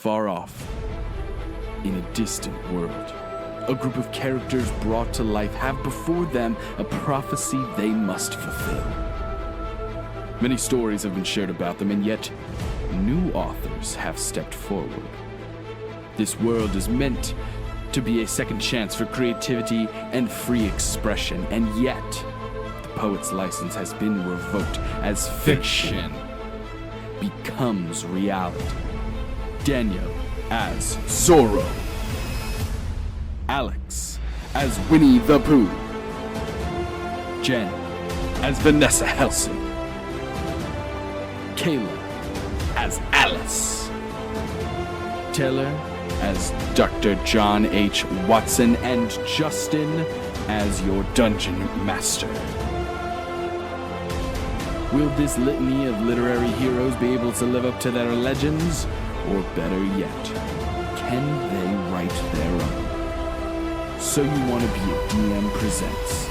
Far off, in a distant world, a group of characters brought to life have before them a prophecy they must fulfill. Many stories have been shared about them, and yet new authors have stepped forward. This world is meant to be a second chance for creativity and free expression, and yet the poet's license has been revoked as fiction becomes reality. Daniel as Zorro, Alex as Winnie the Pooh, Jen as Vanessa Helsing, Kayla as Alice, Taylor as Dr. John H. Watson, and Justin as your dungeon master. Will this litany of literary heroes be able to live up to their legends? Or better yet, can they write their own? So You Want to Be a DM presents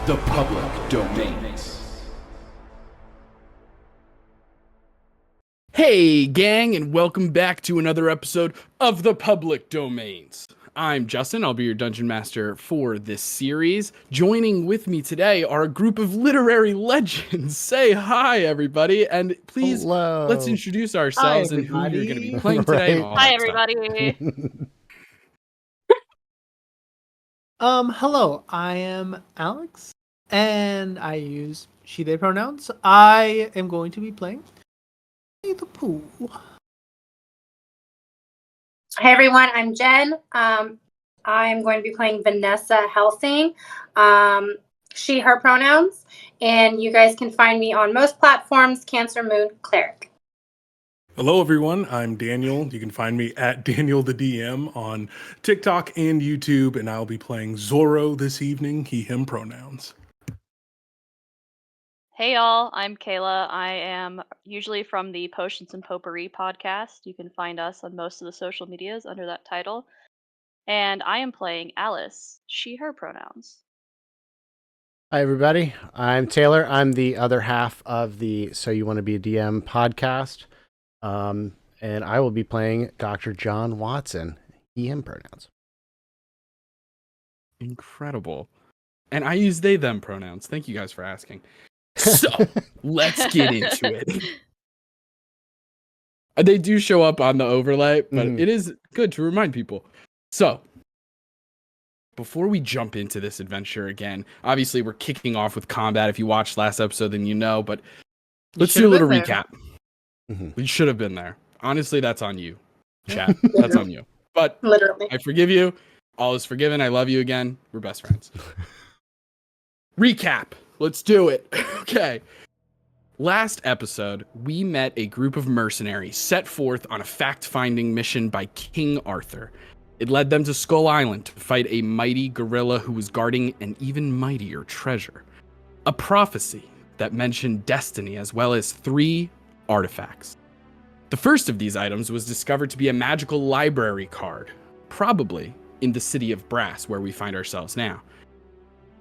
The Public Domains. Hey gang, and welcome back to another episode of The Public Domains. I'm Justin, I'll be your Dungeon Master for this series. Joining with me today are a group of literary legends. Say hi, everybody, and please, Hello. Let's introduce ourselves and who you're going to be playing today. Right. Hi, everybody. Hello, I am Alex, and I use she, they pronouns. I am going to be playing Winnie the Pooh. Hey, everyone. I'm Jen. I'm going to be playing Vanessa Helsing. She, her pronouns. And you guys can find me on most platforms, Cancer Moon Cleric. Hello, everyone. I'm Daniel. You can find me at Daniel the DM on TikTok and YouTube, and I'll be playing Zorro this evening, he, him pronouns. Hey y'all, I'm Kayla. I am usually from the Potions and Potpourri podcast. You can find us on most of the social medias under that title. And I am playing Alice, she, her pronouns. Hi, everybody. I'm Taylor. I'm the other half of the So You Want to Be a DM podcast. And I will be playing Dr. John Watson, he, him pronouns. Incredible. And I use they, them pronouns. Thank you guys for asking. So, let's get into it. They do show up on the overlay, but it is good to remind people. So, before we jump into this adventure again, obviously we're kicking off with combat. If you watched last episode, then you know, but let's do a little recap. We should have been there. Honestly, that's on you, chat. That's on you. But Literally. I forgive you. All is forgiven. I love you again. We're best friends. Recap. Let's do it. Okay. Last episode, we met a group of mercenaries set forth on a fact-finding mission by King Arthur. It led them to Skull Island to fight a mighty gorilla who was guarding an even mightier treasure. A prophecy that mentioned destiny as well as 3 artifacts. The first of these items was discovered to be a magical library card, probably in the city of Brass, where we find ourselves now.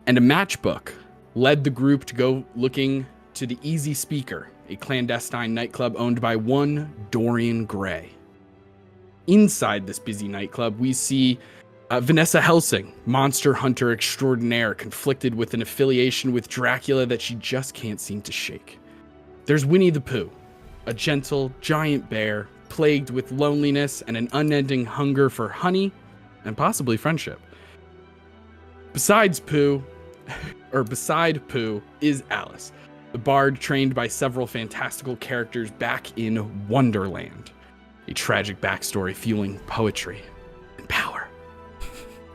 And a matchbook led the group to go looking to the Easy Speaker, a clandestine nightclub owned by one Dorian Gray. Inside this busy nightclub, we see Vanessa Helsing, monster hunter extraordinaire, conflicted with an affiliation with Dracula that she just can't seem to shake. There's Winnie the Pooh, a gentle, giant bear, plagued with loneliness and an unending hunger for honey and possibly friendship. Beside Pooh is Alice, the bard trained by several fantastical characters back in Wonderland. A tragic backstory fueling poetry and power.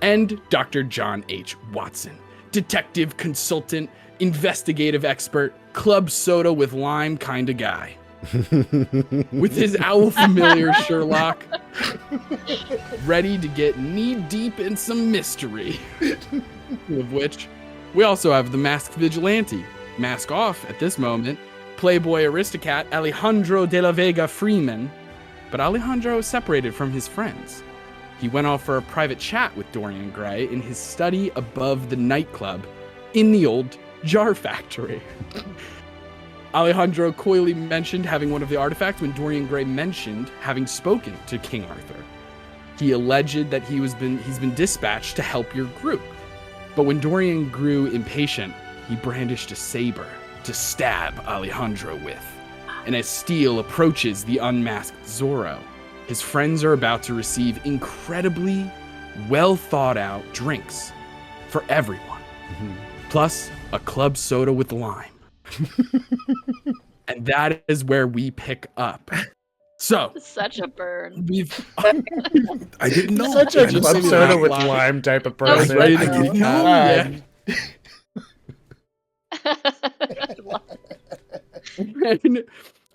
And Dr. John H. Watson, detective, consultant, investigative expert, club soda with lime kinda guy. With his owl familiar Sherlock, ready to get knee-deep in some mystery. Of which, we also have the masked vigilante, mask off at this moment, playboy aristocrat Alejandro de la Vega Freeman. But Alejandro is separated from his friends. He went off for a private chat with Dorian Gray in his study above the nightclub in the old jar factory. Alejandro coyly mentioned having one of the artifacts when Dorian Gray mentioned having spoken to King Arthur. He alleged that he's been dispatched to help your group. But when Dorian grew impatient, he brandished a saber to stab Alejandro with. And as Steele approaches the unmasked Zorro, his friends are about to receive incredibly well thought out drinks for everyone. Plus a club soda with lime. And that is where we pick up. So Such a burn. I didn't know. Such I a just club said soda that. with lime type of That was person. ready I to didn't go. know. Yeah.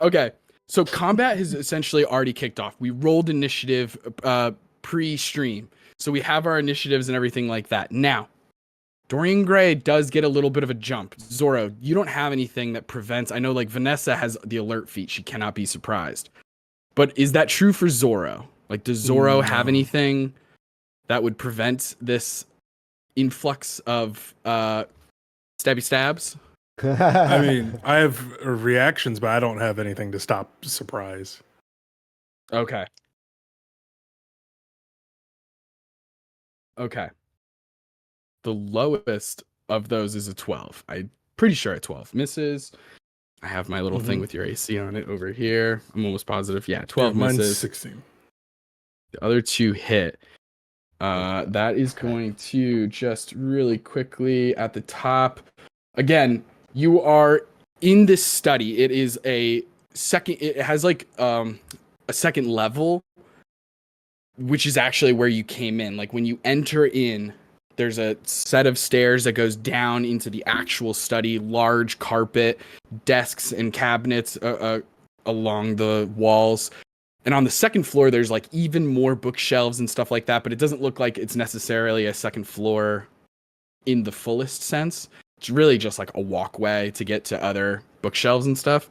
Okay, so combat has essentially already kicked off. We rolled initiative pre-stream, so we have our initiatives and everything like that. Now, Dorian Gray does get a little bit of a jump. Zorro, you don't have anything that prevents. I know, like Vanessa has the alert feat; she cannot be surprised. But is that true for Zorro? Like, does Zorro have anything that would prevent this influx of stabby stabs? I mean, I have reactions, but I don't have anything to stop surprise. Okay. The lowest of those is a 12. I'm pretty sure a 12 misses. I have my little thing with your AC on it over here. I'm almost positive. Yeah, 12 Mine's misses. 16. The other two hit. That is going to just really quickly at the top. Again, you are in this study. It is a second. It has like a second level, which is actually where you came in. Like when you enter in, there's a set of stairs that goes down into the actual study. Large carpet, desks and cabinets along the walls. And on the second floor, there's like even more bookshelves and stuff like that, but it doesn't look like it's necessarily a second floor in the fullest sense. It's really just like a walkway to get to other bookshelves and stuff.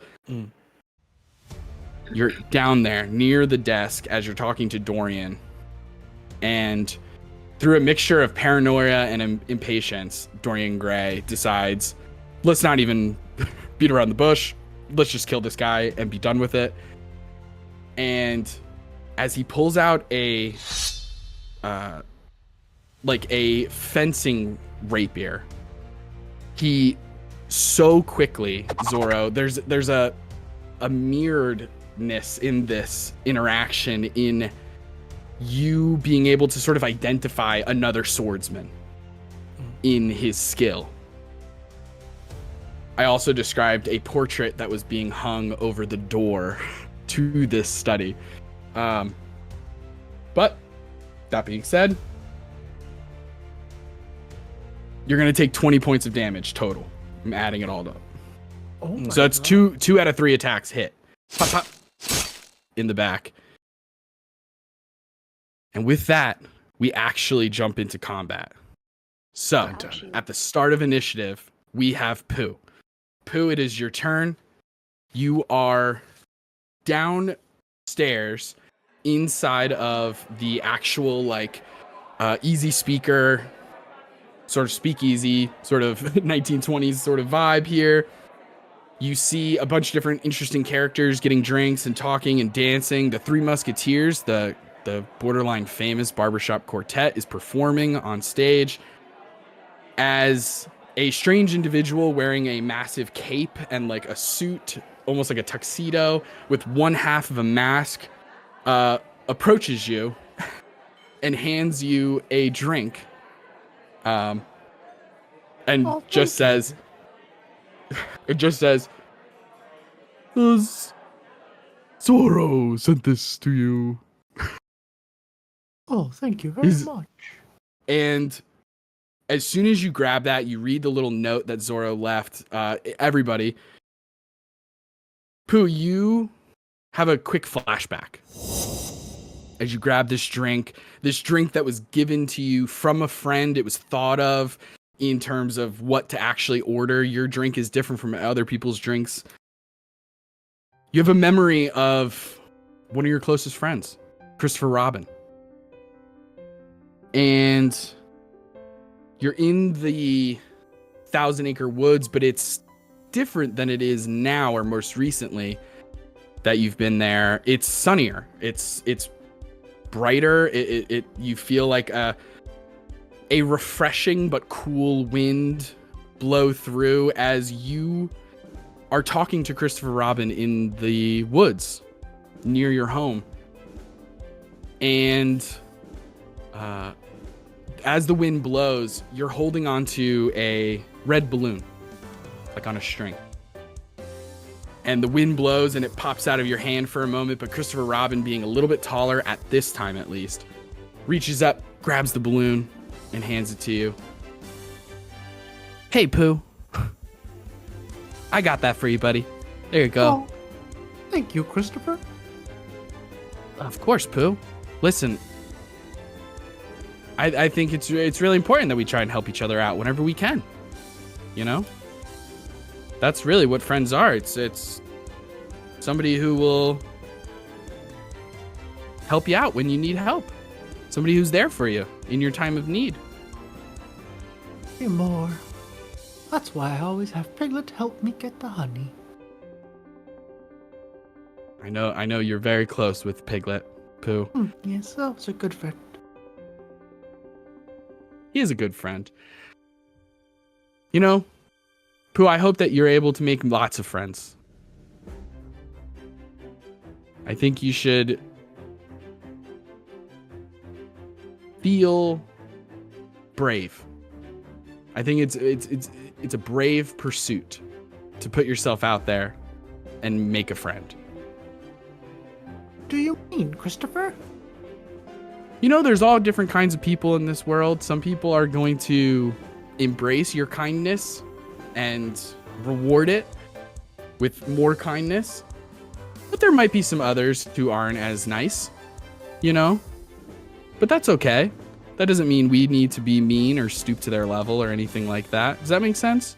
You're down there near the desk as you're talking to Dorian. And through a mixture of paranoia and impatience, Dorian Gray decides, let's not even beat around the bush. Let's just kill this guy and be done with it. And as he pulls out a fencing rapier, he so quickly, Zorro, there's a mirroredness in this interaction in you being able to sort of identify another swordsman in his skill. I also described a portrait that was being hung over the door to this study. But that being said, you're going to take 20 points of damage total. I'm adding it all up. So that's two out of 3 attacks hit. Pop, pop, in the back. And with that, we actually jump into combat. So, at the start of initiative, we have Pooh. Pooh, it is your turn. You are downstairs inside of the actual, like, easy speaker, sort of speakeasy, sort of 1920s sort of vibe here. You see a bunch of different interesting characters getting drinks and talking and dancing. The Three Musketeers, the borderline famous barbershop quartet, is performing on stage as a strange individual wearing a massive cape and like a suit, almost like a tuxedo, with one half of a mask, approaches you and hands you a drink. And just says, Zorro sent this to you. Oh, thank you very much. And as soon as you grab that, you read the little note that Zorro left. Everybody, Pooh, you have a quick flashback as you grab this drink that was given to you from a friend. It was thought of in terms of what to actually order. Your drink is different from other people's drinks. You have a memory of one of your closest friends, Christopher Robin. And you're in the Thousand Acre Woods, but it's different than it is now or most recently that you've been there. It's sunnier. It's brighter. You feel like a refreshing but cool wind blow through as you are talking to Christopher Robin in the woods near your home. And as the wind blows, you're holding onto a red balloon, like on a string. And the wind blows and it pops out of your hand for a moment, but Christopher Robin, being a little bit taller at this time at least, reaches up, grabs the balloon, and hands it to you. Hey, Pooh. I got that for you, buddy. There you go. Oh, thank you, Christopher. Of course, Pooh. Listen, I think it's really important that we try and help each other out whenever we can. You know? That's really what friends are. It's somebody who will help you out when you need help. Somebody who's there for you in your time of need. Hey, more. That's why I always have Piglet help me get the honey. I know you're very close with Piglet, Pooh. Yes, that was a good friend. He is a good friend. You know, Pooh, I hope that you're able to make lots of friends. I think you should feel brave. I think it's a brave pursuit to put yourself out there and make a friend. Do you mean, Christopher? You know, there's all different kinds of people in this world. Some people are going to embrace your kindness and reward it with more kindness. But there might be some others who aren't as nice, you know? But that's okay. That doesn't mean we need to be mean or stoop to their level or anything like that. Does that make sense?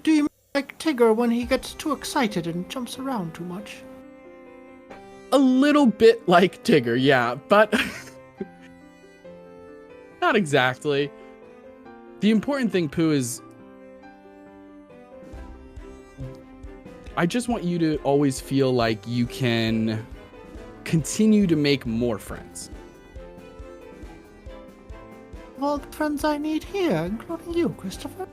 Do you mean like Tigger when he gets too excited and jumps around too much? A little bit like Tigger, yeah, but not exactly. The important thing, Pooh, is I just want you to always feel like you can continue to make more friends. All the friends I need here, including you, Christopher.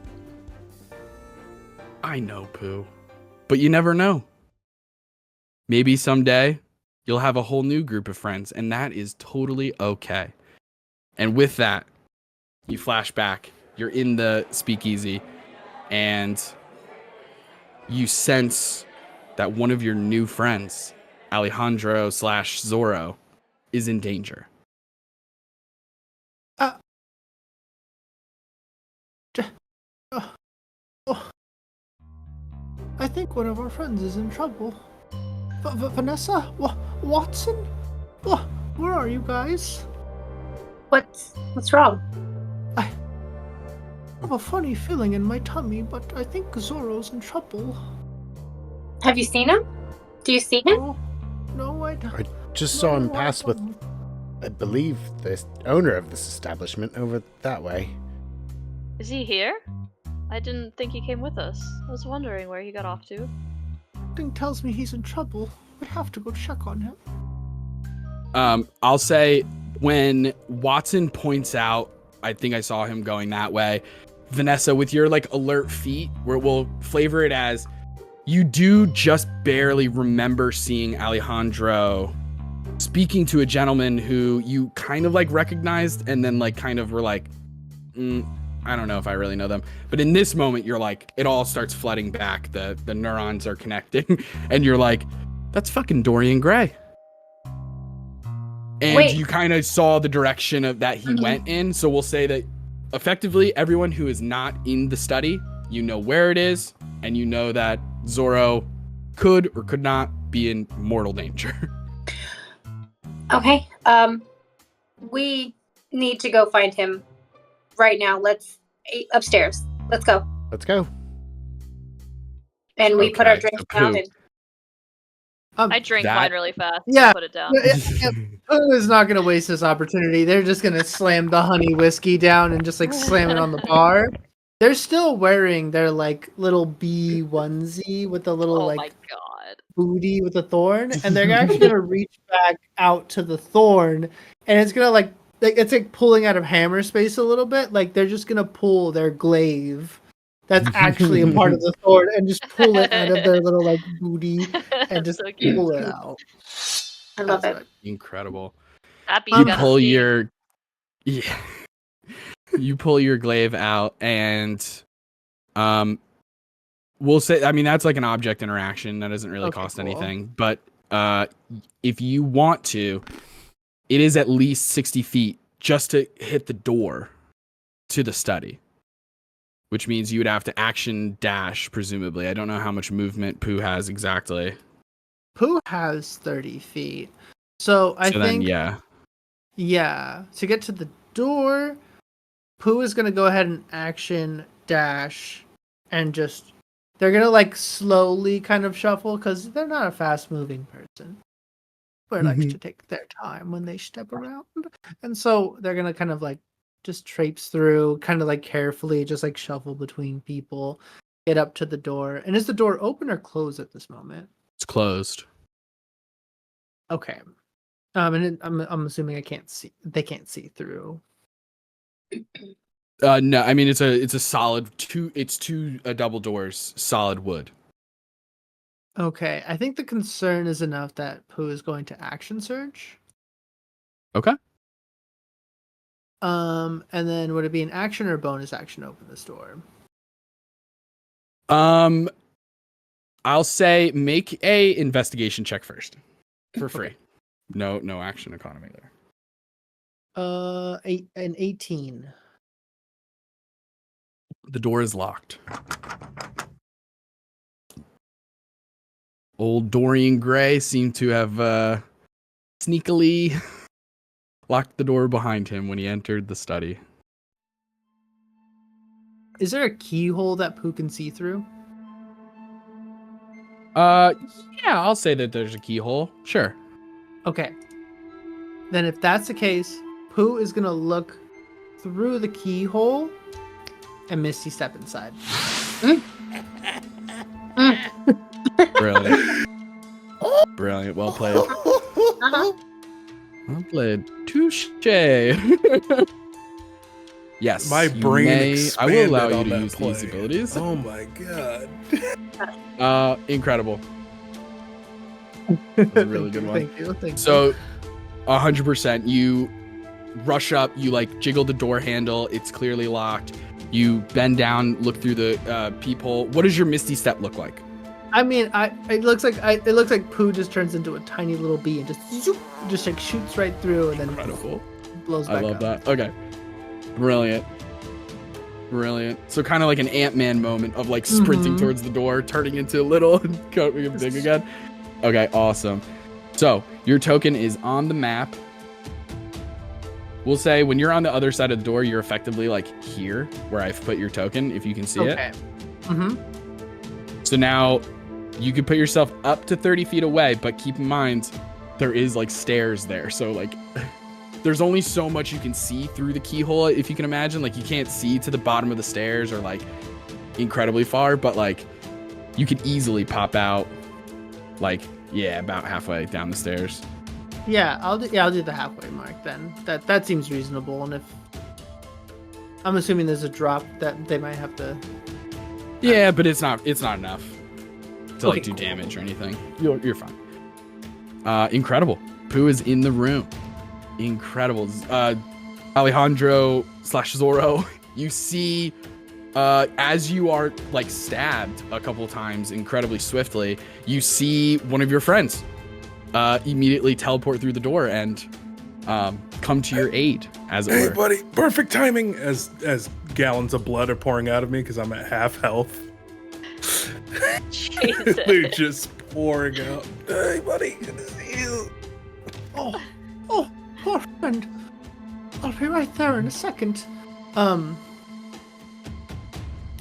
I know, Pooh, but you never know. Maybe someday you'll have a whole new group of friends, and that is totally okay. And with that, you flash back. You're in the speakeasy, and you sense that one of your new friends, Alejandro / Zorro, is in danger. I think one of our friends is in trouble. Vanessa? Watson? Where are you guys? What's wrong? I have a funny feeling in my tummy, but I think Zorro's in trouble. Have you seen him? Do you see him? No, I don't. I just saw him No, I pass with, don't. I believe, the owner of this establishment over that way. Is he here? I didn't think he came with us. I was wondering where he got off to. Something tells me he's in trouble. We have to go check on him. I'll say when Watson points out, I think I saw him going that way. Vanessa, with your like alert feet, where we'll flavor it as you do just barely remember seeing Alejandro speaking to a gentleman who you kind of like recognized and then like kind of were like, I don't know if I really know them. But in this moment, you're like, it all starts flooding back. The neurons are connecting and you're like, that's fucking Dorian Gray. And Wait. you kind of saw the direction of that he went in. So we'll say that effectively everyone who is not in the study, you know where it is, and you know that Zorro could or could not be in mortal danger. Okay. We need to go find him right now. Let's upstairs. Let's go. Let's go. And we put our Okay, drinks so down. Pooh. And I drank That- mine really fast. Yeah. And put it down. Pooh is not going to waste this opportunity. They're just going to slam the honey whiskey down and just like slam it on the bar. They're still wearing their like little bee onesie with the little Oh like my god. booty with a thorn, and they're actually gonna reach back out to the thorn, and it's gonna like it's like pulling out of hammer space a little bit. Like they're just gonna pull their glaive that's actually a part of the thorn and just pull it out of their little like booty and just So cute. pull it out. I love That's it. what Incredible. Happy's You gotta pull see. your yeah. You pull your glaive out and we'll say I mean that's like an object interaction that doesn't really Okay, cost cool. anything. But if you want to, it is at least 60 feet just to hit the door to the study. Which means you would have to action dash, presumably. I don't know how much movement Pooh has exactly. Pooh has 30 feet. So I So think then, yeah, to get to the door, Pooh is gonna go ahead and action dash and just they're gonna like slowly kind of shuffle because they're not a fast moving person. But likes to take their time when they step around. And so they're gonna kind of like just traipse through, kind of like carefully, just like shuffle between people, get up to the door. And is the door open or closed at this moment? it's closed. Okay. And I'm assuming they can't see through. No, I mean it's a solid two double doors, solid wood. Okay, I think the concern is enough that Pooh is going to action surge. Okay. And then would it be an action or bonus action to open this door? I'll say make a investigation check first. For free. Okay. No action economy there. An 18. The door is locked. Old Dorian Gray seemed to have sneakily locked the door behind him when he entered the study. Is there a keyhole that Pooh can see through? Yeah, I'll say that there's a keyhole. Sure. Okay. Then if that's the case, Pooh is gonna look through the keyhole and Misty step inside. Brilliant. Brilliant. Well played. Uh-huh. Well played. Touche. Yes. My you brain may- expanded I will allow you on to that use play. these abilities. Oh my god. Incredible. That's a really good one. Thank you. So, 100%. You rush up. You like jiggle the door handle. It's clearly locked. You bend down, look through the peephole. What does your Misty Step look like? I mean, it looks like Pooh just turns into a tiny little bee and just like shoots right through and then Incredible. blows back I love up. that. Okay. Brilliant. So kind of like an Ant-Man moment of like sprinting Mhm. towards the door, turning into little and going big again. Okay, awesome. So your token is on the map. We'll say when you're on the other side of the door, you're effectively like here where I've put your token, if you can see it. Okay. Mm-hmm. So now you can put yourself up to 30 feet away, but keep in mind there is like stairs there. So like there's only so much you can see through the keyhole, if you can imagine. Like you can't see to the bottom of the stairs or like incredibly far, but like you could easily pop out like, yeah, about halfway down the stairs. Yeah, I'll do the halfway mark then. That seems reasonable. And if I'm assuming there's a drop that they might have to. Yeah, but it's not enough to like Okay, do cool. damage or anything. You're fine. Incredible. Pooh is in the room. Incredible. Alejandro / Zorro, you see as you are like stabbed a couple times incredibly swiftly, you see one of your friends immediately teleport through the door and come to your aid, as it Hey were. buddy, perfect timing as gallons of blood are pouring out of me because I'm at half health. Jesus. They're just pouring out. Hey buddy, good to see you. Oh, poor friend. I'll be right there in a second.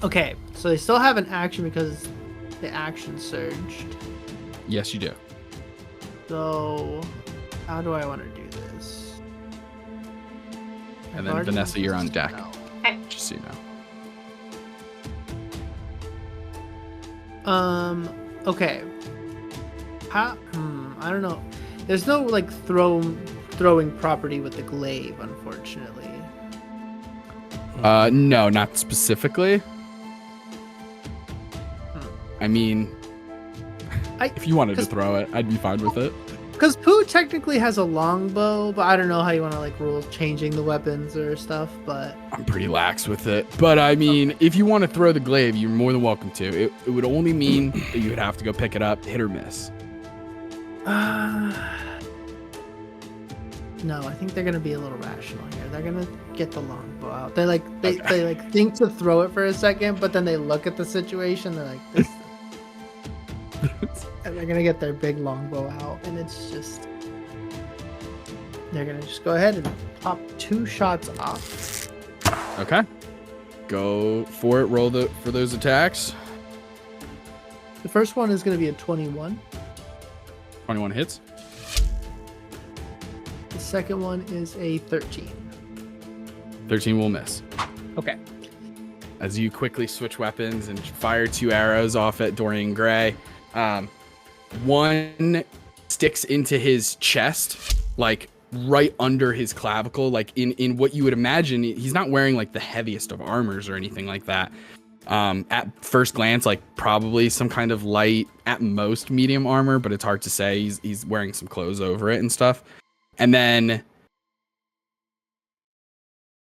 Okay, so they still have an action because the action surged. Yes, you do. So, how do I want to do this? And then Vanessa, you're on deck. No. Just so you know. Okay. I don't know. There's no like throwing property with the glaive, unfortunately. No, not specifically. I mean, if you wanted to throw it, I'd be fine with it. Because Pooh technically has a longbow, but I don't know how you want to like rule changing the weapons or stuff. But I'm pretty lax with it. But I mean, if you want to throw the glaive, you're more than welcome to. It would only mean that you would have to go pick it up, hit or miss. No, I think they're gonna be a little rational here. They're gonna get the longbow out. They like think to throw it for a second, but then they look at the situation. They're like, this. And they're gonna get their big longbow out, and it's just they're gonna just go ahead and pop 2 shots off. Okay, go for it. Roll for those attacks. The first one is gonna be a 21. 21 hits. The second one is a 13. 13 will miss. Okay. As you quickly switch weapons and fire 2 arrows off at Dorian Gray. One sticks into his chest, like right under his clavicle, like in what you would imagine. He's not wearing like the heaviest of armors or anything like that. At first glance, like probably some kind of light, at most medium armor, but it's hard to say. He's wearing some clothes over it and stuff. And then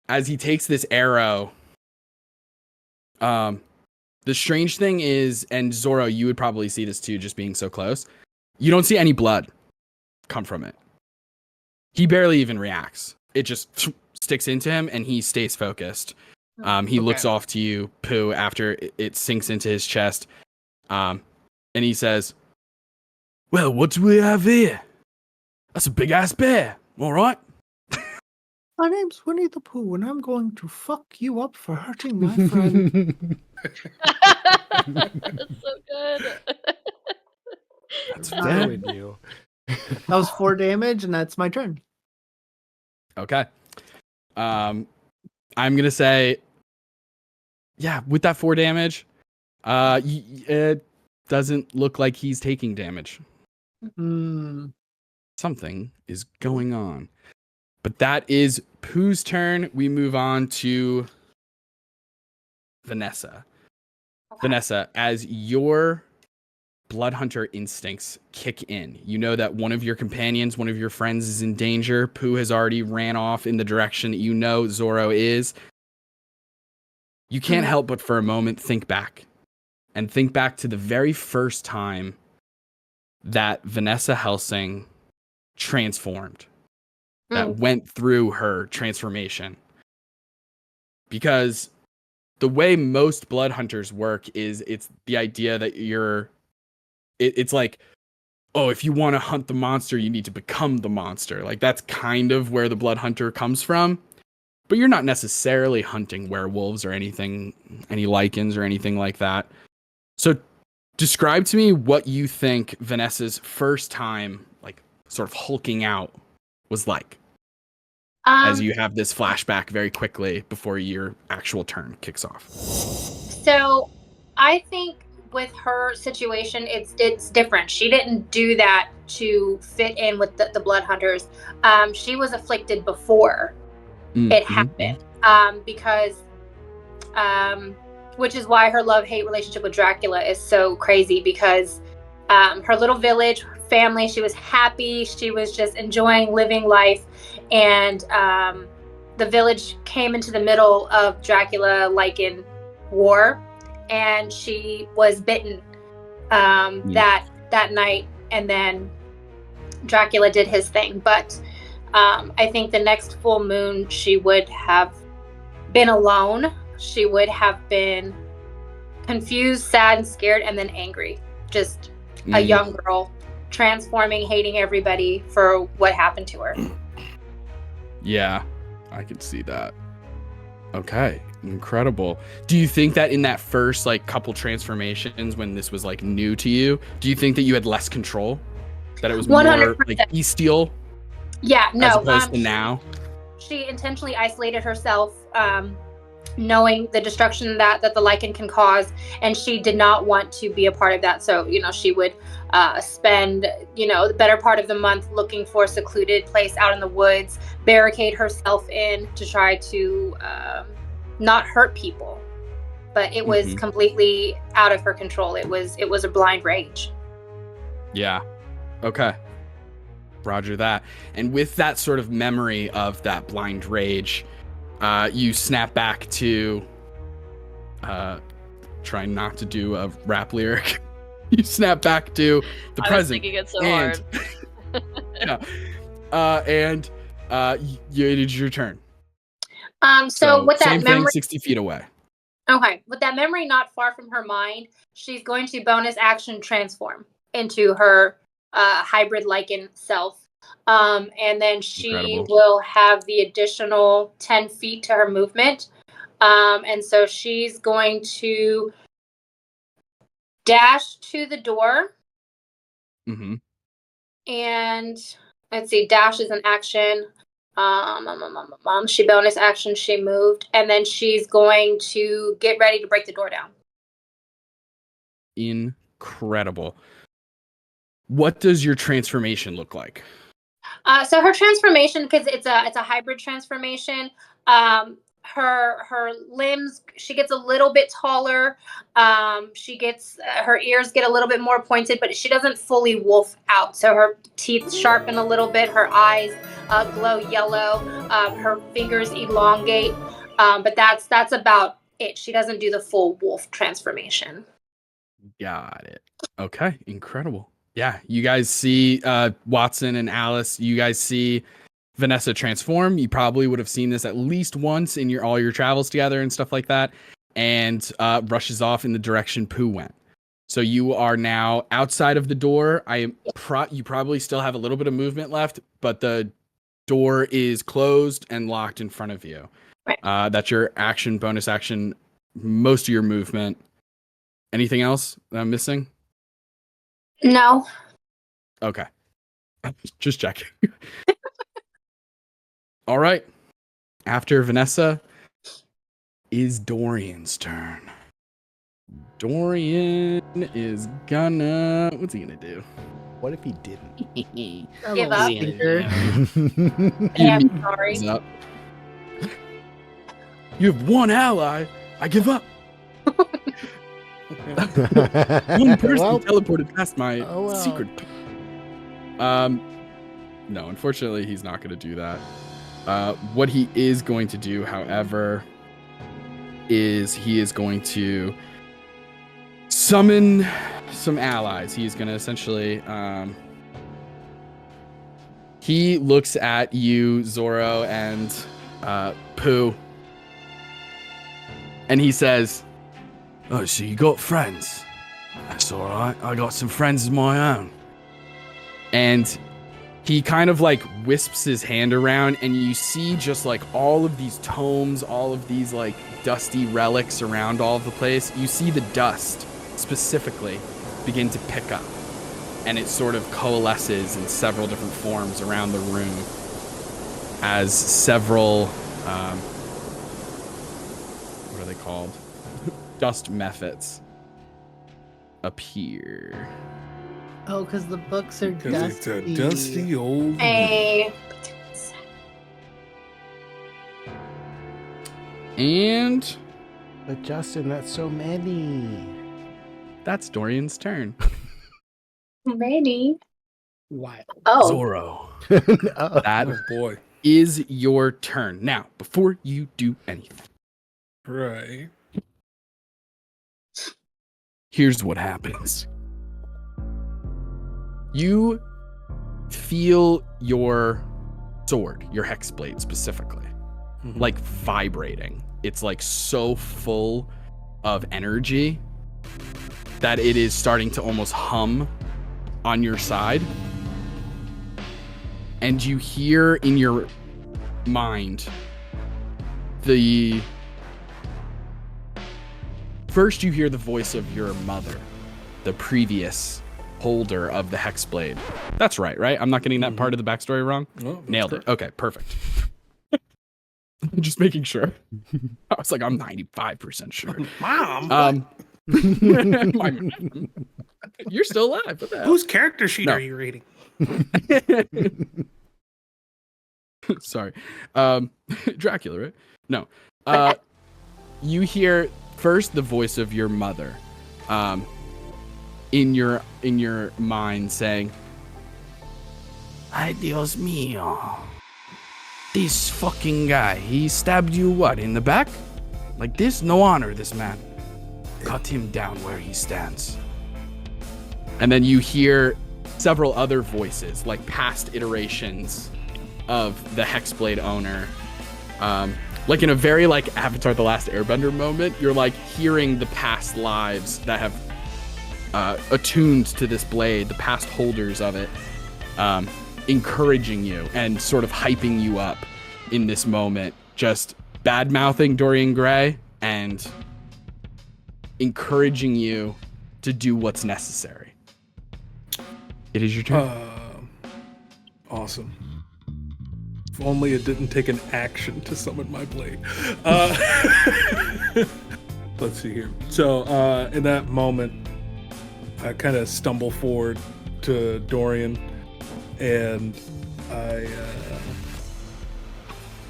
as he takes this arrow, the strange thing is, and Zorro, you would probably see this too, just being so close. You don't see any blood come from it. He barely even reacts. It just sticks into him, and he stays focused. He looks off to you, Pooh, after it sinks into his chest. And he says, "Well, what do we have here? That's a big-ass bear, all right?" My name's Winnie the Pooh, and I'm going to fuck you up for hurting my friend. That's so good. That's fair with you. That was 4 damage, and that's my turn. Okay. I'm gonna say, yeah, with that 4 damage, it doesn't look like he's taking damage. Something is going on. But that is Pooh's turn. We move on to Vanessa. Okay. Vanessa, as your blood hunter instincts kick in, you know that one of your companions, one of your friends is in danger. Pooh has already ran off in the direction that you know Zorro is. You can't help but for a moment think back. And think back to the very first time that Vanessa Helsing transformed. That went through her transformation. Because the way most blood hunters work is it's the idea that it's like, oh, if you want to hunt the monster, you need to become the monster. Like that's kind of where the blood hunter comes from. But you're not necessarily hunting werewolves or anything, any lichens or anything like that. So describe to me what you think Vanessa's first time, like sort of hulking out was like. As you have this flashback very quickly before your actual turn kicks off. So I think with her situation, it's different. She didn't do that to fit in with the blood hunters. She was afflicted before it happened, because which is why her love-hate relationship with Dracula is so crazy, because her little village, her family, she was happy. She was just enjoying living life. And the village came into the middle of Dracula lichen war, and she was bitten that night, and then Dracula did his thing. But I think the next full moon she would have been alone. She would have been confused, sad, and scared, and then angry. Just a young girl transforming, hating everybody for what happened to her. Yeah, I could see that. Okay, incredible. Do you think that in that first like couple transformations when this was like new to you, do you think that you had less control? That it was 100%. more like bestial? Yeah, no. As opposed to now? She intentionally isolated herself knowing the destruction that the lichen can cause, and she did not want to be a part of that. So she would spend the better part of the month looking for a secluded place out in the woods, barricade herself in to try to not hurt people. But it was completely out of her control. It was a blind rage. Yeah. Okay. Roger that. And with that sort of memory of that blind rage, you snap back to trying not to do a rap lyric. You snap back to the present. I was thinking it so hard. Yeah. It is your turn. So with that same memory, thing, 60 feet away. Okay, with that memory not far from her mind, she's going to bonus action transform into her hybrid lichen self. And then she will have the additional 10 feet to her movement. And so she's going to dash to the door. Mm-hmm. And let's see, dash is an action. She bonus action, she moved, and then she's going to get ready to break the door down. Incredible. What does your transformation look like? So her transformation, because it's a hybrid transformation, her limbs, she gets a little bit taller. She gets her ears get a little bit more pointed, but she doesn't fully wolf out. So her teeth sharpen a little bit. Her eyes glow yellow. Her fingers elongate. But that's about it. She doesn't do the full wolf transformation. Got it. Okay, incredible. Yeah, you guys see Watson and Alice. You guys see Vanessa transform. You probably would have seen this at least once in all your travels together and stuff like that. And rushes off in the direction Pooh went. So you are now outside of the door. You probably still have a little bit of movement left, but the door is closed and locked in front of you. Right. That's your action, bonus action, most of your movement. Anything else that I'm missing? No. Okay. Just checking. All right. After Vanessa is Dorian's turn. Dorian is gonna... What's he gonna do? What if he didn't? Give up. Yeah, I'm sorry. Up. You have one ally. I give up. One person teleported past my secret. No, unfortunately, he's not going to do that. What he is going to do, however, is he is going to summon some allies. He's going to essentially... he looks at you, Zorro, and Pooh, and he says, "Oh, so you got friends? That's all right. I got some friends of my own." And he kind of like wisps his hand around, and you see just like all of these tomes, all of these like dusty relics around all of the place. You see the dust specifically begin to pick up, and it sort of coalesces in several different forms around the room as several, what are they called? Dust mephits appear. Oh, because the books are Because dusty. it's a dusty old... Hey. And But Justin, that's so many. that's Dorian's turn. Ready? What? Oh. Zorro. That Oh, boy. is your turn. Now, before you do anything, Right. here's what happens. You feel your sword, your hex blade specifically, like vibrating. It's like so full of energy that it is starting to almost hum on your side. And you hear in your mind first you hear the voice of your mother, the previous holder of the hexblade. That's right? I'm not getting that part of the backstory wrong? Oh, Nailed it. Okay, perfect. Just making sure. I was like, I'm 95% sure. Mom, You're still alive. What the hell? whose character sheet No. are you reading? Sorry. Dracula, right? No. You hear first the voice of your mother in your mind saying, Ay, Dios mío. This fucking guy, he stabbed you what, in the back? Like this? No honor, this man. Cut him down where he stands. And then you hear several other voices, like past iterations of the Hexblade owner. Like in a very like Avatar The Last Airbender moment, you're like hearing the past lives that have attuned to this blade, the past holders of it, encouraging you and sort of hyping you up in this moment, just bad-mouthing Dorian Gray and encouraging you to do what's necessary. It is your turn. Awesome. If only it didn't take an action to summon my blade. Let's see here. So in that moment, I kind of stumble forward to Dorian, and I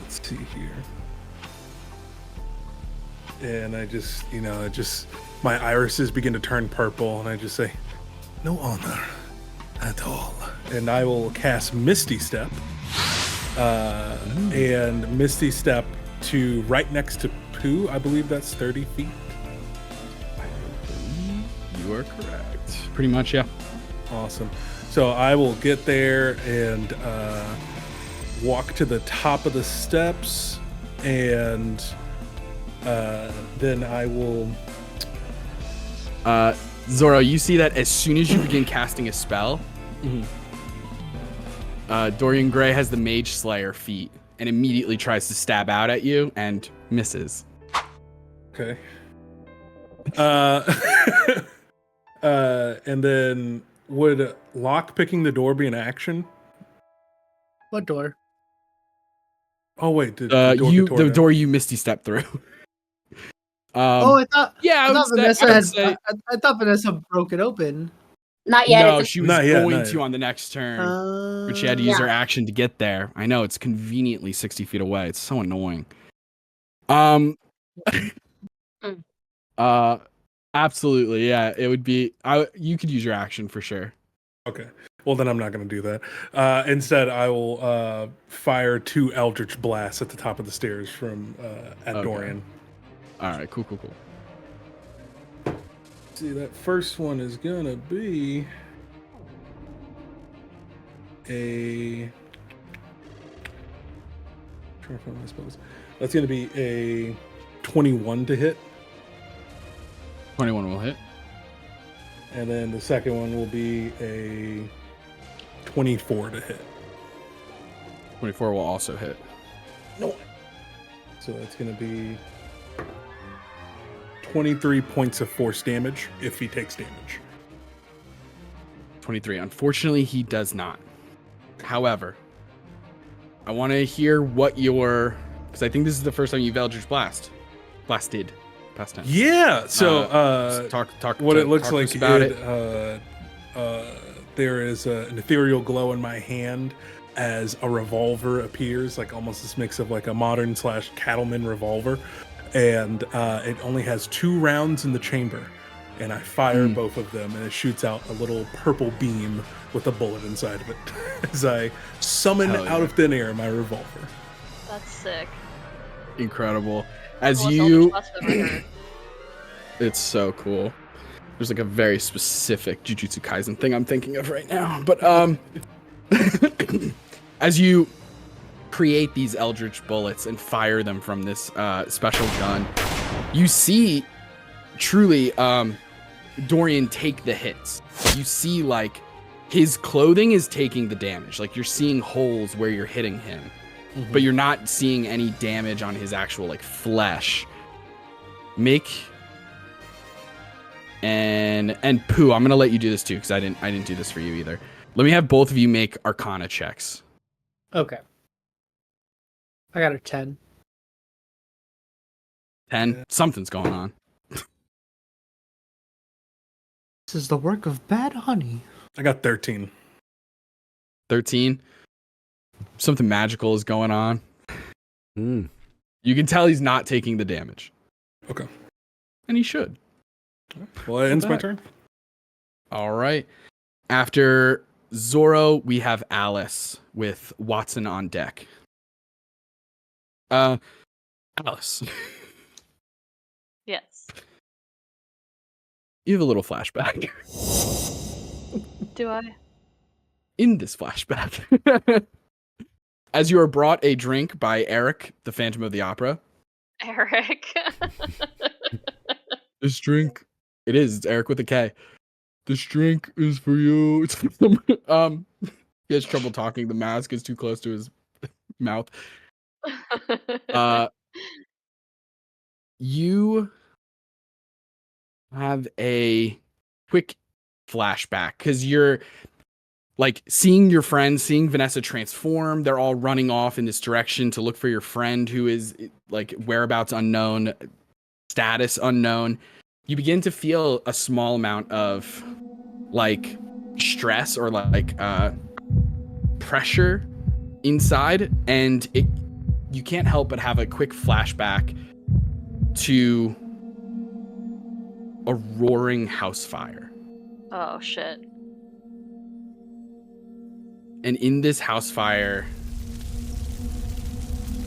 let's see here. And I just, my irises begin to turn purple, and I just say, no honor at all. And I will cast Misty Step. And Misty Step to right next to Pooh. I believe that's 30 feet. You are correct. Pretty much, yeah. Awesome. So I will get there and walk to the top of the steps, and then I will... Zorro, you see that as soon as you begin casting a spell, Dorian Gray has the Mage Slayer feat and immediately tries to stab out at you and misses. Okay. And then would lock picking the door be an action? What door? Oh wait, did the door get torn the down? door you Misty Step through. I thought. Yeah, I thought Vanessa I had. would say, I thought Vanessa broke it open. Not yet. no, It's she was Not yet, going not to yet. on the next turn, but she had to use her action to get there. I know, it's conveniently 60 feet away. It's so annoying. Absolutely, yeah. It would be. You could use your action for sure. Okay. Well, then I'm not going to do that. Instead, I will fire 2 Eldritch Blasts at the top of the stairs from at Okay. Dorian. All right, cool. See, that first one is going to be a... trying to find my spells. That's going to be a 21 to hit. 21 will hit. And then the second one will be a 24 to hit. 24 will also hit. No. So that's going to be 23 points of force damage if he takes damage. 23. Unfortunately, he does not. However, I want to hear what your... Because I think this is the first time you've Eldritch Blasted. Past tense. Yeah. So talk what it looks talk to like us about there is an ethereal glow in my hand as a revolver appears, like almost this mix of like a modern / cattleman revolver, and it only has 2 rounds in the chamber, and I fire both of them, and it shoots out a little purple beam with a bullet inside of it as I summon out of thin air my revolver. That's sick. Incredible. As Coolest you... Eldritch Blast I've ever heard. It's so cool. There's like a very specific Jujutsu Kaisen thing I'm thinking of right now. But as you create these Eldritch bullets and fire them from this special gun, you see truly Dorian take the hits. You see like his clothing is taking the damage. Like you're seeing holes where you're hitting him. But you're not seeing any damage on his actual like flesh. Make and Pooh, I'm gonna let you do this too because I didn't do this for you either. Let me have both of you make Arcana checks. Okay. I got a 10. 10. Yeah. Something's going on. This is the work of bad honey. I got 13. 13. Something magical is going on. Mm. You can tell he's not taking the damage. Okay. And he should. Well, that ends my that? turn. All right. After Zorro, we have Alice with Watson on deck. Alice, Yes. you have a little flashback. Do I? In this flashback, as you are brought a drink by Eric, the Phantom of the Opera. Eric. This drink, it's Eric with a K. This drink is for you. It's he has trouble talking. The mask is too close to his mouth. You have a quick flashback because you're like seeing your friends, seeing Vanessa transform. They're all running off in this direction to look for your friend who is like whereabouts unknown, status unknown. You begin to feel a small amount of like stress or like pressure inside, and you can't help but have a quick flashback to a roaring house fire. Oh, shit. And in this house fire,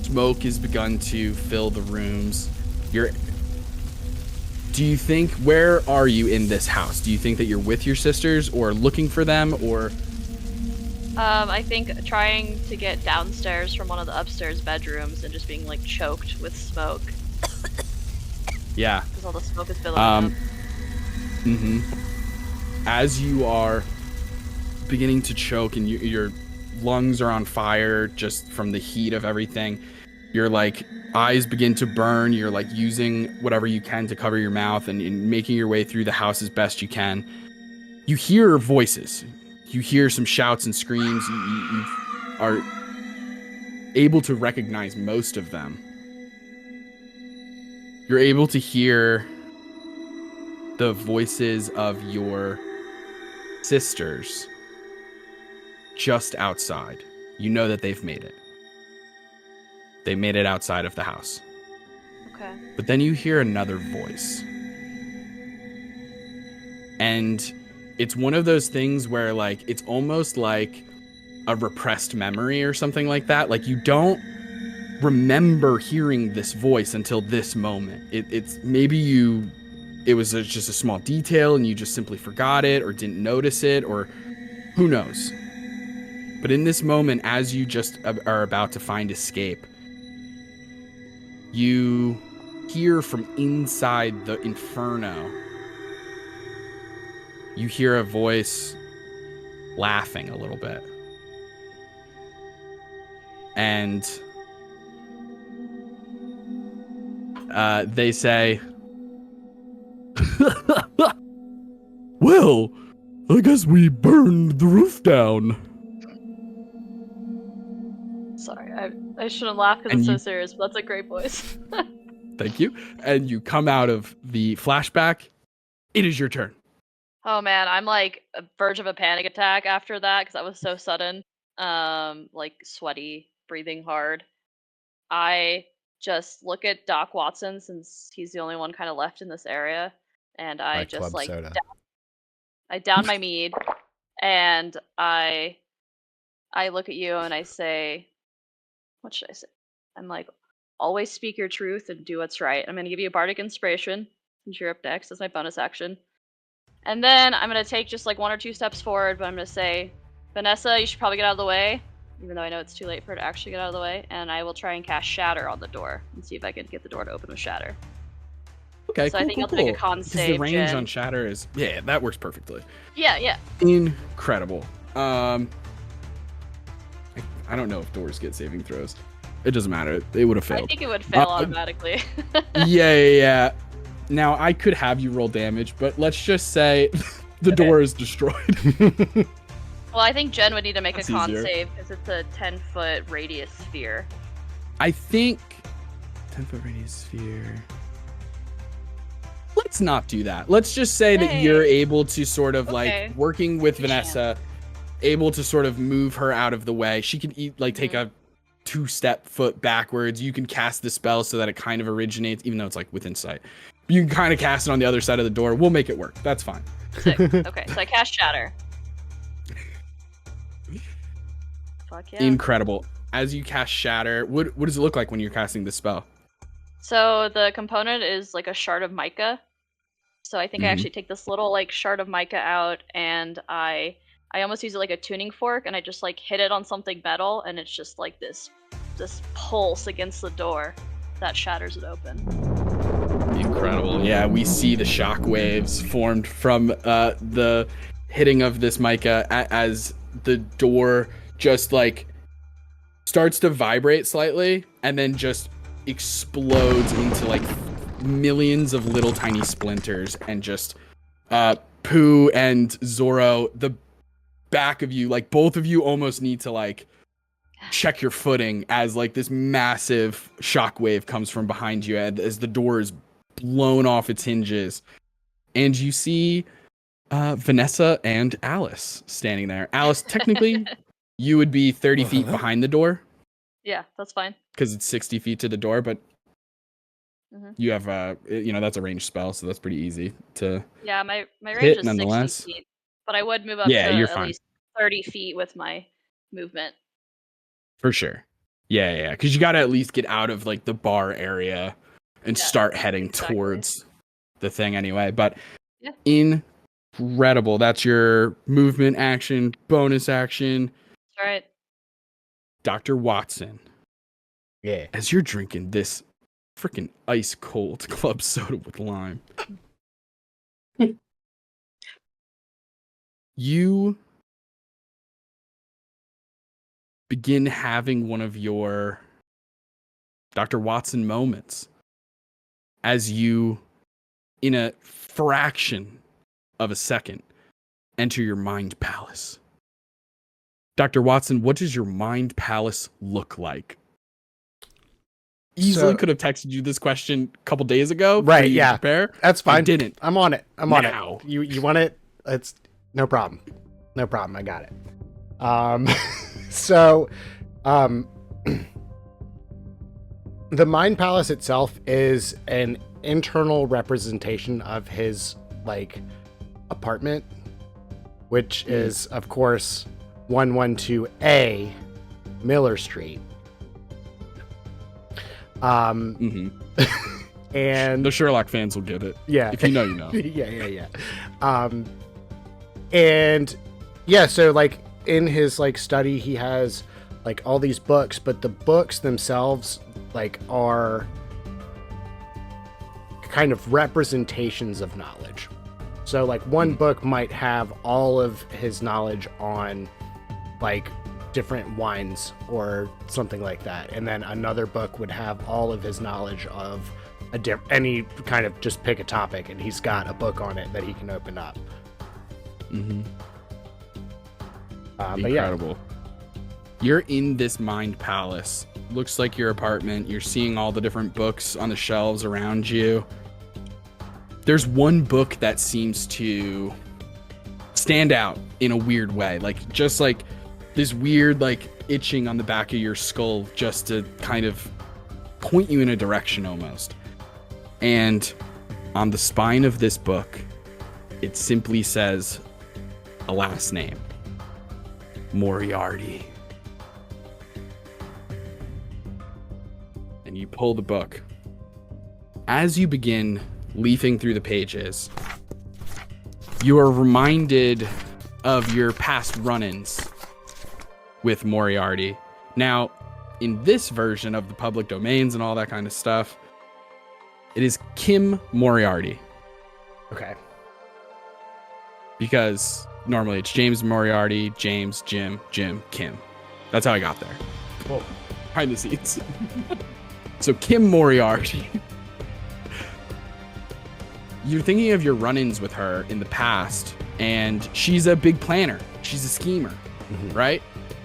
smoke has begun to fill the rooms. Do you think, where are you in this house? Do you think that you're with your sisters or looking for them or? I think trying to get downstairs from one of the upstairs bedrooms and just being like choked with smoke. Yeah. Because all the smoke is billowing up. As you are beginning to choke and your lungs are on fire just from the heat of everything, your like eyes begin to burn. You're like using whatever you can to cover your mouth and making your way through the house as best you can. You hear voices. You hear some shouts and screams. You are able to recognize most of them. You're able to hear the voices of your sisters just outside. You know that they've made it. They made it outside of the house. Okay. But then you hear another voice. And it's one of those things where like it's almost like a repressed memory or something like that. Like you don't remember hearing this voice until this moment. It's maybe it was just a small detail and you just simply forgot it or didn't notice it or who knows. But in this moment, as you just are about to find escape, you hear from inside the inferno, you hear a voice laughing a little bit. And they say, well, I guess we burned the roof down. Sorry, I shouldn't laugh because it's so serious, but that's a great voice. Thank you. And you come out of the flashback. It is your turn. Oh man, I'm like a verge of a panic attack after that because that was so sudden. Like sweaty, breathing hard. I just look at Doc Watson since he's the only one kind of left in this area, and I My just club like soda. I down my mead, and I look at you and I say, what should I say? I'm like, always speak your truth and do what's right. I'm gonna give you a bardic inspiration since you're up next. That's my bonus action. And then I'm going to take just like 1 or 2 steps forward, but I'm going to say, Vanessa, you should probably get out of the way, even though I know it's too late for her to actually get out of the way. And I will try and cast Shatter on the door and see if I can get the door to open with Shatter. Okay, So cool, I think cool, I'll have to make a cool. con Because save, the range Jen. on Shatter is, yeah, that works perfectly. Yeah. Incredible. I don't know if doors get saving throws. It doesn't matter. They would have failed. I think it would fail automatically. Yeah. Now, I could have you roll damage, but let's just say the door is destroyed. Well, I think Jen would need to make That's a con easier. save because it's a 10-foot radius sphere. I think 10-foot radius sphere. let's not do that. Let's just say that Hey. you're able to sort of Okay. like working with Good Vanessa, able to sort of move her out of the way. She can take a 2-step foot backwards. You can cast the spell so that it kind of originates, even though it's like within sight. You can kind of cast it on the other side of the door. We'll make it work. That's fine. Sick. Okay, so I cast Shatter. Fuck yeah. Incredible. As you cast Shatter, what does it look like when you're casting the spell? So the component is like a shard of mica. So I think I Mhm. actually take this little like shard of mica out, and I almost use it like a tuning fork, and I just like hit it on something metal, and it's just like this pulse against the door that shatters it open. Incredible. Yeah, we see the shock waves formed from the hitting of this mica as the door just like starts to vibrate slightly and then just explodes into like millions of little tiny splinters, and just Pooh and Zorro, the back of you, like both of you almost need to like check your footing as like this massive shockwave comes from behind you as the door is blown off its hinges, and you see Vanessa and Alice standing there. Alice, technically you would be 30 feet behind the door Yeah, that's fine. because it's 60 feet to the door, but Mhm. you have that's a ranged spell, so that's pretty easy to Yeah, my hit range is nonetheless. 60 feet, but I would move up Yeah, to you're at fine. least 30 feet with my movement. For sure. Yeah, because you got to at least get out of like the bar area and Yeah, start heading exactly. towards the thing anyway. But Yeah. incredible. That's your movement action, bonus action. That's right. Dr. Watson, Yeah. as you're drinking this freaking ice cold club soda with lime, you begin having one of your Dr. Watson moments as you, in a fraction of a second, enter your mind palace. Dr. Watson, what does your mind palace look like? Easily So- could have texted you this question a couple days ago. for Right, you to yeah. prepare. That's I fine. didn't. I'm on it. I'm on Now. it. You want it? It's no problem. No problem. I got it. So the Mind Palace itself is an internal representation of his like apartment, which is of course 112A Miller Street. Mhm. And The Sherlock fans will get it. yeah, If you know, you know. yeah. And yeah, so like in his like study, he has like all these books, but the books themselves like are kind of representations of knowledge. So like one book might have all of his knowledge on like different wines or something like that, and then another book would have all of his knowledge of any kind of, just pick a topic, and he's got a book on it that he can open up. Mm-hmm. But yeah, Incredible. You're in this mind palace. Looks like your apartment. You're seeing all the different books on the shelves around you. There's one book that seems to stand out in a weird way. Like, just like this weird, like, itching on the back of your skull just to kind of point you in a direction almost. And on the spine of this book, it simply says a last name. Moriarty. And you pull the book. As you begin leafing through the pages, you are reminded of your past run-ins with Moriarty. Now, in this version of the public domains and all that kind of stuff, it is Kim Moriarty. okay. Because normally it's James Moriarty, James, Jim, Kim. That's how I got there. Cool. Behind the scenes. So Kim Moriarty. You're thinking of your run-ins with her in the past, and she's a big planner. She's a schemer, right?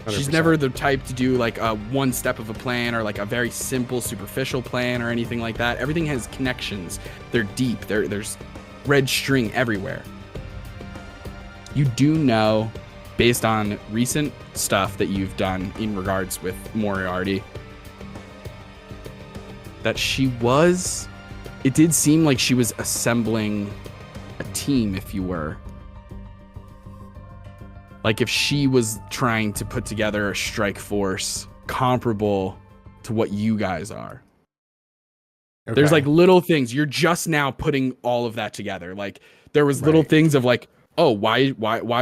She's 100%. never the type to do like a one step of a plan or like a very simple, superficial plan or anything like that. Everything has connections. They're deep. There's red string everywhere. You do know, based on recent stuff that you've done in regards with Moriarty, that it did seem like she was assembling a team, if you were. Like if she was trying to put together a strike force comparable to what you guys are. Okay. There's like little things. You're just now putting all of that together. Like there was little Right. things of like, oh, why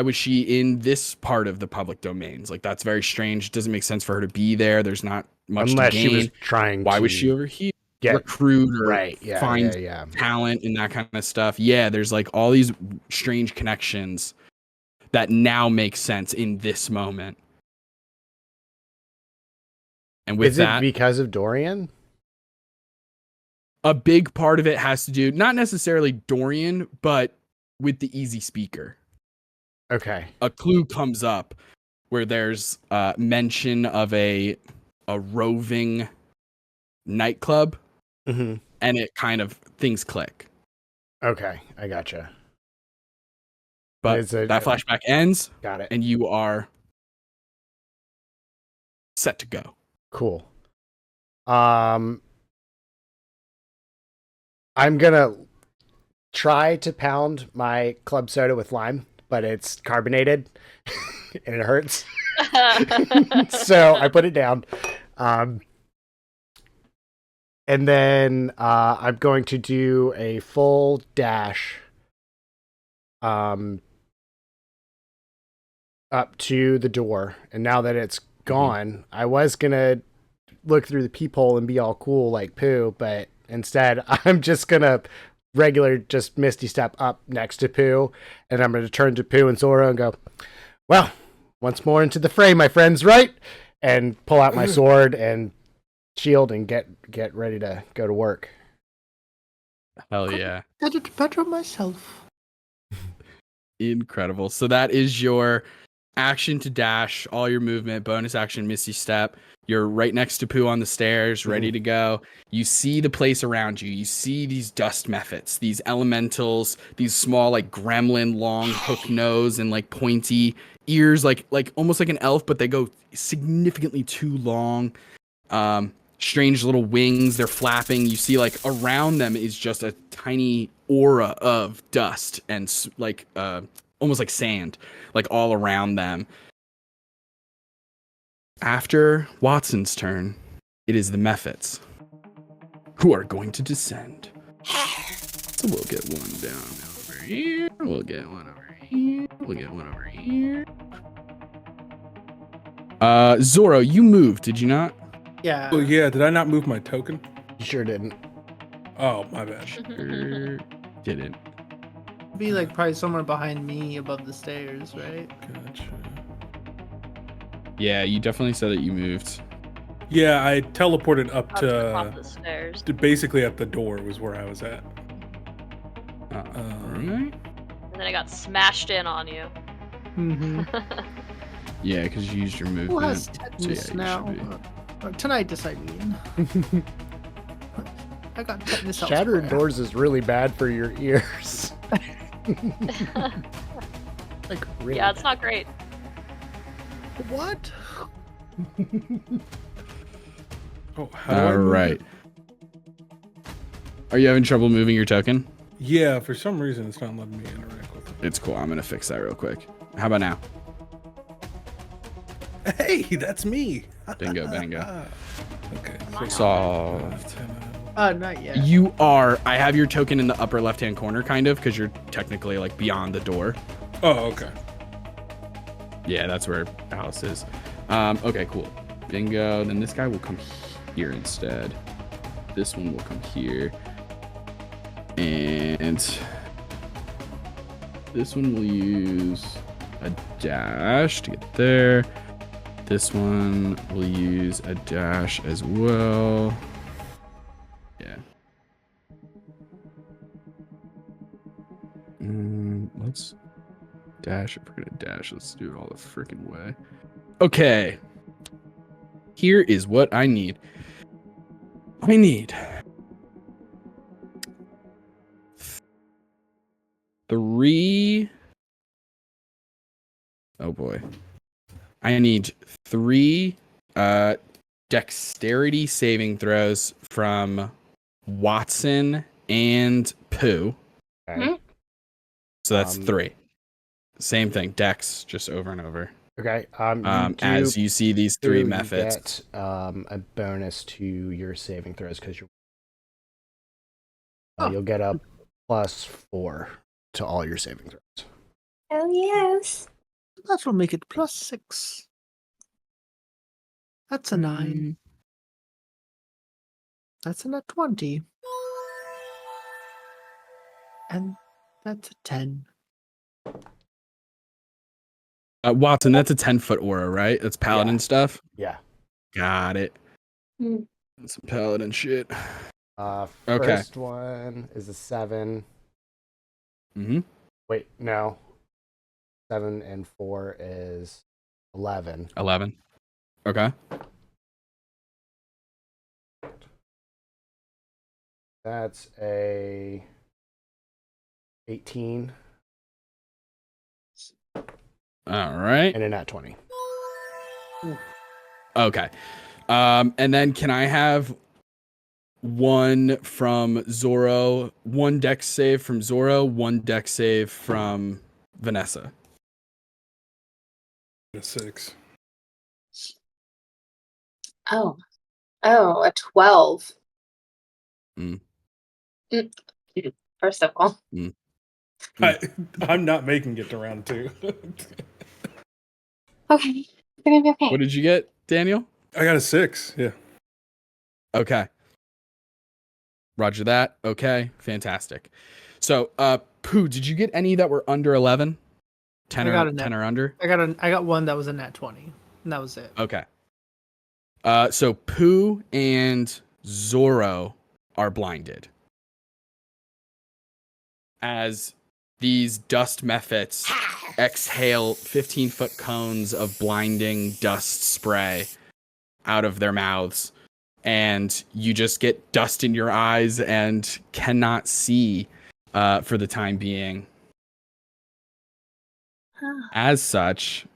was she in this part of the public domains? Like that's very strange. It doesn't make sense for her to be there. There's not much Unless to she gain. was trying Why to was she over here? get Recruit or right. Yeah. find Yeah. talent and that kind of stuff. Yeah, there's like all these strange connections that now make sense in this moment. And with Is it that, because of Dorian? a big part of it has to do, not necessarily Dorian, but with the easy speaker. Okay. A clue comes up where there's mention of a roving nightclub, Mm-hmm. and it kind of, things click. Okay. I gotcha. But that flashback ends, Got it. and you are set to go. Cool. I'm gonna try to pound my club soda with lime, but it's carbonated and it hurts. So I put it down. And then I'm going to do a full dash up to the door. And now that it's gone, I was gonna look through the peephole and be all cool like Pooh, but instead I'm just gonna just Misty step up next to Pooh, and I'm gonna turn to Pooh and Zorro and go, well, once more into the fray, my friends, right? And pull out my sword and shield and get ready to go to work. Hell yeah. I did better myself. Incredible. So that is your action to dash, all your movement, bonus action, Misty Step. You're right next to Pooh on the stairs, ready to go. You see the place around you. You see these dust mephits, these elementals, these small like gremlin, long hook nose and like pointy ears, like almost like an elf, but they go significantly too long. Strange little wings, they're flapping. You see like around them is just a tiny aura of dust and like almost like sand, like all around them. After Watson's turn, it is the Mephits who are going to descend. So we'll get one down over here. We'll get one over here. We'll get one over here. Zorro, you moved, did you not? Yeah. Oh yeah, did I not move my token? You sure didn't. Oh, my bad. Sure didn't. Be like probably somewhere behind me above the stairs, right? Gotcha. Yeah, you definitely said that you moved. Yeah, I teleported up Up to the top to, of the stairs. basically at the door was where I was at. Alright. And then I got smashed in on you. Mm-hmm. Yeah, because you used your movement. Who has So, tetanus you now? should be- Tinnitus, I mean. I got tetanus Shattering elsewhere. doors is really bad for your ears. Like really Yeah, it's not great. What? Oh, how do I All move right. it? Are you having trouble moving your token? Yeah, for some reason it's not letting me interact with it. It's cool. I'm going to fix that real quick. How about now? Hey, that's me. Bingo, bango. Okay. Solved. Not yet. You are. I have your token in the upper left-hand corner, kind of, because you're technically like beyond the door. Oh, okay. Yeah, that's where Alice is. Okay, cool. Bingo. Then this guy will come here instead. This one will come here. And this one will use a dash to get there. This one will use a dash as well. Yeah. Let's dash. If we're gonna dash, let's do it all the freaking way. Okay. Here is what I need. I need 3. Oh boy. I need 3 dexterity saving throws from Watson and Pooh. Okay. So that's Um, 3. Same thing, dex, just over and over. Okay. As you see these 3 you methods. get a bonus to your saving throws because you'll get a +4 to all your saving throws. Hell yes. That will make it +6. That's a 9. That's a 20. And that's a 10. Watson, that's a 10-foot aura, right? That's paladin Yeah. stuff. Yeah. Got it. Hmm. Some paladin shit. Okay. First one is a 7. Mm-hmm. Wait, no. 7 and 4 is 11. 11. Okay. That's a 18 All right. and a nat 20. Okay. And then can I have one from Zorro, 1 dex save from Zorro, 1 dex save from Vanessa? A 6. Oh, a 12. Mm. First of all, I'm not making it to round 2. okay, it's gonna be okay. What did you get, Daniel? I got a 6. Yeah. Okay. Roger that. Okay. Fantastic. So, Pooh, did you get any that were under 11? 10 I got a 10 or under? I got one that was a nat 20. And that was it. Okay. So Pooh and Zorro are blinded as these dust mephits exhale 15-foot cones of blinding dust spray out of their mouths, and you just get dust in your eyes and cannot see for the time being. As such,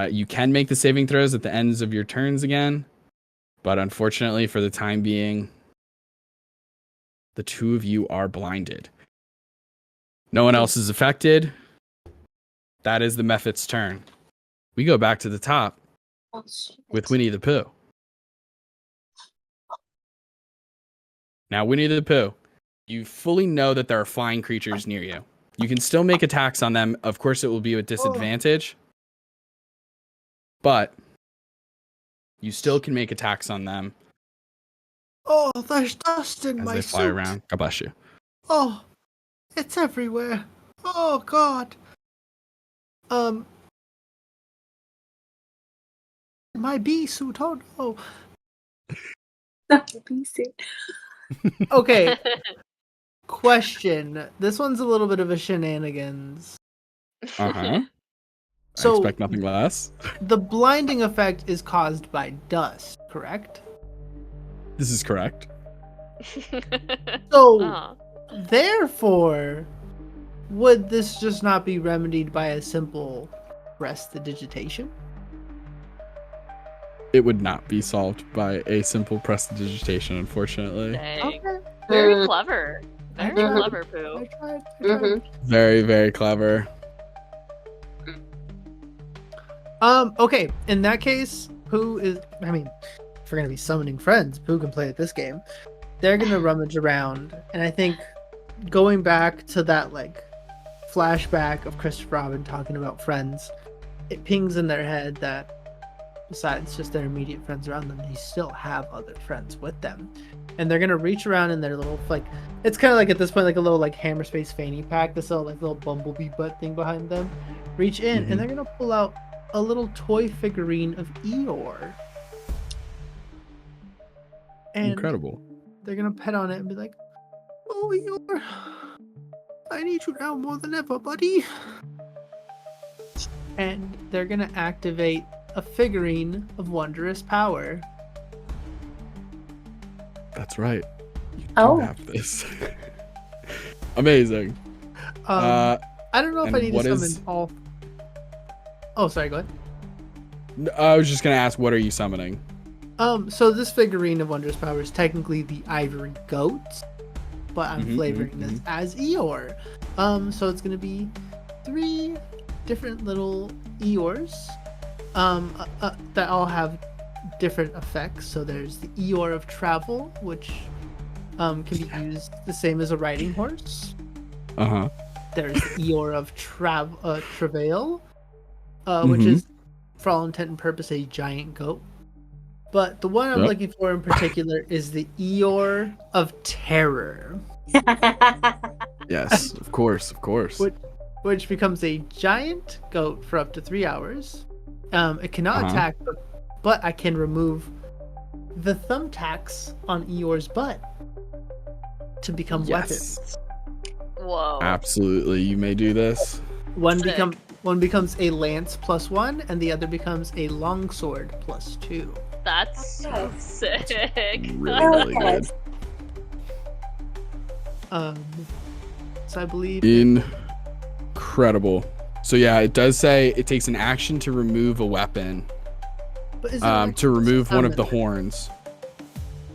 you can make the saving throws at the ends of your turns again, but unfortunately for the time being, the 2 of you are blinded. No one else is affected. That is the Mephit's turn. We go back to the top Oh, shit. with Winnie the Pooh. Now, Winnie the Pooh, you fully know that there are flying creatures near you. You can still make attacks on them. Of course, it will be with disadvantage, but you still can make attacks on them Oh, there's dust in as my they fly suit. around. God bless you. Oh, it's everywhere. Oh, God. My bee suit. Oh, no. Not the bee suit. Okay. Question. This one's a little bit of a shenanigans. I So expect nothing less. the blinding effect is caused by dust, correct? This is correct. So Oh. therefore, would this just not be remedied by a simple prestidigitation? It would not be solved by a simple prestidigitation, unfortunately. Dang. Okay. Very clever. Very tried. clever, I Pooh. tried. Mhm. Very, very clever. Okay. In that case, Pooh is. I mean, if we're gonna be summoning friends, Pooh can play at this game. They're gonna rummage around, and I think going back to that like flashback of Christopher Robin talking about friends, it pings in their head that besides just their immediate friends around them, they still have other friends with them, and they're gonna reach around in their little like. It's kind of like at this point like a little like Hammer Space fanny pack, this little bumblebee butt thing behind them. Reach in, Mhm. and they're gonna pull out a little toy figurine of Eeyore. And Incredible. they're gonna pet on it and be like, "Oh, Eeyore, I need you now more than ever, buddy." And they're gonna activate a figurine of wondrous power. That's right. You do Oh. have this. Amazing. I don't know if and I need to what summon is- all. Oh, sorry. Go ahead. I was just gonna ask, what are you summoning? So this figurine of wondrous power is technically the ivory goat, but I'm Mhm, flavoring this as Eeyore. So it's gonna be 3 different little Eeyores, that all have different effects. So there's the Eeyore of travel, which can be used the same as a riding horse. Uh-huh. There's the Eeyore of travail, which Mhm. is, for all intent and purpose, a giant goat. But the one I'm Yep. looking for in particular is the Eeyore of terror, Yes, of course, of course. which becomes a giant goat for up to 3 hours. It cannot Uh-huh. attack, but I can remove the thumbtacks on Eeyore's butt to become weapons. Yes. Whoa. Absolutely, you may do this. One Sick. becomes a lance +1, and the other becomes a longsword +2. That's so sick. Really, really good. So I believe Incredible. So yeah, it does say it takes an action to remove a weapon, but is it to remove one of the summon? horns.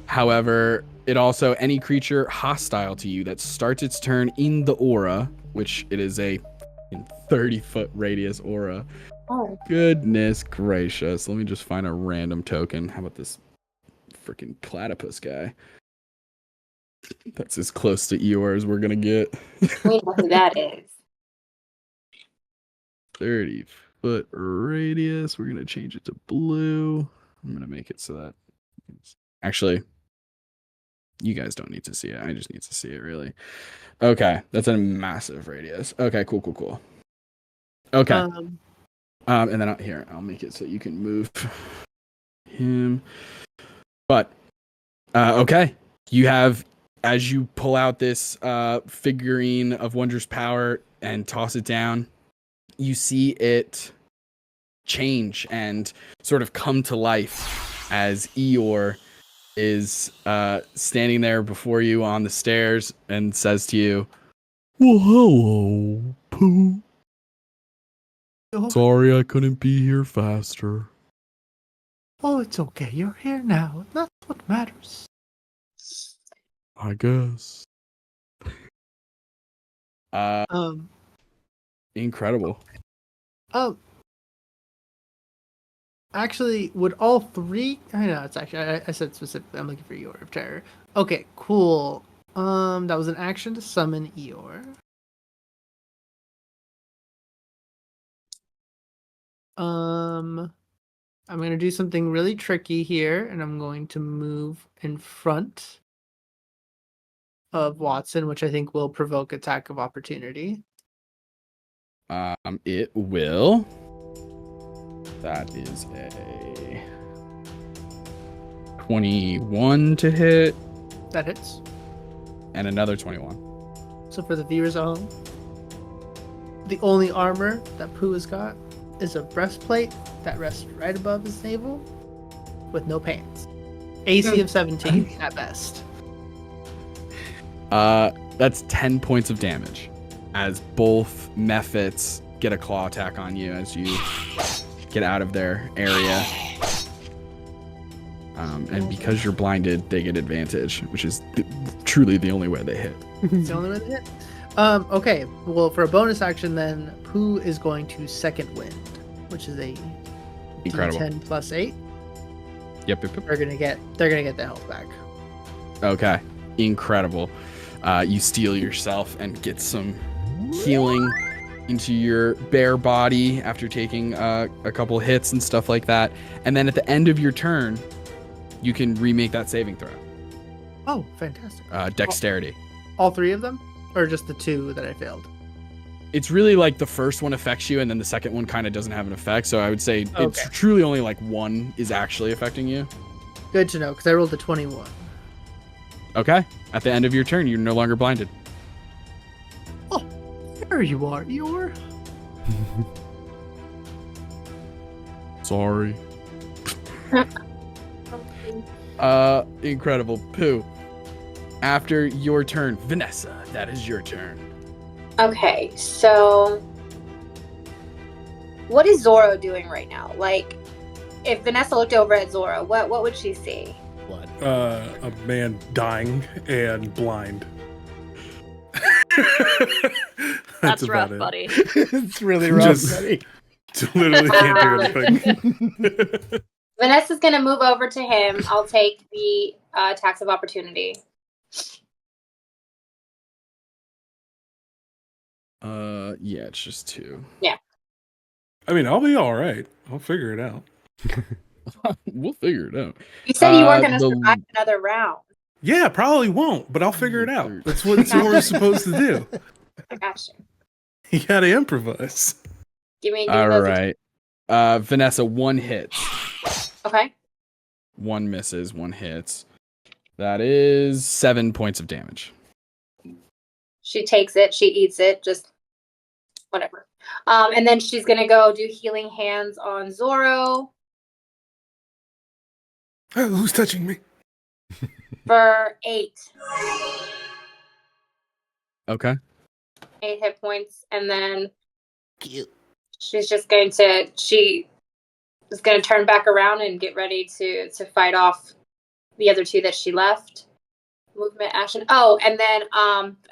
However, it also, any creature hostile to you that starts its turn in the aura, which it is a 30-foot radius aura. Oh. Goodness gracious. Let me just find a random token. How about this freaking platypus guy? That's as close to Eeyore as we're gonna get. We know who that is. 30-foot radius. We're gonna change it to blue. I'm gonna make it so that actually you guys don't need to see it. I just need to see it, really. Okay, that's a massive radius. Okay, cool. Okay. And then here, I'll make it so you can move him. But okay, you have, as you pull out this figurine of wondrous power and toss it down, you see it change and sort of come to life as Eeyore is standing there before you on the stairs and says to you, "Well, hello, Pooh. Sorry I couldn't be here faster." Oh, it's okay. You're here now. That's what matters. I guess. Incredible. Actually, would all 3? I know it's actually. I said specifically. I'm looking for Eeyore of terror. Okay, cool. That was an action to summon Eeyore. I'm gonna do something really tricky here, and I'm going to move in front of Watson, which I think will provoke attack of opportunity. It will. That is a 21 to hit That hits. and another 21. So for the viewers at home, the only armor that Pooh has got is a breastplate that rests right above his navel with no pants. AC of 17 at best. That's 10 points of damage as both Mephits get a claw attack on you as you get out of their area. And because you're blinded, they get advantage, which is truly the only way they hit. It's the only way to hit. Okay, well, for a bonus action, then Pooh is going to second wind, which is a Incredible. D10 plus 8. Yep. They're gonna get the health back. Okay, incredible. You steel yourself and get some healing into your bare body after taking a couple hits and stuff like that. And then at the end of your turn, you can remake that saving throw. Oh, fantastic! Dexterity. All 3 of them, or just the 2 that I failed? It's really like the first one affects you, and then the second one kind of doesn't have an effect. So I would say Okay. it's truly only like one is actually affecting you. Good to know, because I rolled a 21. Okay. At the end of your turn, you're no longer blinded. Oh, there you are, Eeyore. It's sorry. Incredible. Pooh. After your turn, Vanessa, that is your turn. Okay, so what is Zorro doing right now? Like, if Vanessa looked over at Zorro, what would she see? Blood. A man dying and blind. That's about rough, it. buddy. It's really rough, Just- buddy. Literally can't do anything. Vanessa's gonna move over to him. I'll take the attacks of opportunity. Yeah, it's just 2. I mean, I'll be all right. I'll figure it out. We'll figure it out. You said you weren't gonna the- survive another round. Yeah, probably won't, but I'll figure it out. That's what we're supposed to do. I got you. You gotta improvise. Give me All those. right. Vanessa, 1 hits. Okay. 1 misses, 1 hits. That is 7 points of damage. She takes it. She eats it. Just whatever. And then she's gonna go do healing hands on Zorro Oh, who's touching me? for 8. Okay. 8 hit points, and then she's just going to. She is going to turn back around and get ready to fight off the other 2 that she left. Movement action. Oh, and then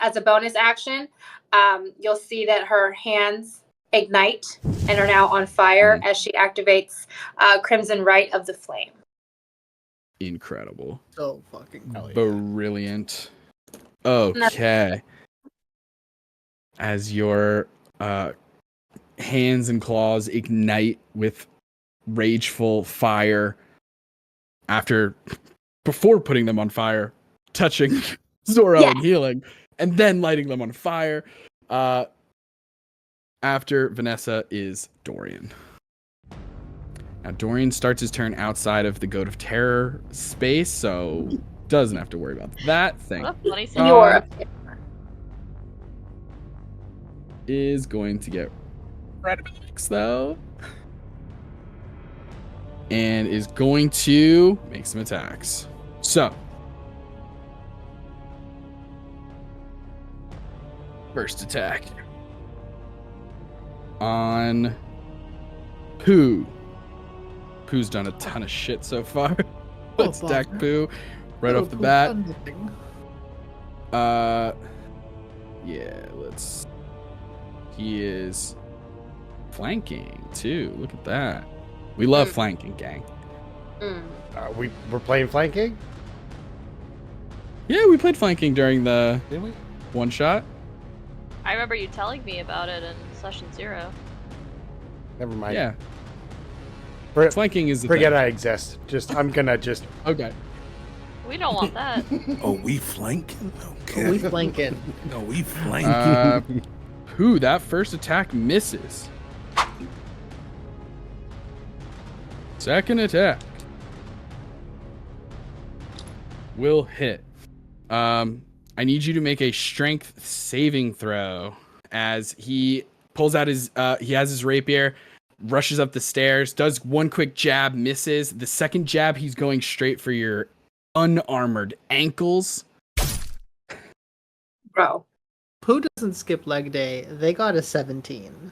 as a bonus action, you'll see that her hands ignite and are now on fire as she activates Crimson Rite of the Flame. Incredible. So fucking Hell yeah. Brilliant. Okay. As your hands and claws ignite with rageful fire before putting them on fire, touching Zorro Yeah. and healing, and then lighting them on fire. After Vanessa is Dorian. Now Dorian starts his turn outside of the Goat of Terror space, so doesn't have to worry about that thing. What a funny You're Is going to get red mix though, and is going to make some attacks. So first attack on Pooh. Pooh's done a ton of shit so far. Let's attack Pooh right off the bat. Yeah, let's. He is flanking too. Look at that. We love flanking, gang. We're playing flanking? Yeah, we played flanking during the Did we? one shot. I remember you telling me about it in session 0. Never mind. Yeah, For- flanking is the Forget thing. I exist. I'm gonna just. Okay. We don't want that. Oh, we flanking? Okay. We flanking. No, we flanking. Pooh, that first attack misses. Second attack will hit. I need you to make a strength saving throw as he pulls out his he has his rapier, rushes up the stairs, does one quick jab, misses. The second jab, he's going straight for your unarmored ankles. Bro. Pooh doesn't skip leg day. They got a 17.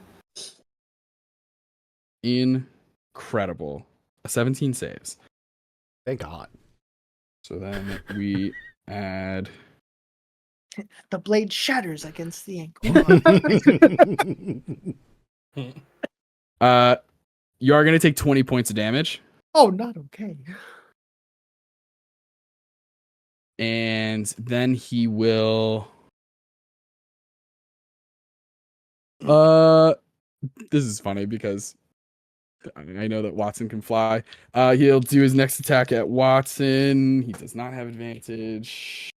Incredible. A 17 saves. Thank God. So then we add The blade shatters against the ankle. you are going to take 20 points of damage. Oh, not okay. And then he will this is funny because I know that Watson can fly. He'll do his next attack at Watson. He does not have advantage.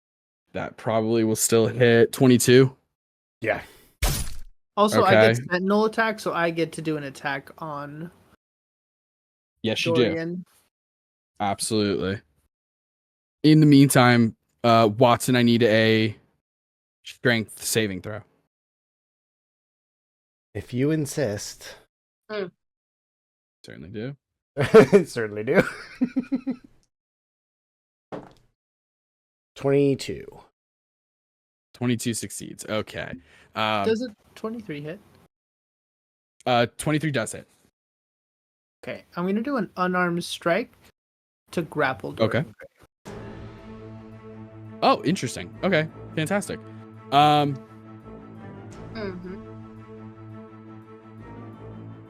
That probably will still hit 22. Yeah. Also, I get Okay. sentinel attack, so I get to do an attack on Yes, you do. Dorian. Absolutely. In the meantime, Watson, I need a strength saving throw. If you insist. Certainly do. Certainly do. 22. 22 succeeds. Okay. Does a 23 hit? 23 does hit. Okay, I'm gonna do an unarmed strike to grapple Dorian Gray. Oh, interesting. Okay, fantastic. Mhm.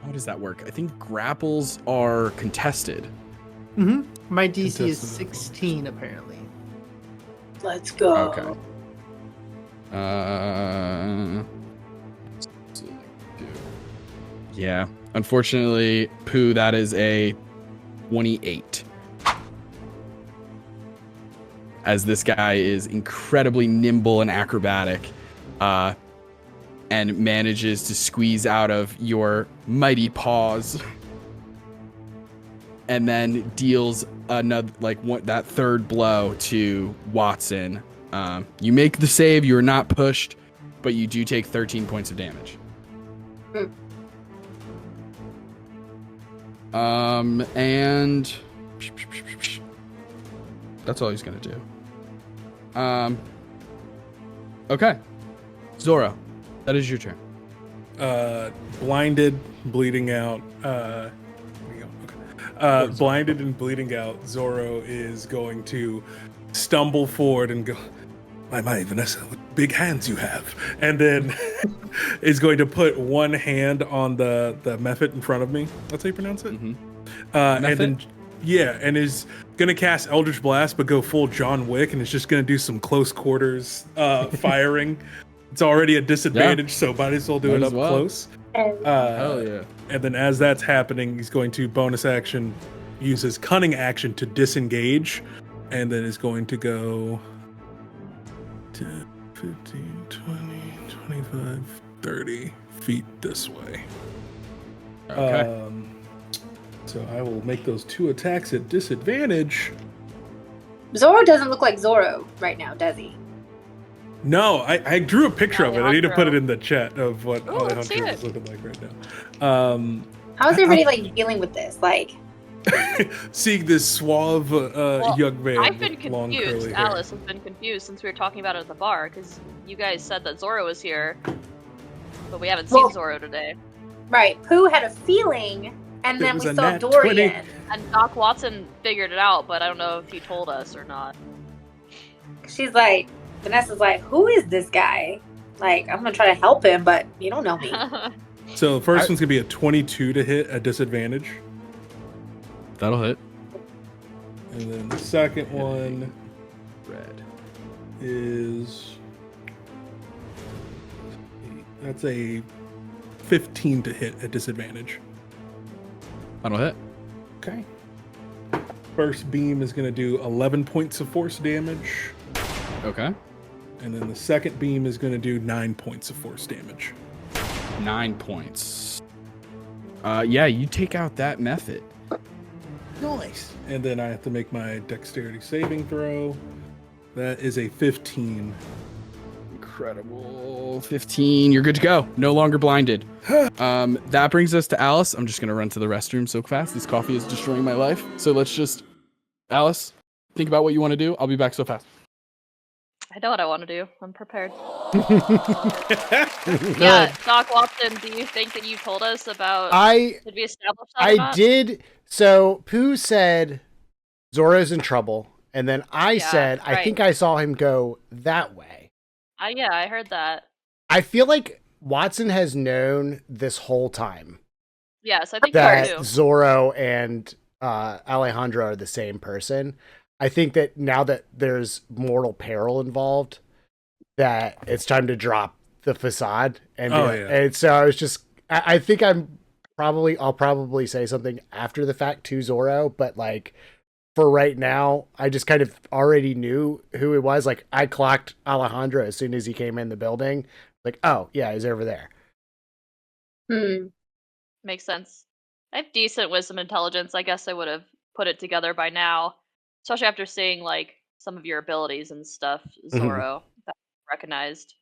How does that work? I think grapples are contested. My DC is Contested. 16 apparently. Let's go. Okay. Yeah. Unfortunately, Pooh, that is a 28. As this guy is incredibly nimble and acrobatic, and manages to squeeze out of your mighty paws, and then deals another that third blow to Watson. You make the save. You are not pushed, but you do take 13 points of damage. And that's all he's gonna do. Okay, Zorro, that is your turn. Blinded, bleeding out. Blinded and bleeding out, Zorro is going to stumble forward and go, my, Vanessa, what big hands you have. And then is going to put one hand on the mephit in front of me. That's how you pronounce it? Mm-hmm. And then, and is going to cast Eldritch Blast, but go full John Wick, and is just going to do some close quarters firing. It's already a disadvantage, so might as well do Might it as up well. close. Hell yeah. And then as that's happening, he's going to bonus action, use his cunning action to disengage, and then is going to go 10, 15, 20, 25, 30 feet this way. Okay. So I will make those 2 attacks at disadvantage. Zorro doesn't look like Zorro right now, does he? No, I drew a picture of it. I need to put it Alejandro. in the chat of what Ooh, let's see Alejandro it. is looking like right now. How is everybody dealing with this? Seeing this suave young man I've been with long confused. curly hair. Alice has been confused since we were talking about it at the bar because you guys said that Zorro was here, but we haven't seen Zorro today. Right. Pooh had a feeling, and then was we a saw nat Dorian. 20. And Doc Watson figured it out, but I don't know if he told us or not. Vanessa's like, who is this guy? I'm gonna try to help him, but you don't know me. So the first one's gonna be a 22 to hit at disadvantage, That'll hit. and then the second one Red. is that's a 15 to hit at disadvantage. That'll hit. Okay. First beam is gonna do 11 points of force damage, Okay. and then the second beam is gonna do 9 points of force damage. 9 points. Yeah, you take out that method. Nice. And then I have to make my dexterity saving throw. That is a 15. Incredible. 15. You're good to go. No longer blinded. That brings us to Alice. I'm just going to run to the restroom so fast. This coffee is destroying my life. So let's just, Alice, think about what you want to do. I'll be back so fast. I know what I want to do. I'm prepared. Yeah, Doc Watson, do you think that you told us about... Did we establish that or not? did. So Pooh said Zorro's in trouble, and then I said I think I saw him go that way. Yeah, I heard that. I feel like Watson has known this whole time Yes, I think that so too. Zorro and Alejandro are the same person. I think that now that there's mortal peril involved, that it's time to drop the facade. And and so I was just, I think I'll probably say something after the fact to Zorro, but for right now, I just kind of already knew who it was. I clocked Alejandro as soon as he came in the building. Oh yeah, he's over there. Makes sense. I have decent wisdom intelligence. I guess I would have put it together by now. Especially after seeing some of your abilities and stuff, Zorro, that I recognized.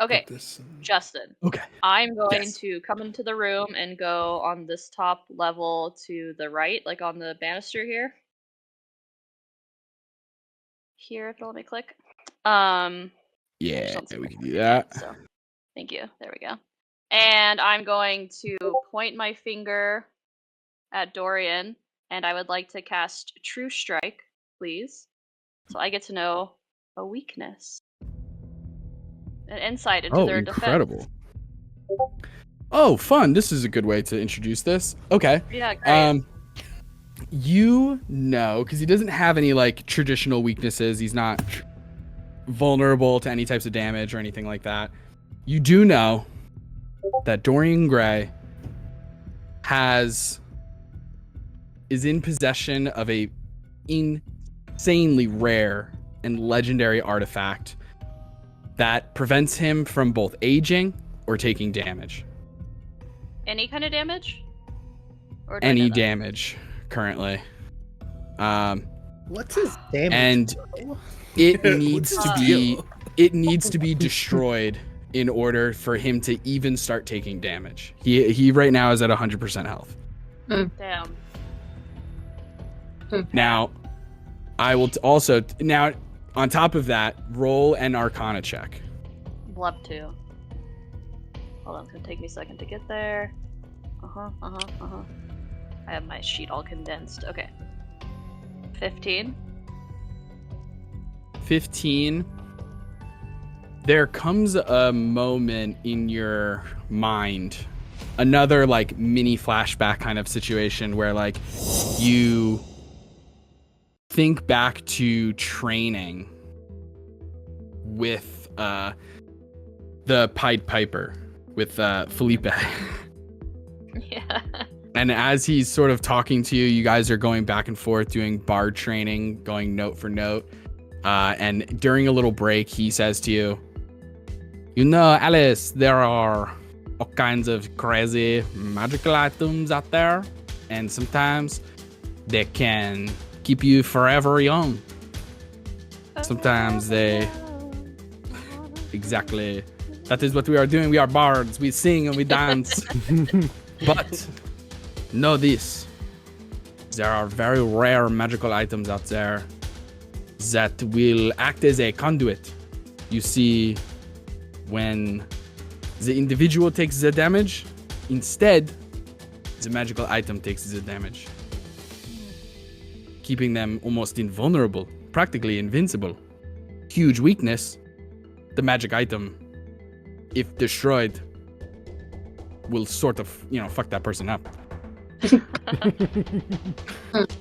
Okay, Put this in- Justin. Okay. I'm going Yes. to come into the room and go on this top level to the right, like on the banister here. Here, if it'll let me click. I just Yeah, don't see we my can do screen that. yet, so thank you. There we go. And I'm going to point my finger at Dorian, and I would like to cast True Strike, please. So I get to know a weakness. An insight into Oh, their incredible. defense. Oh, fun. This is a good way to introduce this. Okay. Yeah, great. You know, because he doesn't have any like traditional weaknesses. He's not vulnerable to any types of damage or anything like that. You do know that Dorian Gray is in possession of a insanely rare and legendary artifact that prevents him from both aging or taking damage. Any kind of damage? Or do I Any know that? damage currently. What's his damage? And bro? it Yeah, needs what's to his be deal? it needs to be destroyed in order for him to even start taking damage. He right now is at 100% health. Damn. Now, I will also now on top of that, roll an Arcana check. Love to. Hold on, it's gonna take me a second to get there. I have my sheet all condensed. Okay. 15. 15. There comes a moment in your mind, another like mini flashback kind of situation where like you think back to training with the Pied Piper with Felipe. Yeah. And as he's sort of talking to you, you guys are going back and forth doing bard training, going note for note. And during a little break, he says to you, "You know, Alice, there are all kinds of crazy magical items out there. And sometimes they can keep you forever young. Sometimes they... Exactly. That is what we are doing. We are bards. We sing and we dance. But know this. There are very rare magical items out there that will act as a conduit. You see, when the individual takes the damage, instead, the magical item takes the damage, keeping them almost invulnerable, practically invincible. Huge weakness. The magic item, if destroyed, will sort of, fuck that person up."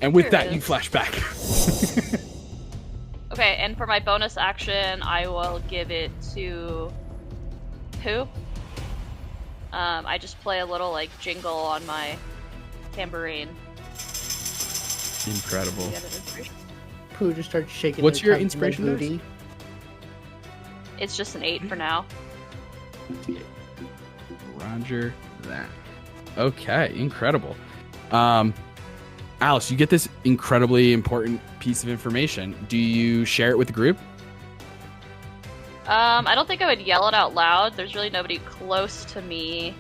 And with that, you flash back. Okay, and for my bonus action, I will give it to Pooh. I just play a little like jingle on my tambourine. Incredible. You have an inspiration? Pooh just starts shaking. What's their your tiny inspiration dice? booty. It's just an 8 for now. Roger that. Okay, incredible. Alice, you get this incredibly important piece of information. Do you share it with the group? I don't think I would yell it out loud. There's really nobody close to me.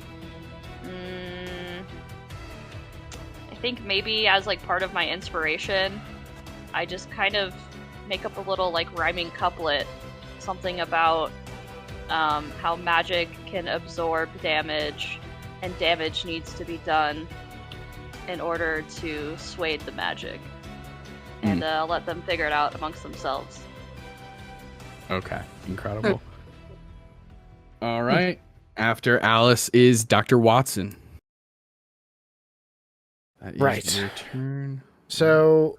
I think maybe as like part of my inspiration, I just kind of make up a little like rhyming couplet. Something about how magic can absorb damage, and damage needs to be done in order to sway the magic. And let them figure it out amongst themselves. Okay, incredible. All right. After Alice is Dr. Watson. That is Right. your turn. So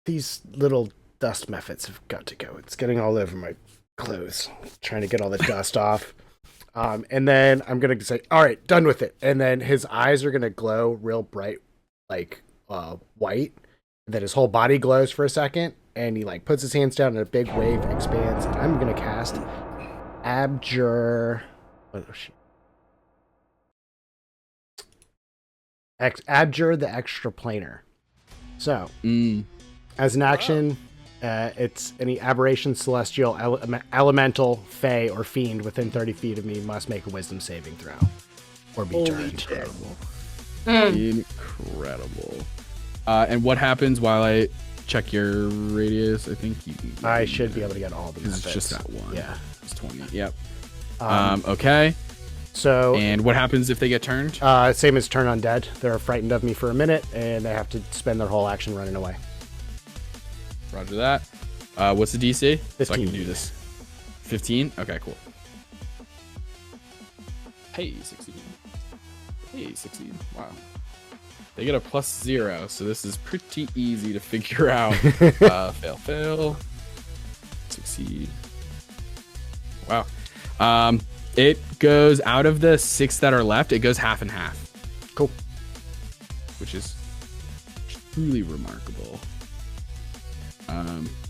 these little dust methods have got to go. It's getting all over my clothes, trying to get all the dust off. And then I'm going to say, all right, done with it. And then his eyes are going to glow real bright, like white. And then his whole body glows for a second. And he like puts his hands down and a big wave expands. And I'm going to cast Abjure. Abjure the Extraplanar. So, as an action, It's any aberration, celestial, elemental, fey, or fiend within 30 feet of me must make a wisdom saving throw or be turned. Incredible. Mm. Incredible. And what happens while I check your radius? I think you can. I should be able to get all the Because methods. it's just that one. Yeah. It's 20. Yep. So, Okay. And what happens if they get turned? same as turn undead. They're frightened of me for a minute, and they have to spend their whole action running away. Roger that. What's the DC? 15. So I can do this. 15? Okay, cool. Hey, 16. Hey, 16. Wow. They get a +0, so this is pretty easy to figure out. Fail. Succeed. Wow. It goes out of the 6 that are left, it goes half and half. Cool. Which is truly remarkable.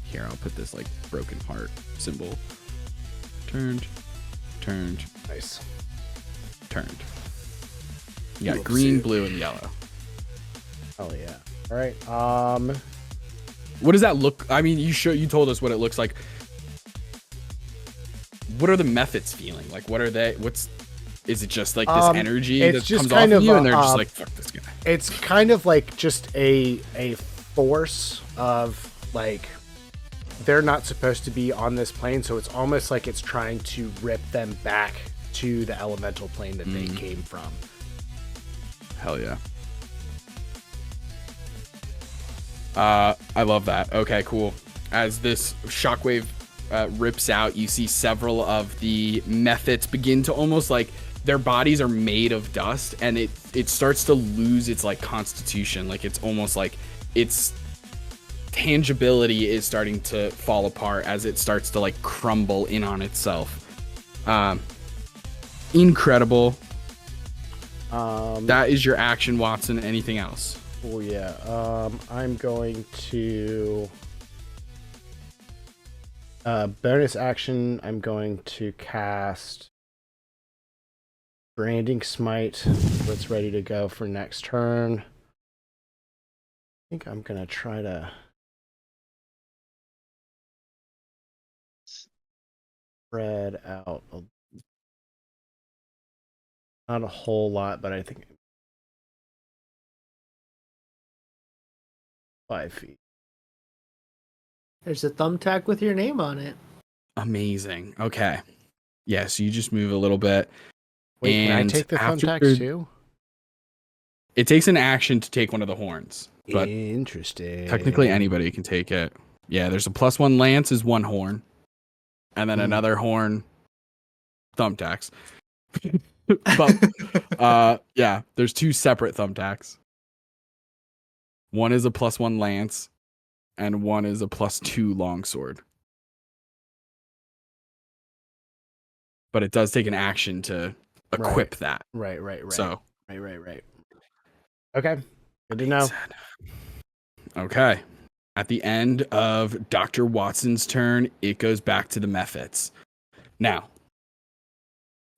Here, I'll put this like broken heart symbol. Turned. Nice. Turned. You got green, blue, and yellow. Oh yeah. All right. What does that look? I mean, you told us what it looks like. What are the methods feeling? Like, what are they? Is it just like this energy that comes off of you, and they're just like, fuck this guy? It's kind of like just a force of like they're not supposed to be on this plane, so it's almost like it's trying to rip them back to the elemental plane that they came from. Hell yeah. I love that. Okay, cool. As this shockwave rips out, you see several of the methods begin to almost like their bodies are made of dust, and it starts to lose its like constitution. Like it's almost like its tangibility is starting to fall apart as it starts to like crumble in on itself. Incredible. That is your action, Watson. Anything else? Oh yeah. I'm going to bonus action. I'm going to cast Branding Smite. That's ready to go for next turn. I think I'm gonna try to spread out not a whole lot, but I think 5 feet. There's a thumbtack with your name on it. Amazing. Okay. Yeah, so you just move a little bit. Wait, can I and take the after- thumbtacks too? It takes an action to take one of the horns, but Interesting. technically anybody can take it. Yeah, there's a +1 lance is one horn, and then another horn, thumbtacks. But yeah, there's 2 separate thumbtacks. One is a +1 lance, and one is a +2 longsword. But it does take an action to equip that. Right. So Right. Okay. Good to know. okay. At the end of Dr. Watson's turn, it goes back to the methods. Now,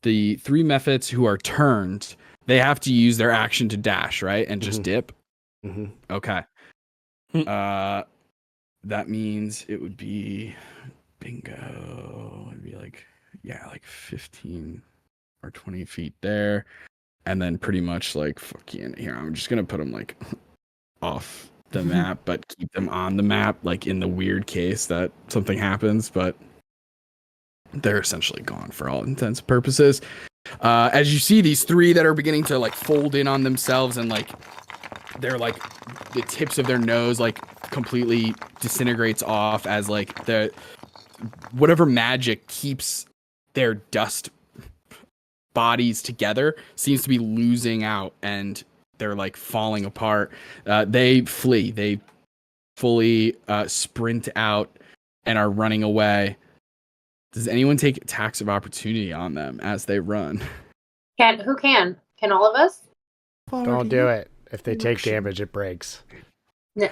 the 3 methods who are turned, they have to use their action to dash, right? And just dip. Mm-hmm. Okay. That means it would be bingo. It'd be like 15 or 20 feet there. And then pretty much like fucking here. I'm just gonna put them like off the map, but keep them on the map, like in the weird case that something happens, but they're essentially gone for all intents and purposes. As you see these 3 that are beginning to like fold in on themselves, and like they're like the tips of their nose like completely disintegrates off as like the whatever magic keeps their dust bodies together seems to be losing out, and they're like falling apart. They flee. They fully sprint out and are running away. Does anyone take attacks of opportunity on them as they run? Who can? Can all of us? Don't do it. If they take damage, it breaks. No.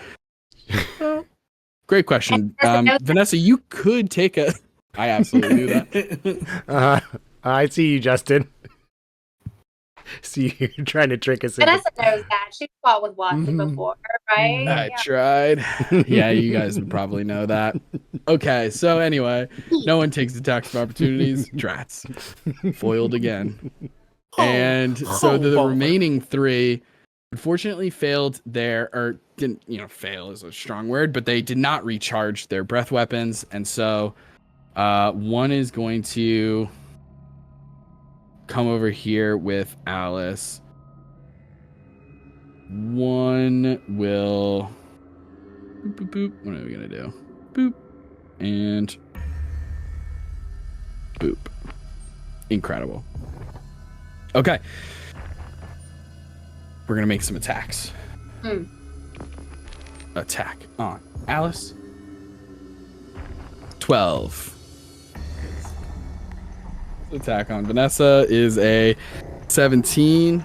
Great question. Vanessa, you could take a... I absolutely do that. I see you, Justin. See, you're trying to trick us into. Vanessa knows that. She's fought with Watson before, right? I Yeah. tried. Yeah, you guys would probably know that. Okay, so anyway, no one takes attacks of opportunities. Drats. Foiled again. And so the remaining 3 unfortunately failed or didn't, fail is a strong word, but they did not recharge their breath weapons. And so one is going to come over here with Alice. One will boop, boop, boop. What are we gonna do? Boop and boop. Incredible. Okay, we're gonna make some attacks. Attack on Alice. 12. Attack on Vanessa is a 17.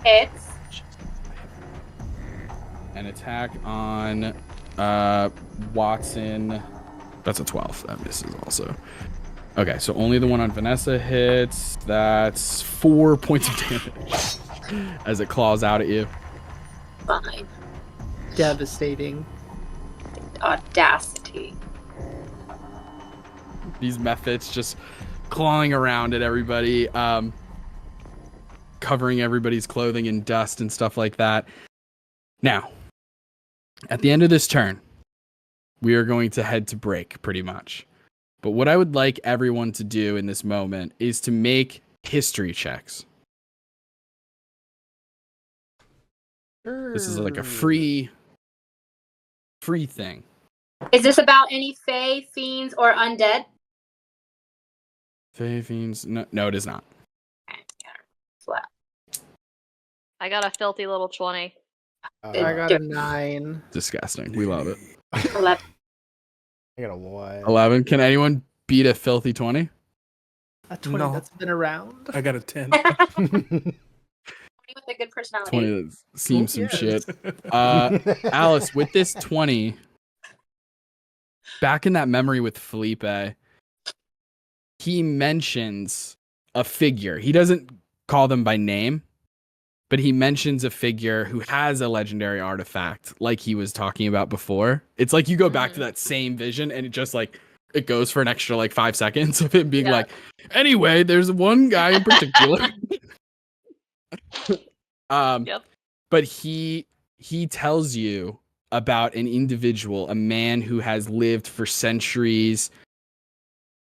Hits. An attack on Watson. That's a 12. That misses also. Okay, so only the one on Vanessa hits. That's 4 points of damage as it claws out at you. Fine. Devastating. Audacity. These methods just clawing around at everybody, covering everybody's clothing in dust and stuff like that. Now, at the end of this turn, we are going to head to break pretty much. But what I would like everyone to do in this moment is to make history checks. This is like a free thing. Is this about any fae, fiends, or undead? Fae, fiends? No, it is not. Flat. I got a filthy little 20. I got a 9. Disgusting. We love it. 11. I got a 1. 11. Can anyone beat a filthy 20? A 20 No. that's been around. I got a 10. With a good personality. 20 that seems some Yes. shit. Alice, with this 20, back in that memory with Felipe, he mentions a figure. He doesn't call them by name, but he mentions a figure who has a legendary artifact like he was talking about before. It's like you go back to that same vision and it just like it goes for an extra like 5 seconds of him being like, anyway, there's one guy in particular. But he tells you about an individual, a man who has lived for centuries,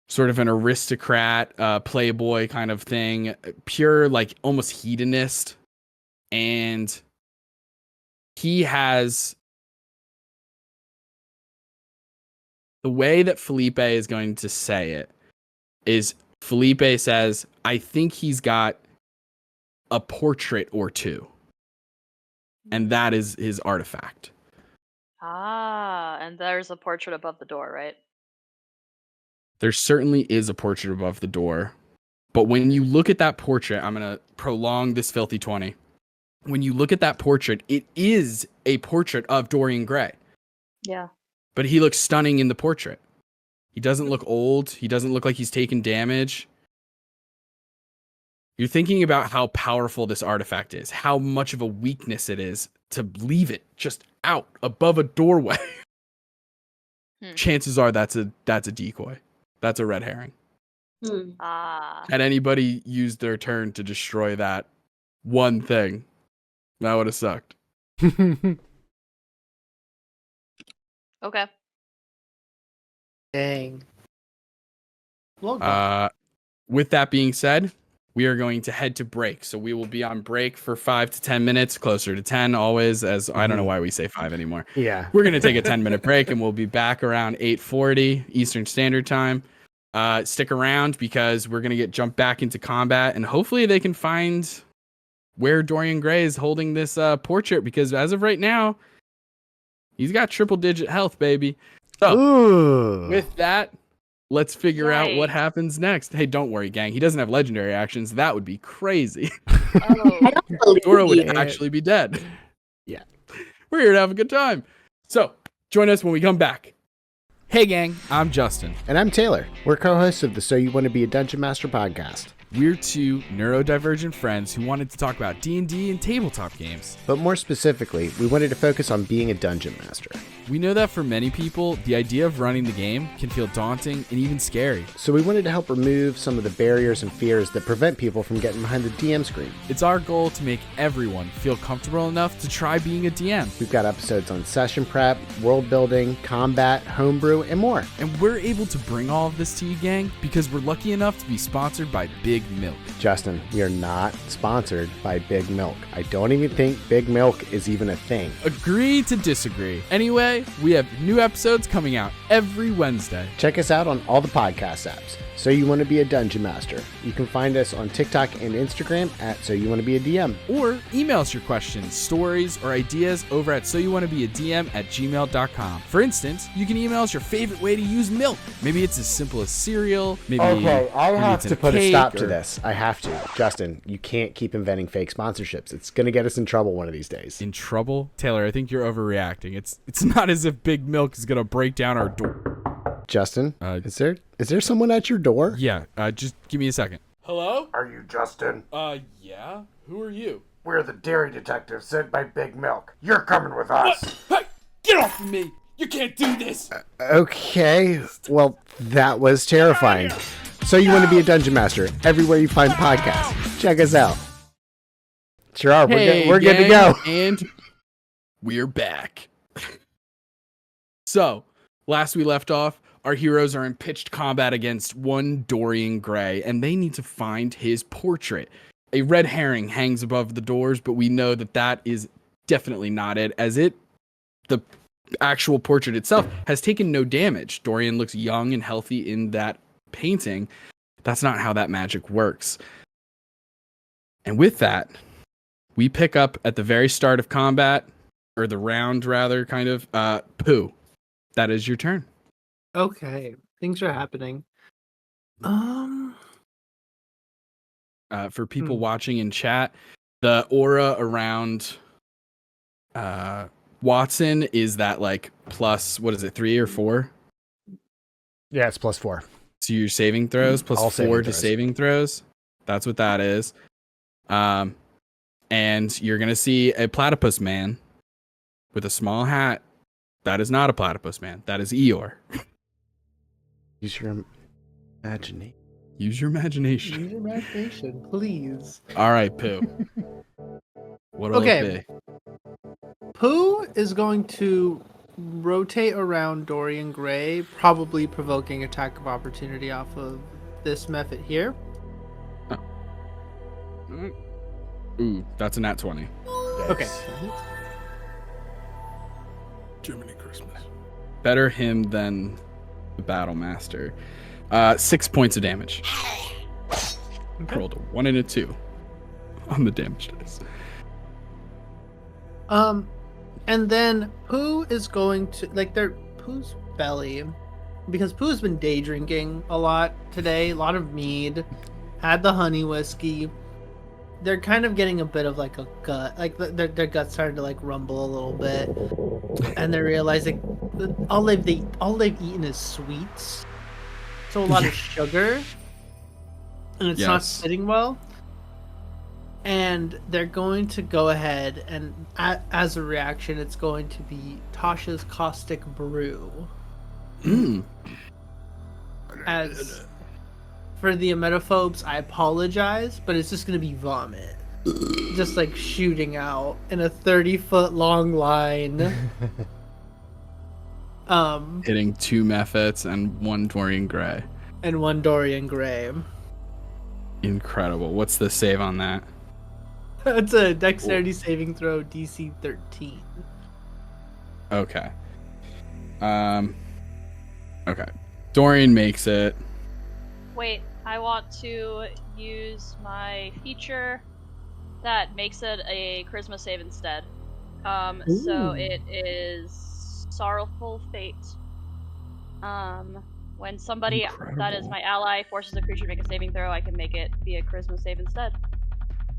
sort of an aristocrat, playboy kind of thing, pure like almost hedonist. And he has the way that Felipe is going to say it is Felipe says, I think he's got a portrait or two. And that is his artifact. Ah, and there's a portrait above the door, right? There certainly is a portrait above the door. But when you look at that portrait, I'm going to prolong this filthy 20. When you look at that portrait, it is a portrait of Dorian Gray. Yeah. But he looks stunning in the portrait. He doesn't look old. He doesn't look like he's taken damage. You're thinking about how powerful this artifact is, how much of a weakness it is to leave it just out above a doorway. Chances are that's a decoy. That's a red herring. Had anybody used their turn to destroy that one thing, that would have sucked. Okay. Dang. Well, With that being said, we are going to head to break. So we will be on break for 5 to 10 minutes, closer to 10 always, as I don't know why we say 5 anymore. Yeah. We're going to take a 10-minute break and we'll be back around 8:40 Eastern Standard Time. Stick around because we're going to get jumped back into combat and hopefully they can find where Dorian Gray is holding this portrait, because as of right now, he's got triple-digit health, baby. So with that, let's figure out what happens next. Hey, don't worry, gang. He doesn't have legendary actions. That would be crazy. Zorro would actually be dead. Yeah. We're here to have a good time. So join us when we come back. Hey, gang. I'm Justin. And I'm Taylor. We're co-hosts of the So You Want to Be a Dungeon Master podcast. We're two neurodivergent friends who wanted to talk about D&D and tabletop games. But more specifically, we wanted to focus on being a dungeon master. We know that for many people, the idea of running the game can feel daunting and even scary. So we wanted to help remove some of the barriers and fears that prevent people from getting behind the DM screen. It's our goal to make everyone feel comfortable enough to try being a DM. We've got episodes on session prep, world building, combat, homebrew, and more. And we're able to bring all of this to you, gang, because we're lucky enough to be sponsored by Big Milk. Justin, we are not sponsored by Big Milk. I don't even think Big Milk is even a thing. Agree to disagree. Anyway, we have new episodes coming out every Wednesday. Check us out on all the podcast apps. So You Want to Be a Dungeon Master. You can find us on TikTok and Instagram at So You Want to Be a DM. Or email us your questions, stories, or ideas over at soyouwantobeadm@gmail.com. For instance, you can email us your favorite way to use milk. Maybe it's as simple as cereal. Maybe I have it's to in put a cake stop to or- this. I have to. Justin, you can't keep inventing fake sponsorships. It's going to get us in trouble one of these days. In trouble? Taylor, I think you're overreacting. It's not as if Big Milk is going to break down our door. Justin, is there someone at your door? Yeah, just give me a second. Hello? Are you Justin? Yeah? Who are you? We're the dairy detectives sent by Big Milk. You're coming with us. Hey, get off of me! You can't do this! Okay, well, that was terrifying. So You Want to Be a Dungeon Master, everywhere you find podcasts. Check us out. Sure are. We're good to go. And we're back. So, last we left off, our heroes are in pitched combat against one Dorian Gray, and they need to find his portrait. A red herring hangs above the doors, but we know that that is definitely not it, as the actual portrait itself has taken no damage. Dorian looks young and healthy in that painting. That's not how that magic works. And with that, we pick up at the very start of combat, or the round rather, kind of. Pooh, that is your turn. Okay, things are happening. For people watching in chat, the aura around Watson is that like plus, what is it, 3 or 4? Yeah, it's +4. So your saving throws plus All 4 saving to throws. saving throws. That's what that is. And you're gonna see a platypus man with a small hat. That is not a platypus man. That is Eeyore. Use your imagination. Use your imagination. Use your imagination, please. All right, Pooh. What'll Okay. it be? Pooh is going to rotate around Dorian Gray, probably provoking attack of opportunity off of this method here. Ooh, that's a nat 20. Okay. Jiminy Christmas. Better him than the battlemaster. 6 points of damage. Okay. Rolled a 1 and a 2 on the damage dice. And then Pooh is going to Pooh's belly, because Pooh's been day drinking a lot today, a lot of mead, had the honey whiskey. They're kind of getting a bit of like a gut, like their guts starting to like rumble a little bit, and they're realizing that all they've eaten is sweets, so a lot of sugar, and it's not Yes. sitting well. And they're going to go ahead and, as a reaction, it's going to be Tasha's Caustic Brew. As for the emetophobes, I apologize, but it's just going to be vomit. Just like shooting out in a 30-foot long line. Hitting 2 Mephits and 1 Dorian Gray. And 1 Dorian Gray. Incredible. What's the save on that? It's a dexterity saving throw, DC 13. Okay. Okay. Dorian makes it. Wait, I want to use my feature that makes it a charisma save instead. So it is Sorrowful Fate. When somebody that is my ally forces a creature to make a saving throw, I can make it be a charisma save instead.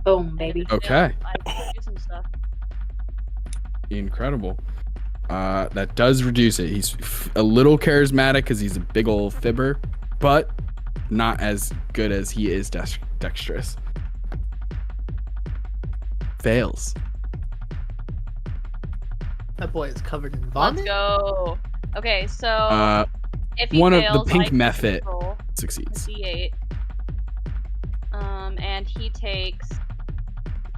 Boom, baby. Okay. I can do some stuff. Incredible. That does reduce it. He's a little charismatic because he's a big old fibber, but not as good as he is dexterous. Fails. That boy is covered in Let's vomit. go. Okay, so if he One fails, of the pink I can method roll a succeeds. D8. And he takes,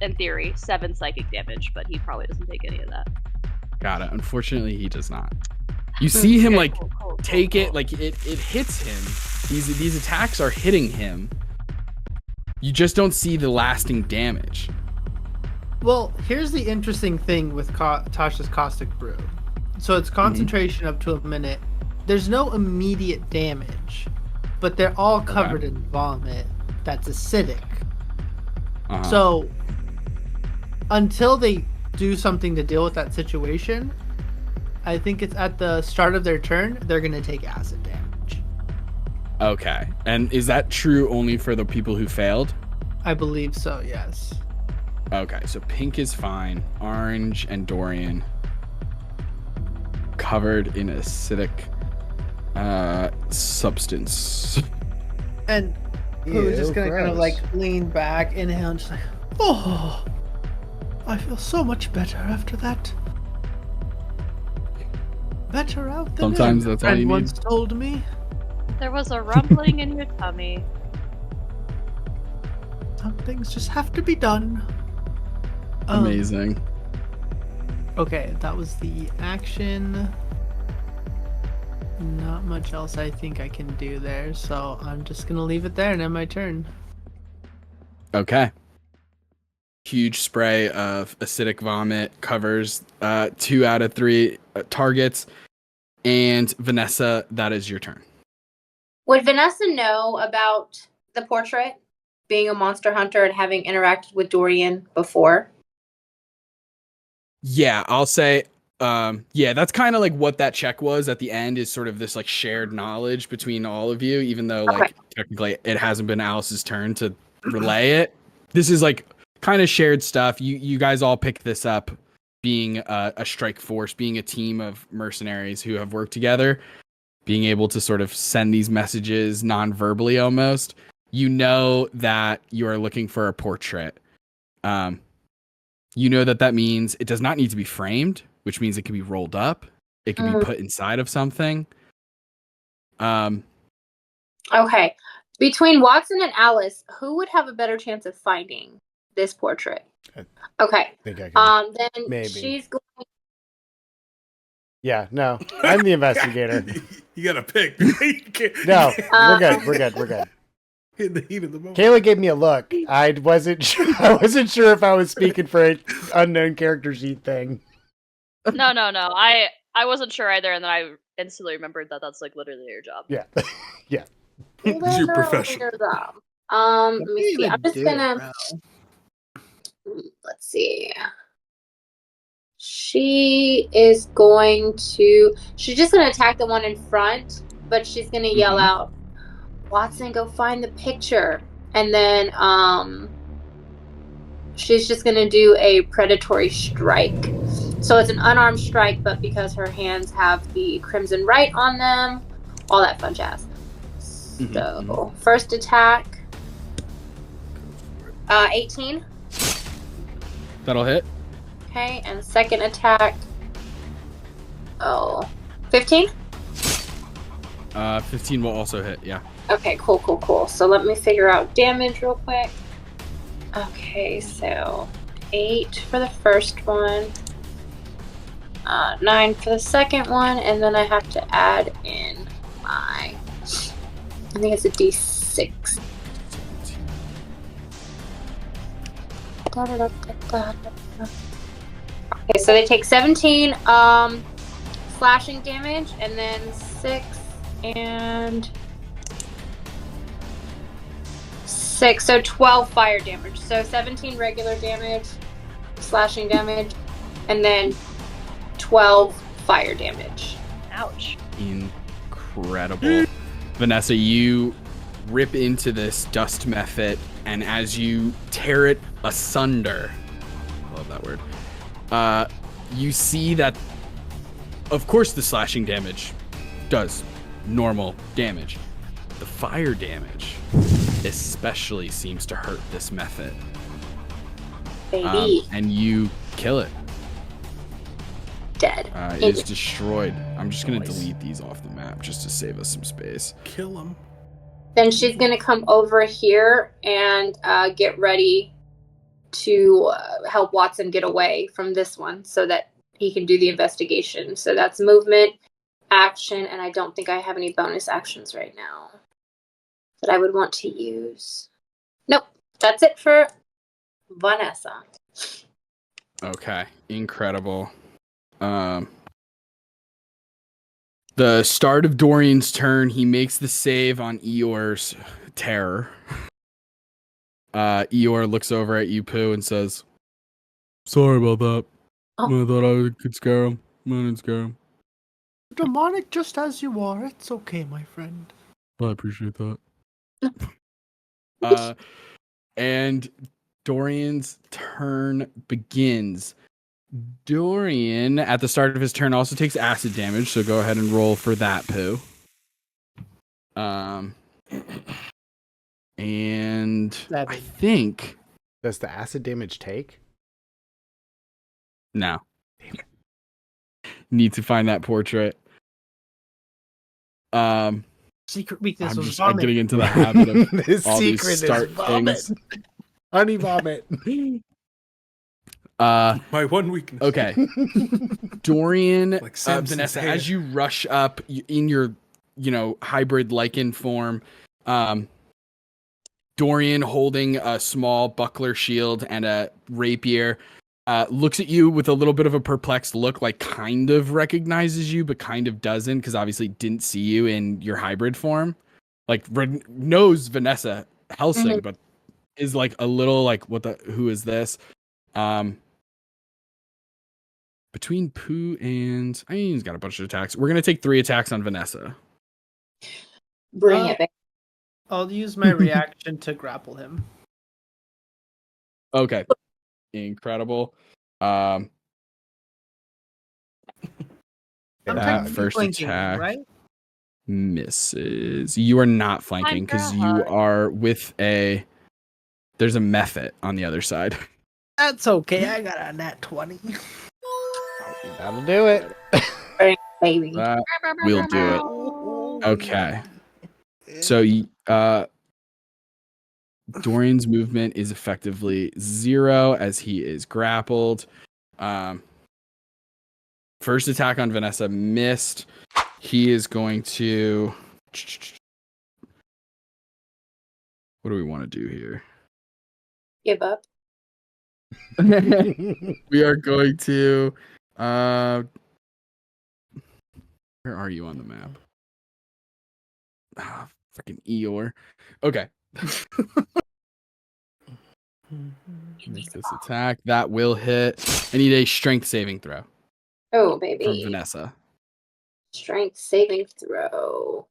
in theory, 7 psychic damage, but he probably doesn't take any of that. Got it. Unfortunately, he does not. You see him like Cool, take it, like it hits him. These attacks are hitting him. You just don't see the lasting damage. Well, here's the interesting thing with Tasha's Caustic Brew. So it's concentration up to a minute. There's no immediate damage, but they're all covered in vomit that's acidic. So until they do something to deal with that situation, I think it's at the start of their turn, they're going to take acid damage. Okay. And is that true only for the people who failed? I believe so, yes. Okay, so pink is fine. Orange and Dorian covered in acidic substance. And Pooh is just going to kind of like lean back, inhale, and just like, oh, I feel so much better after that. Better out than Sometimes in, that's all you need. once told me. There was a rumbling in your tummy. Some things just have to be done. Amazing. Okay, that was the action. Not much else I think I can do there, so I'm just gonna leave it there and end my turn. Okay. Huge spray of acidic vomit covers 2 out of 3 targets. And Vanessa, that is your turn. Would Vanessa know about the portrait, being a monster hunter and having interacted with Dorian before? Yeah, I'll say, yeah, that's kind of like what that check was at the end, is sort of this like shared knowledge between all of you, even though like technically it hasn't been Alice's turn to relay it. This is like kind of shared stuff. You guys all picked this up, being a strike force, being a team of mercenaries who have worked together, being able to sort of send these messages non-verbally almost. You know that you are looking for a portrait. You know that means it does not need to be framed, which means it can be rolled up. It can be put inside of something. Okay. Between Watson and Alice, who would have a better chance of finding this portrait? Okay. I think I can. Then maybe. she's going. Yeah, no, I'm the investigator. You gotta pick. No, we're good. In the heat of the moment. Kayla gave me a look. I wasn't sure if I was speaking for an unknown character sheet thing. No. I wasn't sure either, and then I instantly remembered that that's like literally your job. Yeah. Yeah. It's your profession. Let me see. I'm just gonna. Let's see. She's just gonna attack the one in front, but she's gonna yell out, "Watson, go find the picture!" And then she's just gonna do a predatory strike. So it's an unarmed strike, but because her hands have the crimson right on them, all that fun jazz. So first attack, 18. That'll hit. Okay, and second attack, 15? 15 will also hit, yeah. Okay, cool. So let me figure out damage real quick. Okay, so 8 for the first one, 9 for the second one, and then I have to add in my, I think it's a D6. Okay, so they take 17 slashing damage, and then 6 and 6, so 12 fire damage. So 17 regular damage, slashing damage, and then 12 fire damage. Ouch. Incredible. Vanessa, you rip into this dust method, and as you tear it asunder, I love that word, you see that, of course, the slashing damage does normal damage, the fire damage especially seems to hurt this method. Baby. And you kill it. Dead. It is destroyed. I'm just going to Nice. delete these off the map just to save us some space. Kill him. Then she's going to come over here and get ready to help Watson get away from this one so that he can do the investigation. So that's movement, action, and I don't think I have any bonus actions right now that I would want to use. Nope. That's it for Vanessa. Okay, incredible. The start of Dorian's turn, he makes the save on Eeyore's terror. Eeyore looks over at you, Pooh, and says, "Sorry about that. Oh. I thought I could scare him. I didn't scare him. Demonic just as you are. It's okay, my friend. I appreciate that." And Dorian's turn begins. Dorian, at the start of his turn, also takes acid damage, so go ahead and roll for that, Pooh. And I think... Does the acid damage take? No. Need to find that portrait. Secret weakness I'm was just vomit. getting into the habit of His all these secret start is vomit. things. Honey vomit. My one weakness. Okay. Dorian, Like Samson's Vanessa, hair. as you rush up in your, hybrid lichen form, Dorian, holding a small buckler shield and a rapier, looks at you with a little bit of a perplexed look, like kind of recognizes you, but kind of doesn't, because obviously didn't see you in your hybrid form. Like, knows Vanessa Helsing, but is like a little like, who is this? Between Pooh and... he's got a bunch of attacks. We're going to take 3 attacks on Vanessa. Bring it back. I'll use my reaction to grapple him. Okay. Incredible. I'm technically First flanking, attack right? misses. You are not flanking because you are with a... There's a method on the other side. That's okay. I got a nat 20. That'll do it. Baby. That will do it. Okay. So, Dorian's movement is effectively 0 as he is grappled. First attack on Vanessa missed. He is going to... What do we want to do here? Give up. We are going to... where are you on the map? Freaking Eeyore. Okay. Make this attack. That will hit. I need a strength saving throw Oh, from baby. Vanessa. Strength saving throw.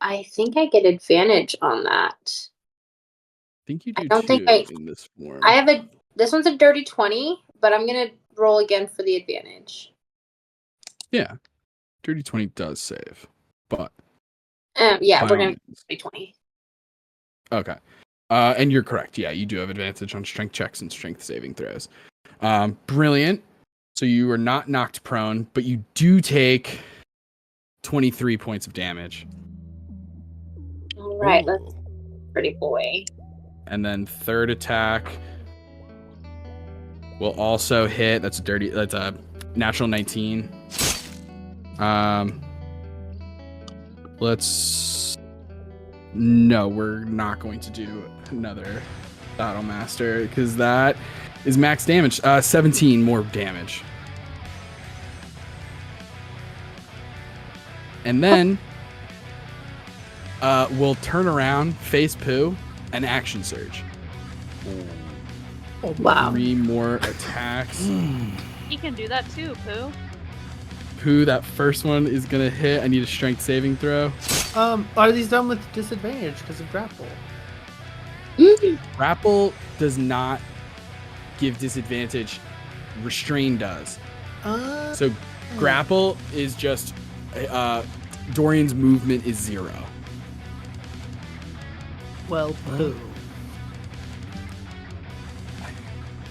I think I get advantage on that. I think you do I don't think in this form. This one's a dirty 20, but I'm going to roll again for the advantage. Yeah. Dirty 20 does save. But Yeah, by we're all going to means. do 20. Okay. And you're correct. Yeah, you do have advantage on strength checks and strength saving throws. Brilliant. So you are not knocked prone, but you do take 23 points of damage. All right, let's pretty boy. And then third attack will also hit. That's a natural 19. No, we're not going to do another battlemaster because that is max damage. 17 more damage. And then we'll turn around, face Pooh, and action surge. Oh, wow. 3 more attacks. He can do that too, Pooh. Pooh, that first one is gonna hit. I need a strength saving throw. Are these done with disadvantage because of grapple? Grapple does not give disadvantage. Restrain does. So grapple is just Dorian's movement is 0. Well, Pooh.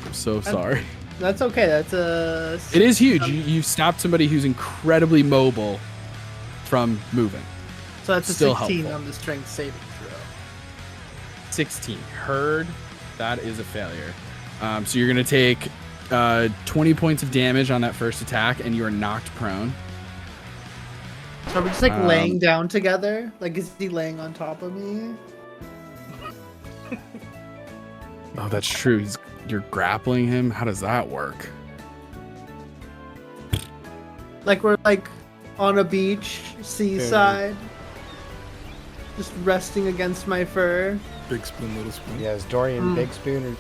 I'm so sorry. That's okay. That's a. It is huge. You stopped somebody who's incredibly mobile from moving. So that's a Still 16 helpful. on the strength saving throw. 16. Heard. That is a failure. So you're going to take 20 points of damage on that first attack, and you are knocked prone. So we're just like laying down together. Like, is he laying on top of me? Oh, that's true. You're grappling him. How does that work? Like we're like on a beach, seaside, just resting against my fur. Big spoon, little spoon. Yeah, is Dorian Big Spoon or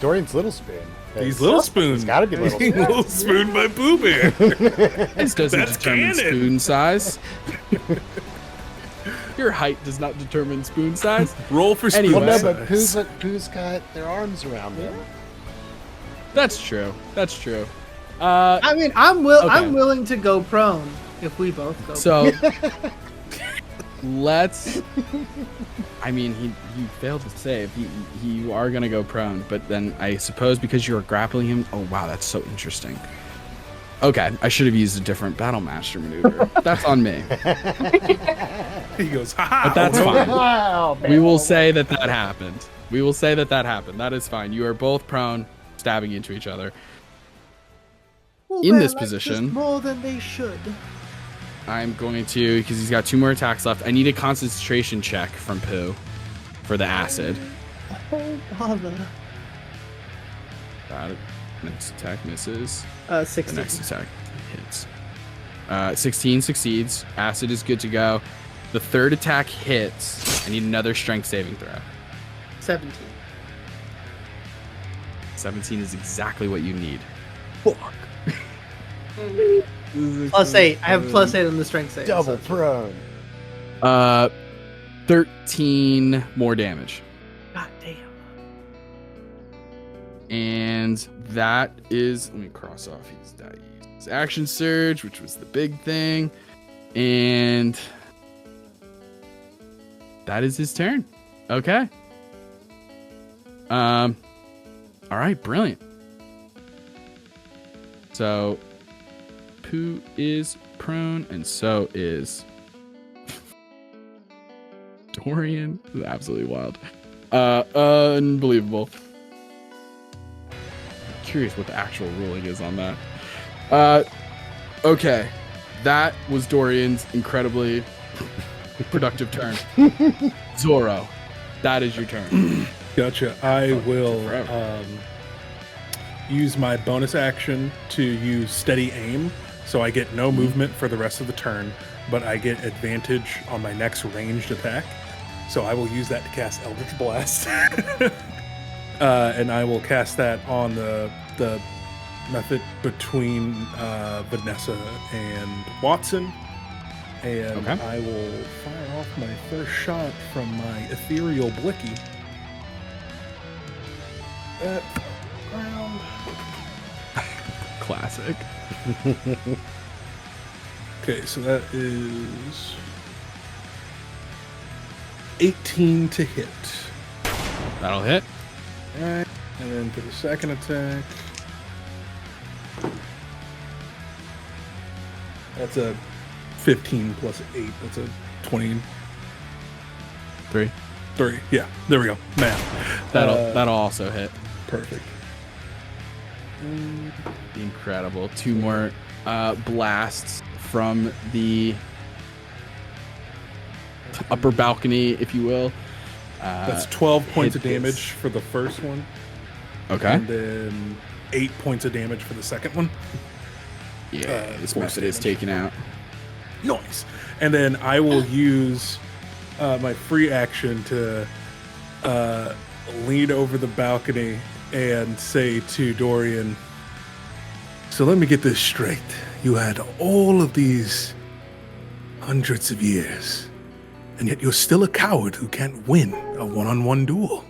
Dorian's Little Spoon? He's Little Spoon. He's got to be Little Spoon. Little Spoon by Pooh Bear. This doesn't That's determine canon. spoon size. Your height does not determine spoon size. Roll for spoon Anyway. Well, no, size. but Pooh's got their arms around them. That's true. That's true. I mean, I'm Okay. willing to go prone if we both go. So let's. I mean, he failed to save. You are gonna go prone, but then I suppose because you're grappling him. Oh wow, that's so interesting. Okay, I should have used a different battlemaster maneuver. That's on me. He goes, ha ha. But that's fine. Wow, We will say that happened. We will say that happened. That is fine. You are both prone, stabbing into each other. Well, in they're this like position- just more than they should. I'm going to, because he's got 2 more attacks left. I need a concentration check from Pooh for the acid. Oh bother. Got it. Next attack misses. 16. The next attack hits. 16 succeeds. Acid is good to go. The third attack hits. I need another strength saving throw. 17. 17 is exactly what you need. Fuck. Plus 8. I have +8 on the strength save. double so- prone. 13 more damage. God damn. And that is, let me cross off his action surge, which was the big thing. And that is his turn. Okay. All right, brilliant. So Pooh is prone, and so is Dorian. This is absolutely wild. Unbelievable. Curious what the actual ruling is on that. Okay. That was Dorian's incredibly productive turn. Zorro, that is your turn. Gotcha. I will forever. use my bonus action to use steady aim, so I get no movement for the rest of the turn, but I get advantage on my next ranged attack. So I will use that to cast Eldritch Blast. And I will cast that on the method between Vanessa and Watson. And Okay. I will fire off my first shot from my ethereal blicky at ground. Classic. Okay, so that is 18 to hit. That'll hit. Alright, and then for the second attack, that's a 15 plus 8. That's a 23. 3. Yeah, there we go. Math. That'll also hit. Perfect. Incredible. 2 more blasts from the upper balcony, if you will. That's 12 points of hit damage this. for the first one, Okay. and then 8 points of damage for the second one. Yeah, this force method is damage. taken out. Nice. And then I will use my free action to lean over the balcony and say to Dorian, so let me get this straight. You had all of these hundreds of years, and yet you're still a coward who can't win a one-on-one duel.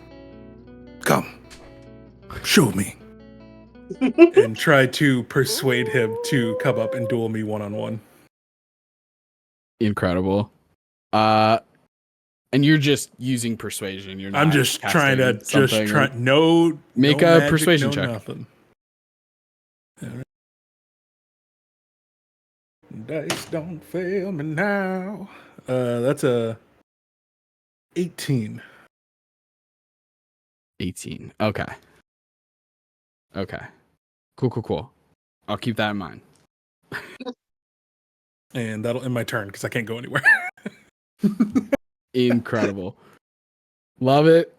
Come, show me. And try to persuade him to come up and duel me one-on-one. Incredible. And you're just using persuasion. You're not. I'm just trying to make no a magic, persuasion no check. Nothing. All right. Dice don't fail me now. That's a 18. 18. Okay. Cool. I'll keep that in mind. And that'll end my turn because I can't go anywhere. Incredible. Love it.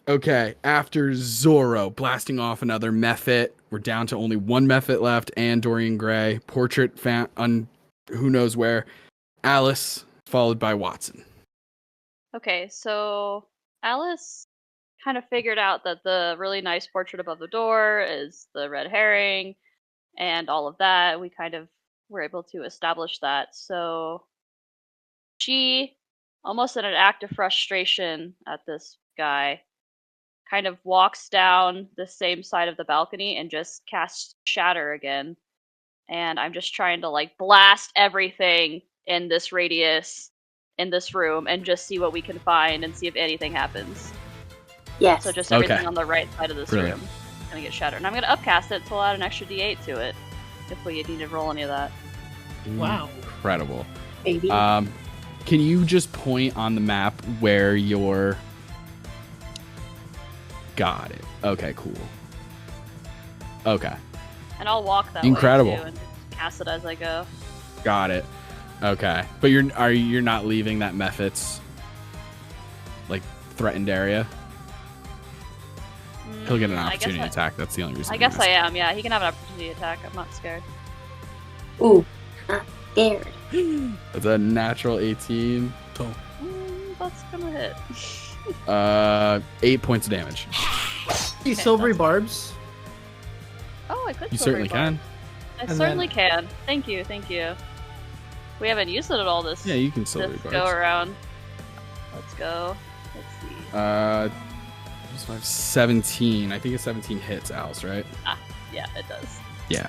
Okay, after Zorro blasting off another Mephit, we're down to only one Mephit left, and Dorian Gray, portrait on who knows where. Alice, followed by Watson. Okay, so Alice kind of figured out that the really nice portrait above the door is the red herring and all of that. We kind of were able to establish that. So she, almost in an act of frustration at this guy, kind of walks down the same side of the balcony and just casts Shatter again. And I'm just trying to like blast everything in this radius in this room and just see what we can find and see if anything happens. Yes. So just everything Okay. on the right side of this Brilliant. room is gonna get shattered. And I'm gonna upcast it to add an extra D8 to it if we need to roll any of that. Wow. Incredible. Baby. Can you just point on the map where you're... Got it. Okay, cool. Okay, And I'll walk that Incredible. way too and cast it as I go. got it. Okay, but you're not leaving that Mephit's like threatened area? He'll get an I guess opportunity I- attack. That's the only reason. I guess I am, yeah. He can have an opportunity attack. I'm not scared. Ooh, not scared. That's a natural 18. That's gonna hit. 8 points of damage. These Okay, silvery that's- barbs. Oh, I could. You silvery certainly bar. can. I And certainly can. Thank you. We haven't used it at all this. Yeah, you can silver Let's go barbs. around. Let's go. Let's see. 17. I think a 17 hits Alice, right? Yeah, it does. Yeah.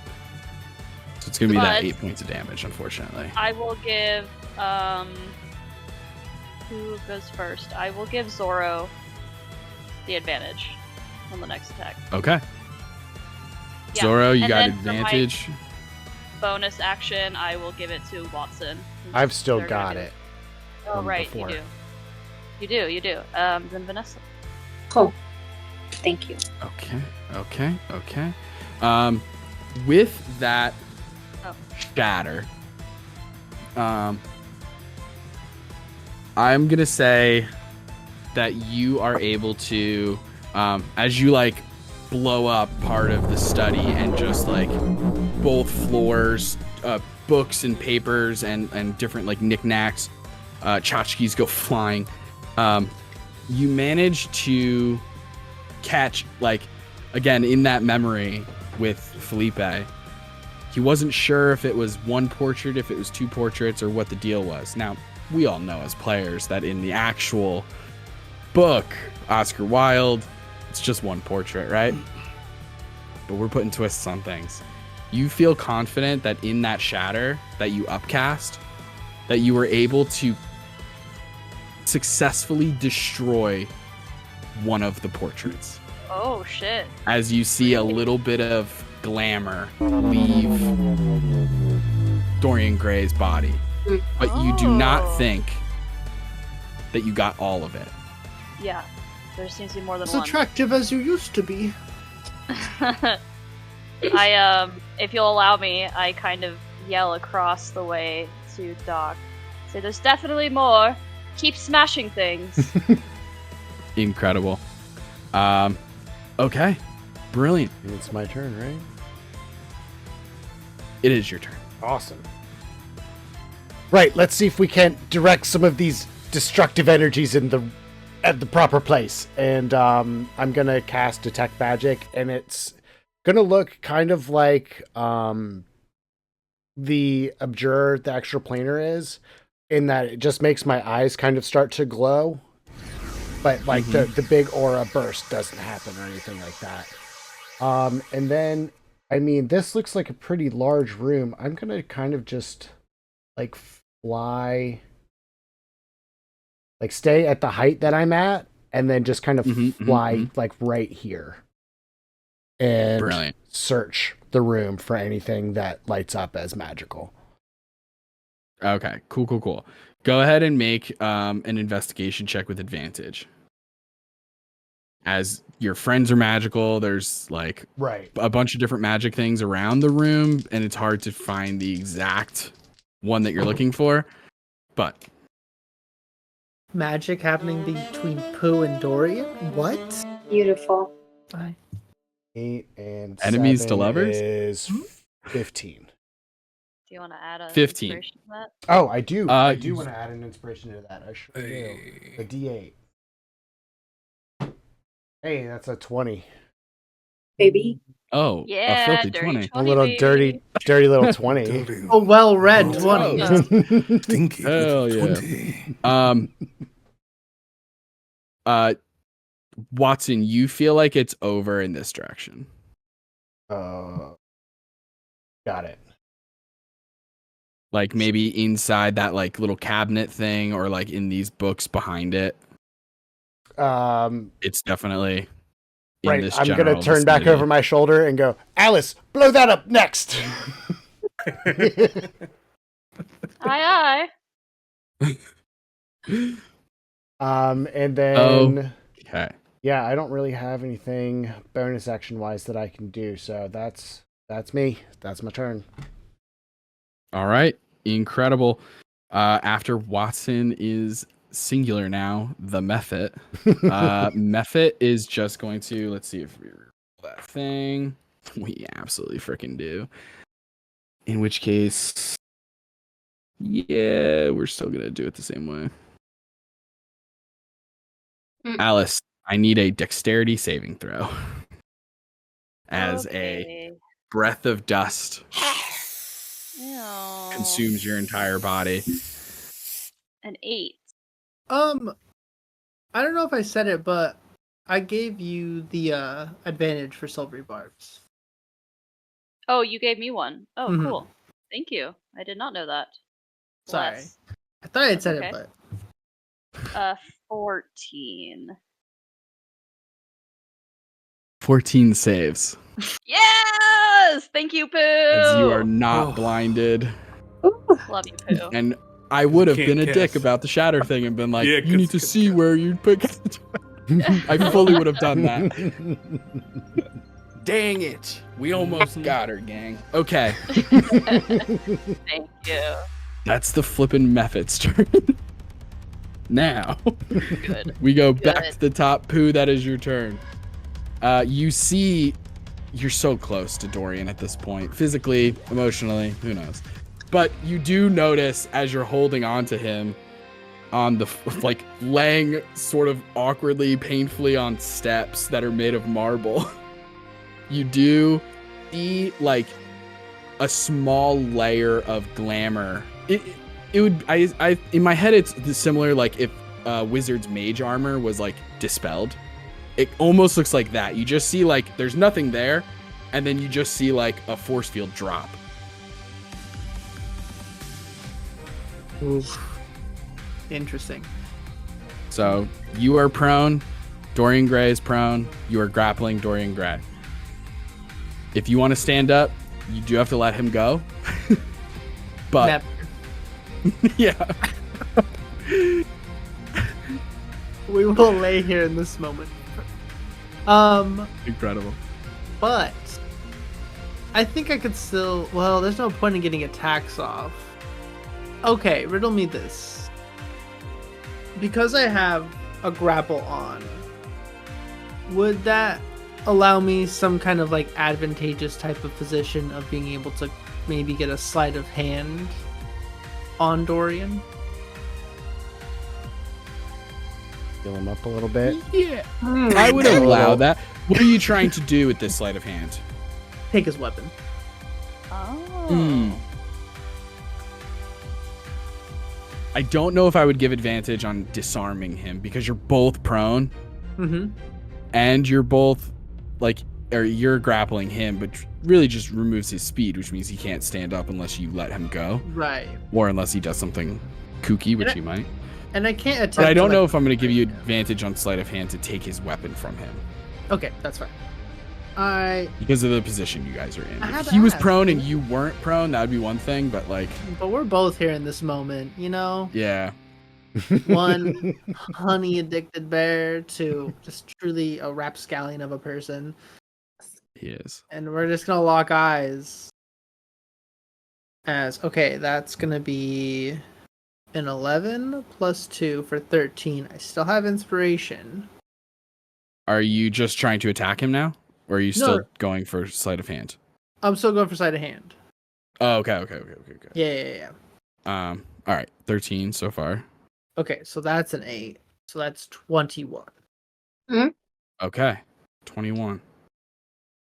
So it's gonna be that But- 8 points of damage, unfortunately. I will give who goes first? I will give Zorro the advantage on the next attack. Okay. Yeah. Zorro, you and got then for my advantage. bonus action, I will give it to Watson. I've still They're gonna got do- it. Oh from right, before. you do. Then Vanessa. Cool. Thank you. Okay. With that Oh. shatter, I'm gonna say that you are able to, as you like blow up part of the study and just like both floors, books and papers and different like knickknacks, tchotchkes go flying. You manage to catch, like, again, in that memory with Felipe, he wasn't sure if it was one portrait, if it was two portraits, or what the deal was. Now, we all know as players that in the actual book, Oscar Wilde, it's just one portrait, right? But we're putting twists on things. You feel confident that in that shatter that you upcast, that you were able to successfully destroy one of the portraits. Oh shit. As you see a little bit of glamour leave Dorian Gray's body. But you do not Oh. think that you got all of it. Yeah. There seems to be more than As one. attractive as you used to be. If you'll allow me, I kind of yell across the way to Doc. Say, there's definitely more. Keep smashing things. Incredible. Okay. Brilliant. It's my turn, right? It is your turn. Awesome. Right, let's see if we can't direct some of these destructive energies at the proper place. And I'm gonna cast Detect Magic, and it's gonna look kind of like the Abjure, the extraplanar is, in that it just makes my eyes kind of start to glow. But like the big aura burst doesn't happen or anything like that. And then, I mean, this looks like a pretty large room. I'm gonna kind of just like fly Like stay at the height that I'm at, and then just kind of fly mhm. like right here, and Brilliant. search the room for anything that lights up as magical. Okay, cool. Go ahead and make an investigation check with advantage. As your friends are magical, there's like Right. a bunch of different magic things around the room, and it's hard to find the exact one that you're looking for. But Magic happening between Pooh and Dorian? What? Beautiful. 8 and Enemies to 7 lovers? is 15. Do you want to add a 15. inspiration to that? Oh, I do. I do you- want to add an inspiration to that. I should do. Hey. A D8. Hey, that's a 20. Baby. oh, a Yeah, filthy dirty 20. A little baby. dirty little 20. A well-read Oh, 20. wow. Stinky Hell with yeah. 20. Watson, you feel like it's over in this direction. Got it. Like maybe inside that like little cabinet thing, or like in these books behind it. It's It's definitely in right. this I'm gonna general turn back vicinity. over my shoulder and go, Alice, blow that up next. Aye, aye. And then Okay. yeah, I don't really have anything bonus action wise that I can do, so that's me. That's my turn. All right. Incredible. After Watson is singular now, the Mephit. Mephit is just going to, let's see if we roll that thing. We absolutely freaking do. In which case, yeah, we're still going to do it the same way. Alice, I need a dexterity saving throw. As a Okay. breath of dust Ew. consumes your entire body. An 8. I don't know if I said it, but I gave you the advantage for silvery barbs. Oh, you gave me one. Oh, Mhm. cool. Thank you. I did not know that. Sorry. Bless. I thought I had said Okay. it, but 14. 14 saves. Yes! Thank you, Pooh! As you are not Oh. blinded. Love you, Pooh. And I would have Can't been a dick guess. about the shatter thing and been like, Yeah, you need to 'cause- see where you put. I fully would have done that. Dang it. We almost got her, gang. Okay. Thank you. That's the flippin' Mephit's turn. Now, Good. we go back Good. to the top. Pooh, that is your turn. You see, you're so close to Dorian at this point. Physically, emotionally, who knows? But you do notice as you're holding on to him on the, like, laying sort of awkwardly, painfully on steps that are made of marble. You do see, like, a small layer of glamour. It would, I in my head, it's similar, like, if Wizard's mage armor was, like, dispelled. It almost looks like that. You just see, like, there's nothing there, and then you just see, like, a force field drop. oof. Interesting. So you are prone. Dorian Gray is prone. You are grappling Dorian Gray. If you want to stand up, you do have to let him go. But Never. yeah, We will lay here in this moment. incredible. But I think I could still. Well, there's no point in getting attacks off. Okay, riddle me this. Because I have a grapple on, would that allow me some kind of like advantageous type of position of being able to maybe get a sleight of hand on Dorian? Fill him up a little bit. Yeah, I would allow that. What are you trying to do with this sleight of hand? Take his weapon. Oh. I don't know if I would give advantage on disarming him because you're both prone Mm-hmm. and you're both like, or you're grappling him, but really just removes his speed, which means he can't stand up unless you let him go, Right. or unless he does something kooky, which And he might. And I can't attempt. But I don't to, know like, if I'm going to give you advantage on sleight of hand to take his weapon from him Okay, that's fine. I. because of the position you guys are in. I had If to he was ask, prone you and know? you weren't prone, that would be one thing. But like, But we're both here in this moment, you know. yeah, One honey addicted bear to just truly a rapscallion of a person, he is. and we're just gonna lock eyes. As okay, that's gonna be an 11 plus 2 for 13. I still have inspiration. Are you just trying to attack him now, or are you No. still going for sleight of hand? I'm still going for sleight of hand. Oh, okay. Yeah. All right, 13 so far. Okay, so that's an 8. So that's 21. Okay, 21.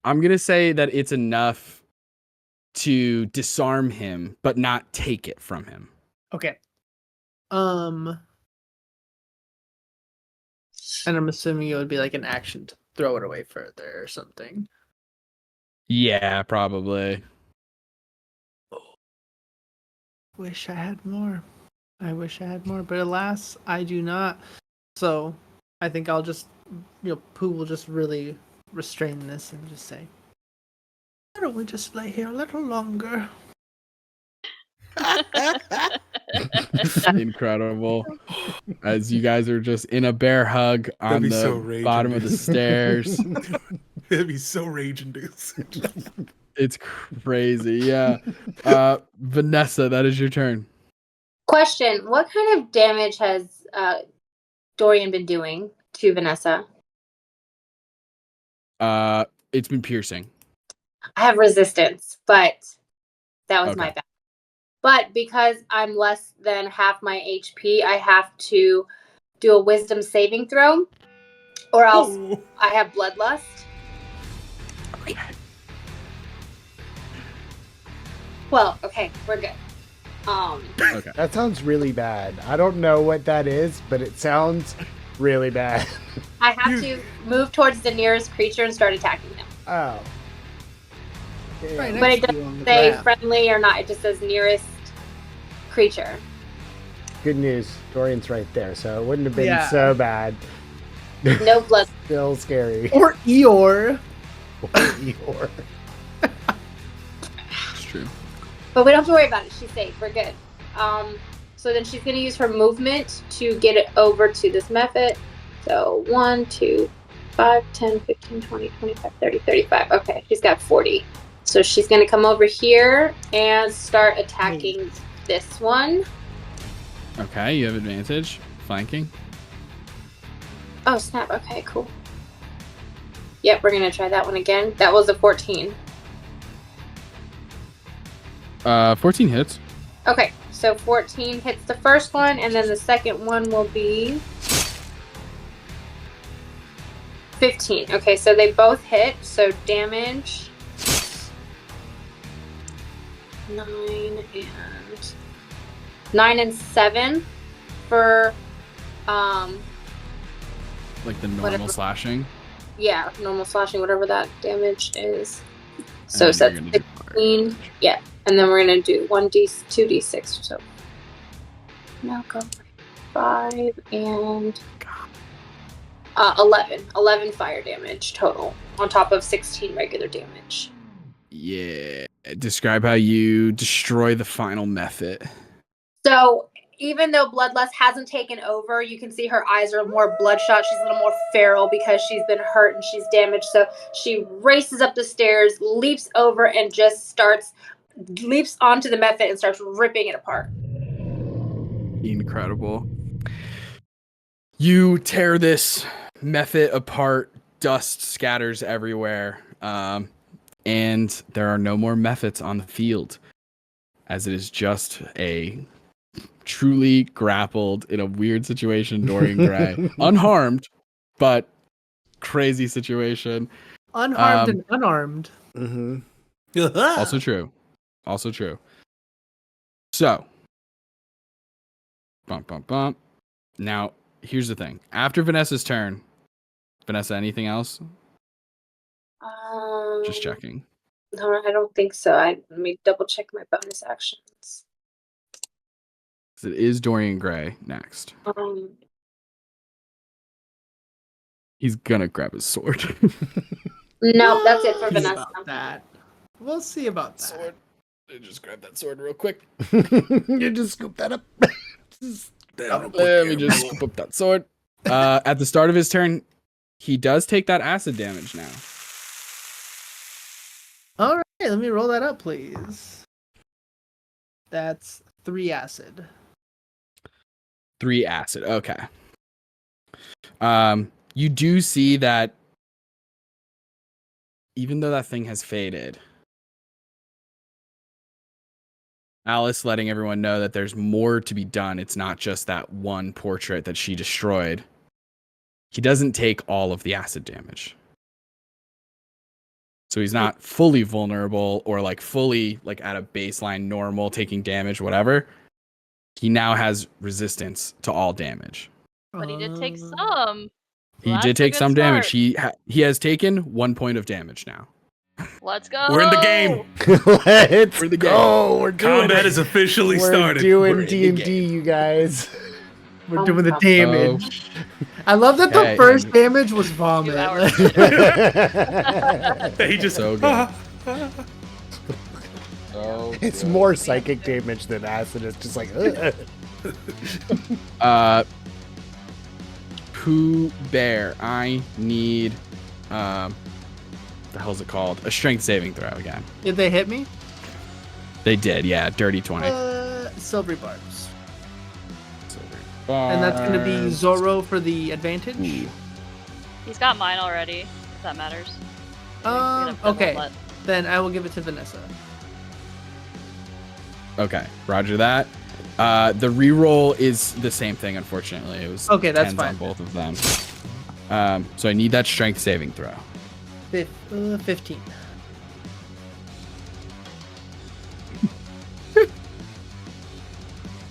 I'm gonna say that it's enough to disarm him, but not take it from him. Okay. And I'm assuming it would be like an action to throw it away further or something. Yeah, probably. Wish I had more. But alas, I do not. So I think I'll just, Pooh will just really restrain this and just say, why don't we just lay here a little longer? Incredible. As you guys are just in a bear hug on be the so rage bottom of the inducing. stairs. It'd be so rage inducing. It's crazy. Yeah. Vanessa, that is your turn. Question: what kind of damage has Dorian been doing to Vanessa? It's been piercing. I have resistance, but that was Okay. my bad. But because I'm less than half my HP, I have to do a wisdom saving throw, or else Oh. I have bloodlust. Okay. Well, okay, we're good. Okay. That sounds really bad. I don't know what that is, but it sounds really bad. I have to move towards the nearest creature and start attacking them. Oh. Yeah. Right But it next to you on doesn't the say ground. friendly or not. It just says nearest creature. Good news. Dorian's right there, so it wouldn't have been Yeah. so bad. No blood. Still scary. Or Eeyore. Eeyore. It's true. But we don't have to worry about it. She's safe. We're good. So then she's going to use her movement to get it over to this method. So 1, 2, 5, 10, 15, 20, 25, 30, 35. Okay, she's got 40. So she's going to come over here and start attacking this one. Okay, you have advantage. Flanking. Oh, snap. Okay, cool. Yep, we're going to try that one again. That was a 14. 14 hits. Okay, so 14 hits the first one, and then the second one will be 15. Okay, so they both hit, so damage 9 and 7 for Like the normal Whatever. slashing. yeah, normal slashing, whatever that damage is. So And then that's you're gonna do fire 16. damage. Yeah, and then we're gonna do 2d6. So now go 5 and 11. 11 fire damage total on top of 16 regular damage. Yeah. Describe how you destroy the final method. So even though Bloodlust hasn't taken over, you can see her eyes are more bloodshot. She's a little more feral because she's been hurt and she's damaged. So she races up the stairs, leaps over, and just leaps onto the method and starts ripping it apart. Incredible. You tear this method apart, dust scatters everywhere, and there are no more methods on the field, as it is just a truly grappled in a weird situation Dorian Gray. Unharmed, but crazy situation. Unharmed and unarmed. Mm-hmm. Also true. Also true. So, bump. Now, here's the thing. After Vanessa's turn, Vanessa, anything else? Just checking. No, I don't think so. Let me double check my bonus actions. It is Dorian Gray next. He's gonna grab his sword. No, that's it for We'll see Vanessa. about that. We'll see about that. Sword. I just grab that sword real quick. You just scoop that up. Let me just scoop up that sword. At the start of his turn, he does take that acid damage now. All right, let me roll that up, please. That's 3 acid. 3 acid. Okay. You do see that even though that thing has faded, Alice letting everyone know that there's more to be done. It's not just that one portrait that she destroyed. He doesn't take all of the acid damage. So he's not fully vulnerable or like fully like at a baseline normal taking damage, whatever. He now has resistance to all damage. But he did take some. He That's did a take good some damage. start. He has taken 1 point of damage now. Let's go. We're in the game. Let's We're in the game. go. We're doing Combat it. is officially We're started. doing We're in the D&D, you guys. We're doing the damage. I love that Okay. the first damage was 2 vomit. hours Like, later. He just So good. It's more psychic damage than acid. It's just like, Pooh Bear, I need the hell's it called? A strength saving throw again. did they hit me? They did, yeah. Dirty 20. Silvery barbs. Silver And that's going to be bars. Zorro for the advantage. Ooh. He's got mine already, if that matters. We can have double Okay. let- Then I will give it to Vanessa. Okay, roger that. The reroll is the same thing, unfortunately. It was Okay, that's 10s fine. on both of them. So I need that strength saving throw. 15.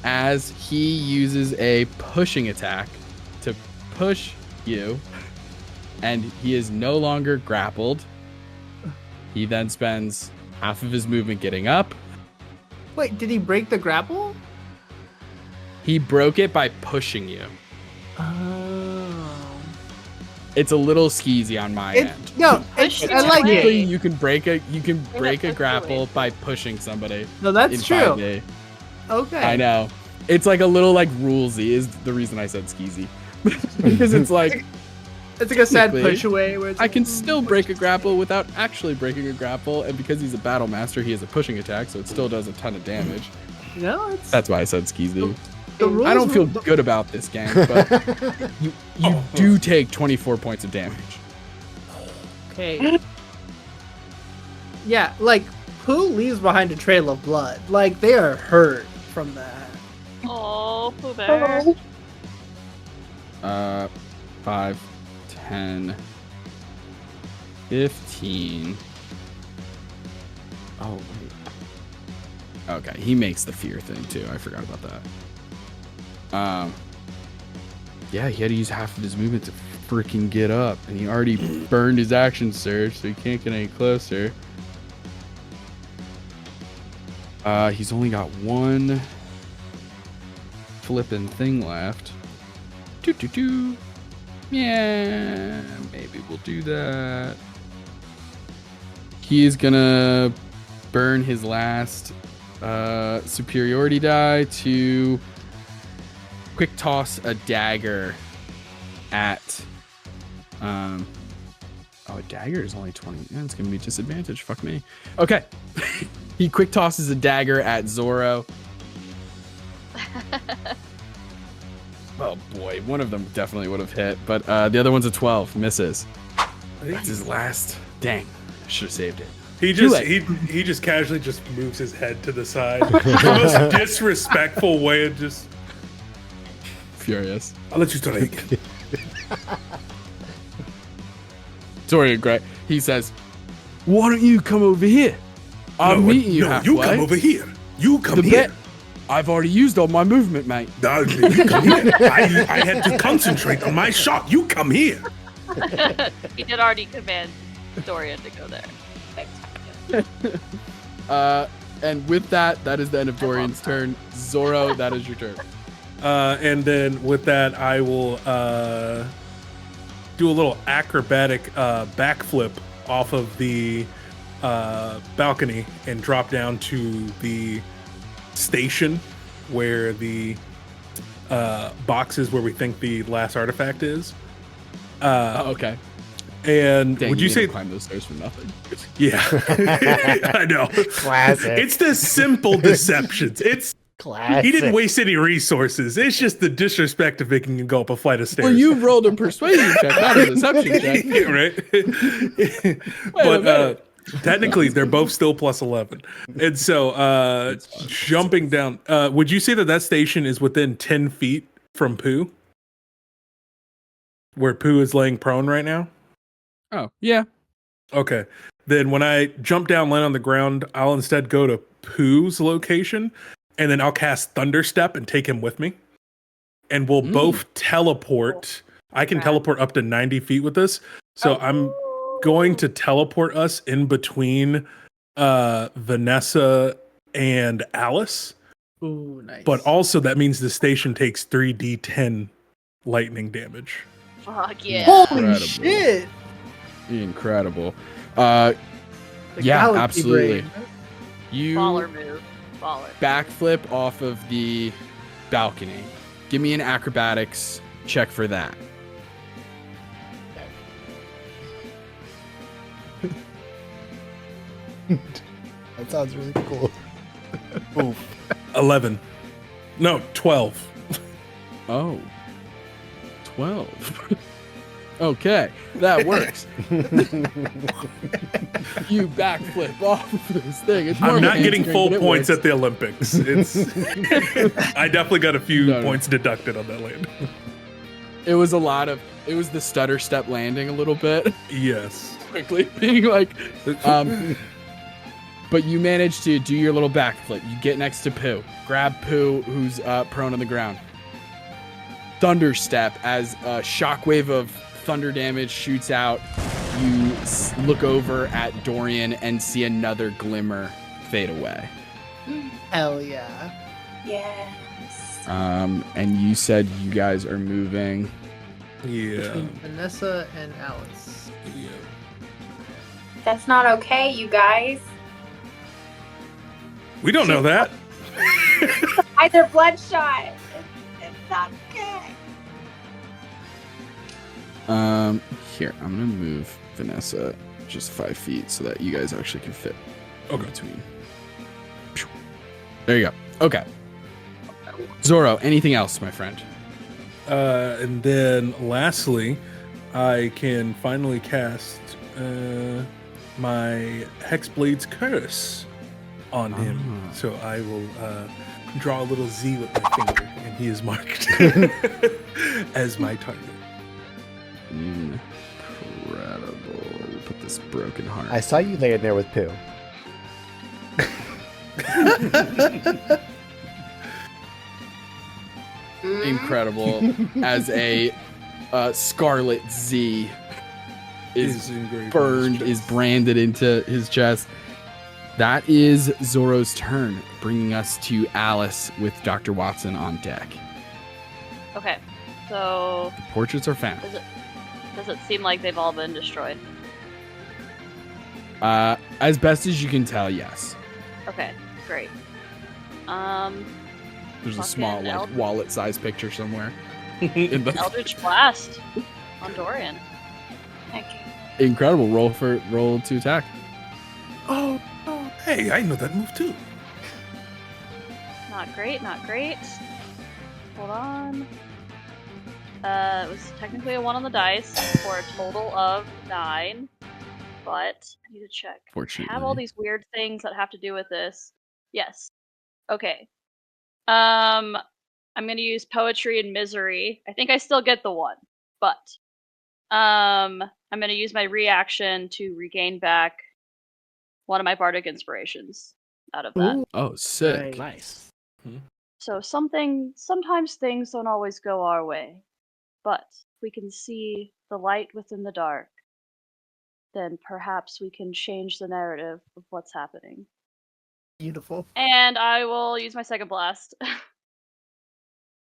As he uses a pushing attack to push you, and he is no longer grappled. He then spends half of his movement getting up. Wait, did he break the grapple? He broke it by pushing you. Oh. It's a little skeezy on my end. No, Push I you like away. Technically, it. you can break a push you grapple away. by pushing somebody. No, that's in true. 5e. Okay. I know. It's like a little like rulesy is the reason I said skeezy. Because it's like It's like a sad technically, push away where it's I like, can still break a grapple without actually breaking a grapple, and because he's a battlemaster, he has a pushing attack, so it still does a ton of damage. No, it's That's why I said skeezy. the rules. I don't feel will- good about this game, but you do take 24 points of damage. Okay. Yeah, like Pooh leaves behind a trail of blood. Like they are hurt from that. Oh, Pooh Bear. 5, 10, 15. Oh, wait. Okay, he makes the fear thing too. I forgot about that. Yeah, he had to use half of his movement to freaking get up, and he already burned his action surge, so he can't get any closer. He's only got one flippin' thing left. Doo-doo-doo. Yeah, maybe we'll do that. He is gonna burn his last superiority die to quick toss a dagger at a dagger is only 20. Yeah, it's gonna be disadvantage. Fuck me. Okay. He quick tosses a dagger at Zorro. Oh boy, one of them definitely would have hit, but the other one's a 12, misses. That's his last. Dang, I should have saved it. He Too just late. he just casually just moves his head to the side. The most disrespectful way of just. Furious. I'll let you start again. Dorian Gray. He says, "Why don't you come over here? I'm meeting you halfway. you come over here. You come The here. bet. I've already used all my movement, mate." No, you come here. I had to concentrate on my shot. You come here. He did already command Dorian to go there. And with that is the end of Dorian's turn. Zorro, that is your turn. And then with that, I will do a little acrobatic backflip off of the balcony and drop down to the station where the box is, where we think the last artifact is. Okay. And Dang, would you say climb those stairs for nothing? Yeah, I know. Classic. It's the simple deceptions. It's Classic. He didn't waste any resources. It's just the disrespect of making him go up a flight of stairs. Well, you rolled a persuasion check, not a deception check. Yeah, right? But technically, they're both still plus 11. And so jumping down, would you say that station is within 10 feet from Pooh? Where Pooh is laying prone right now? Oh, yeah. Okay. Then when I jump down, land on the ground, I'll instead go to Pooh's location, and then I'll cast Thunderstep and take him with me. And we'll both teleport. I can teleport up to 90 feet with this. So I'm going to teleport us in between Vanessa and Alice. Ooh, nice. But also that means the station takes 3d10 lightning damage. Fuck yeah. Holy Incredible. shit! Incredible. The Yeah, galaxy absolutely. brain. You Baller move. Baller. backflip off of the balcony. Give me an acrobatics check for that. That sounds really cool. Oof. 11. No, 12. Oh. 12. Okay, that works. You backflip off of this thing. It's more I'm of a not getting hamstring, full but it points works. at the Olympics. It's I definitely got a few No. points deducted on that land. It was the stutter step landing a little bit. Yes. Quickly being like, but you manage to do your little backflip. You get next to Pooh. Grab Pooh, who's prone on the ground. Thunder step as a shockwave of thunder damage shoots out. You look over at Dorian and see another glimmer fade away. Hell yeah. Yes. And you said you guys are moving. Yeah. Between Vanessa and Alice. Yeah. That's not okay, you guys. We don't know that. Either bloodshot. It's not okay. Here, I'm gonna move Vanessa just 5 feet so that you guys actually can fit in between. There you go. Okay. Zorro, anything else, my friend? And then lastly, I can finally cast my Hexblade's Curse on him. So I will draw a little Z with my finger, and he is marked as my target. Incredible. We'll put this broken heart. I saw you laying there with Pooh. Incredible. As a Scarlet Z is engraved burned, on his is chest. branded into his chest. That is Zorro's turn, bringing us to Alice with Dr. Watson on deck. Okay. So The portraits are found. does it seem like they've all been destroyed? As best as you can tell, yes. Okay, great. There's a Fucking small Eld- wallet-sized picture somewhere. In the Eldritch Blast on Dorian. Okay. incredible roll to attack. Oh, hey, I know that move too. Not great, not great. Hold on. It was technically a 1 on the dice for a total of 9. But I need to check. I Fortunately, have all these weird things that have to do with this. Yes. Okay. I'm gonna use Poetry and Misery. I think I still get the 1, but I'm gonna use my reaction to regain back one of my bardic inspirations out of that. Ooh, Oh, sick. nice. So sometimes things don't always go our way, but if we can see the light within the dark, then perhaps we can change the narrative of what's happening. Beautiful. And I will use my second blast.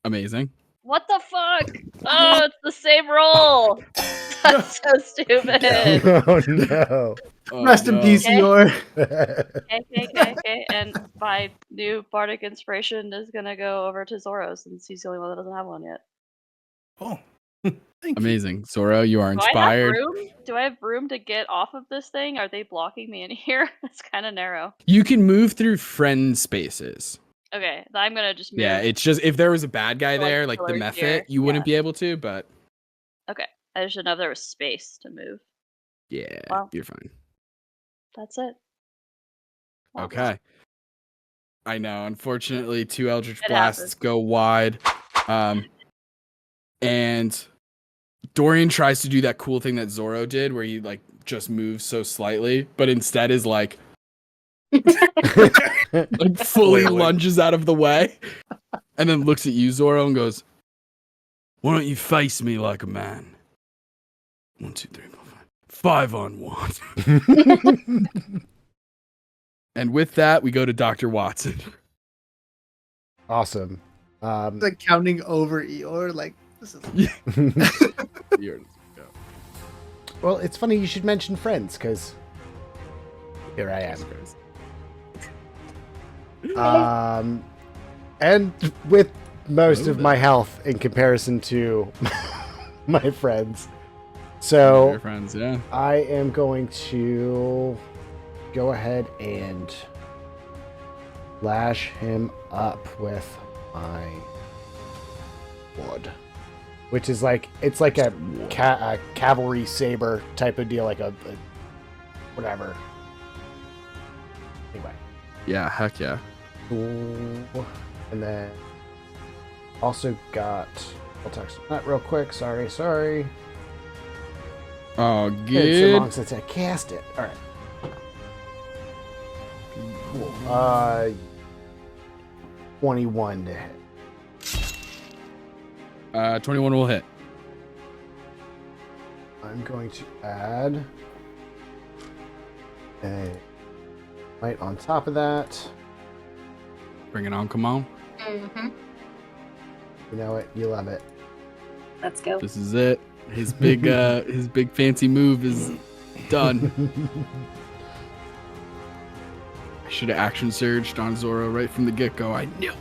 Amazing. What the fuck? Oh, it's the same roll. That's so stupid. Oh no. Oh, Rest in no. peace, Okay. Eeyore. Okay. And my new bardic inspiration is gonna go over to Zorro since he's the only one that doesn't have one yet. Oh, thank you. Amazing. Zorro, you are Do I have inspired. room? Do I have room to get off of this thing? Are they blocking me in here? It's kind of narrow. You can move through friend spaces. Okay, I'm gonna just move. Yeah, it's just if there was a bad guy to, like, there, like the pillars method, here. you wouldn't Yeah. be able to, but Okay, I just didn't know if there was space to move. yeah, Wow. you're fine. That's it. Wow. Okay. I know. Unfortunately, 2 Eldritch It Blasts happens. go wide. And Dorian tries to do that cool thing that Zorro did where he like just moves so slightly, but instead is like fully Wait. lunges out of the way and then looks at you, Zorro, and goes, "Why don't you face me like a man? 1, 2, 3, 4, 5. 5 on 1." And with that, we go to Dr. Watson. Awesome. Like counting over Eeyore, like this is. You're- Well, it's funny you should mention friends, because here I am. And with most of my health in comparison to my friends. Your So friends, yeah. I am going to go ahead and lash him up with my wood. Which is like, it's like a cavalry saber type of deal, like a whatever. Anyway. Yeah, heck yeah. Ooh. And then also got, I'll text that real quick. Sorry. Oh, It's so good. long since I cast it. All right. Cool. 21 to hit. 21 will hit. I'm going to add a light on top of that. Bring it on, come on. Mm-hmm. You know it. You love it. Let's go. This is it. His big fancy move is done. I should have action surged on Zorro right from the get-go. I knew it.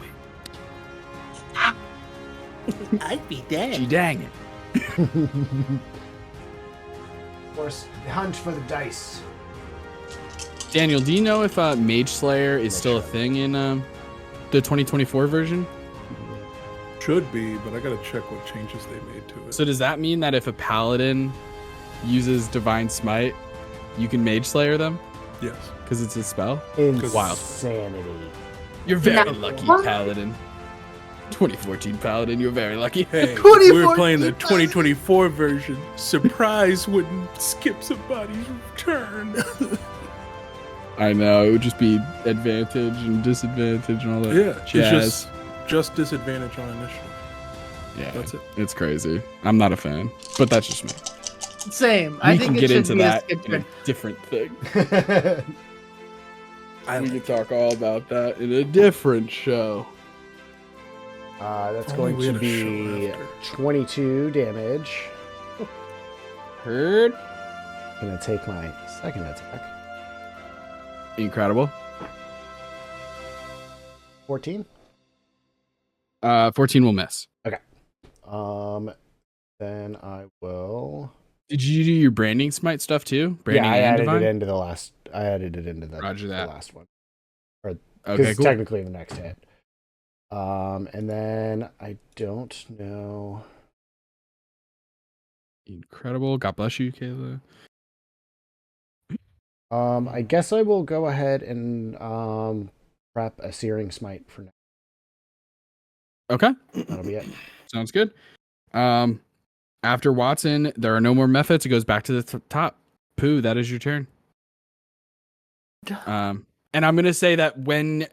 I'd be dead. Gee dang it. Of course, hunt for the dice. Daniel, do you know if Mage Slayer is still a thing in the 2024 version? Should be, but I gotta check what changes they made to it. So does that mean that if a paladin uses Divine Smite, you can Mage Slayer them? Yes. Because it's a spell? Insanity. You're very No. lucky, paladin. 2014 paladin, you're very lucky. Hey, if 2014 we were playing the 2024 version, surprise wouldn't skip somebody's turn. I know, it would just be advantage and disadvantage and all that Yeah, jazz. it's just disadvantage on initiative. Yeah, That's it. It's crazy. I'm not a fan, but that's just me. Same. We I can think it get should into be that a skip in a turn. different thing. I We like can talk all about that in a different show. That's Only going we to had a be show after. 22 damage. Heard? Gonna take my second attack. Incredible. 14. 14 will miss. Then I will. Did you do your branding smite stuff too? Branding Yeah, I and added divine? it into the last. I added it into the, Roger the that. last one. Because Okay, it's cool. technically the next hit. And then I don't know. Incredible. God bless you, Kayla. I guess I will go ahead and prep a searing smite for now. Okay. That'll be it. Sounds good. After Watson, there are no more methods. It goes back to the top. Pooh, that is your turn. And I'm gonna say that when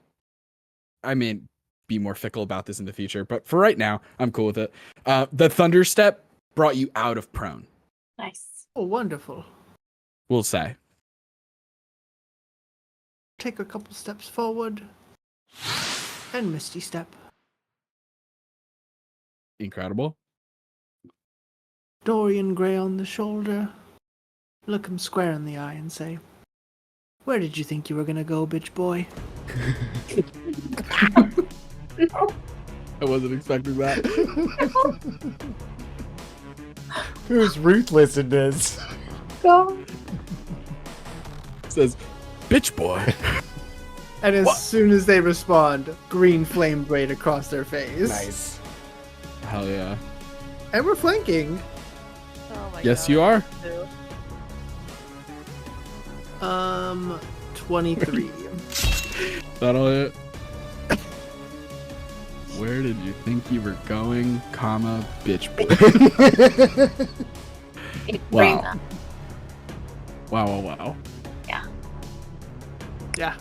I mean be more fickle about this in the future, but for right now, I'm cool with it. The Thunder Step brought you out of prone, Nice. Oh, wonderful. we'll say. take a couple steps forward, and Misty Step. Incredible. Dorian Gray on the shoulder. Look him square in the eye and say, "Where did you think you were gonna go, bitch boy?" I wasn't expecting that. Who's ruthless in this? Go. Says, bitch boy. And as What? soon as they respond, green flame braid across their face. Nice. Hell yeah. And we're flanking. Oh my Yes, God. you are. 23. That'll hit. Where did you think you were going, comma, bitch boy? Bring Wow. them. Wow. Yeah.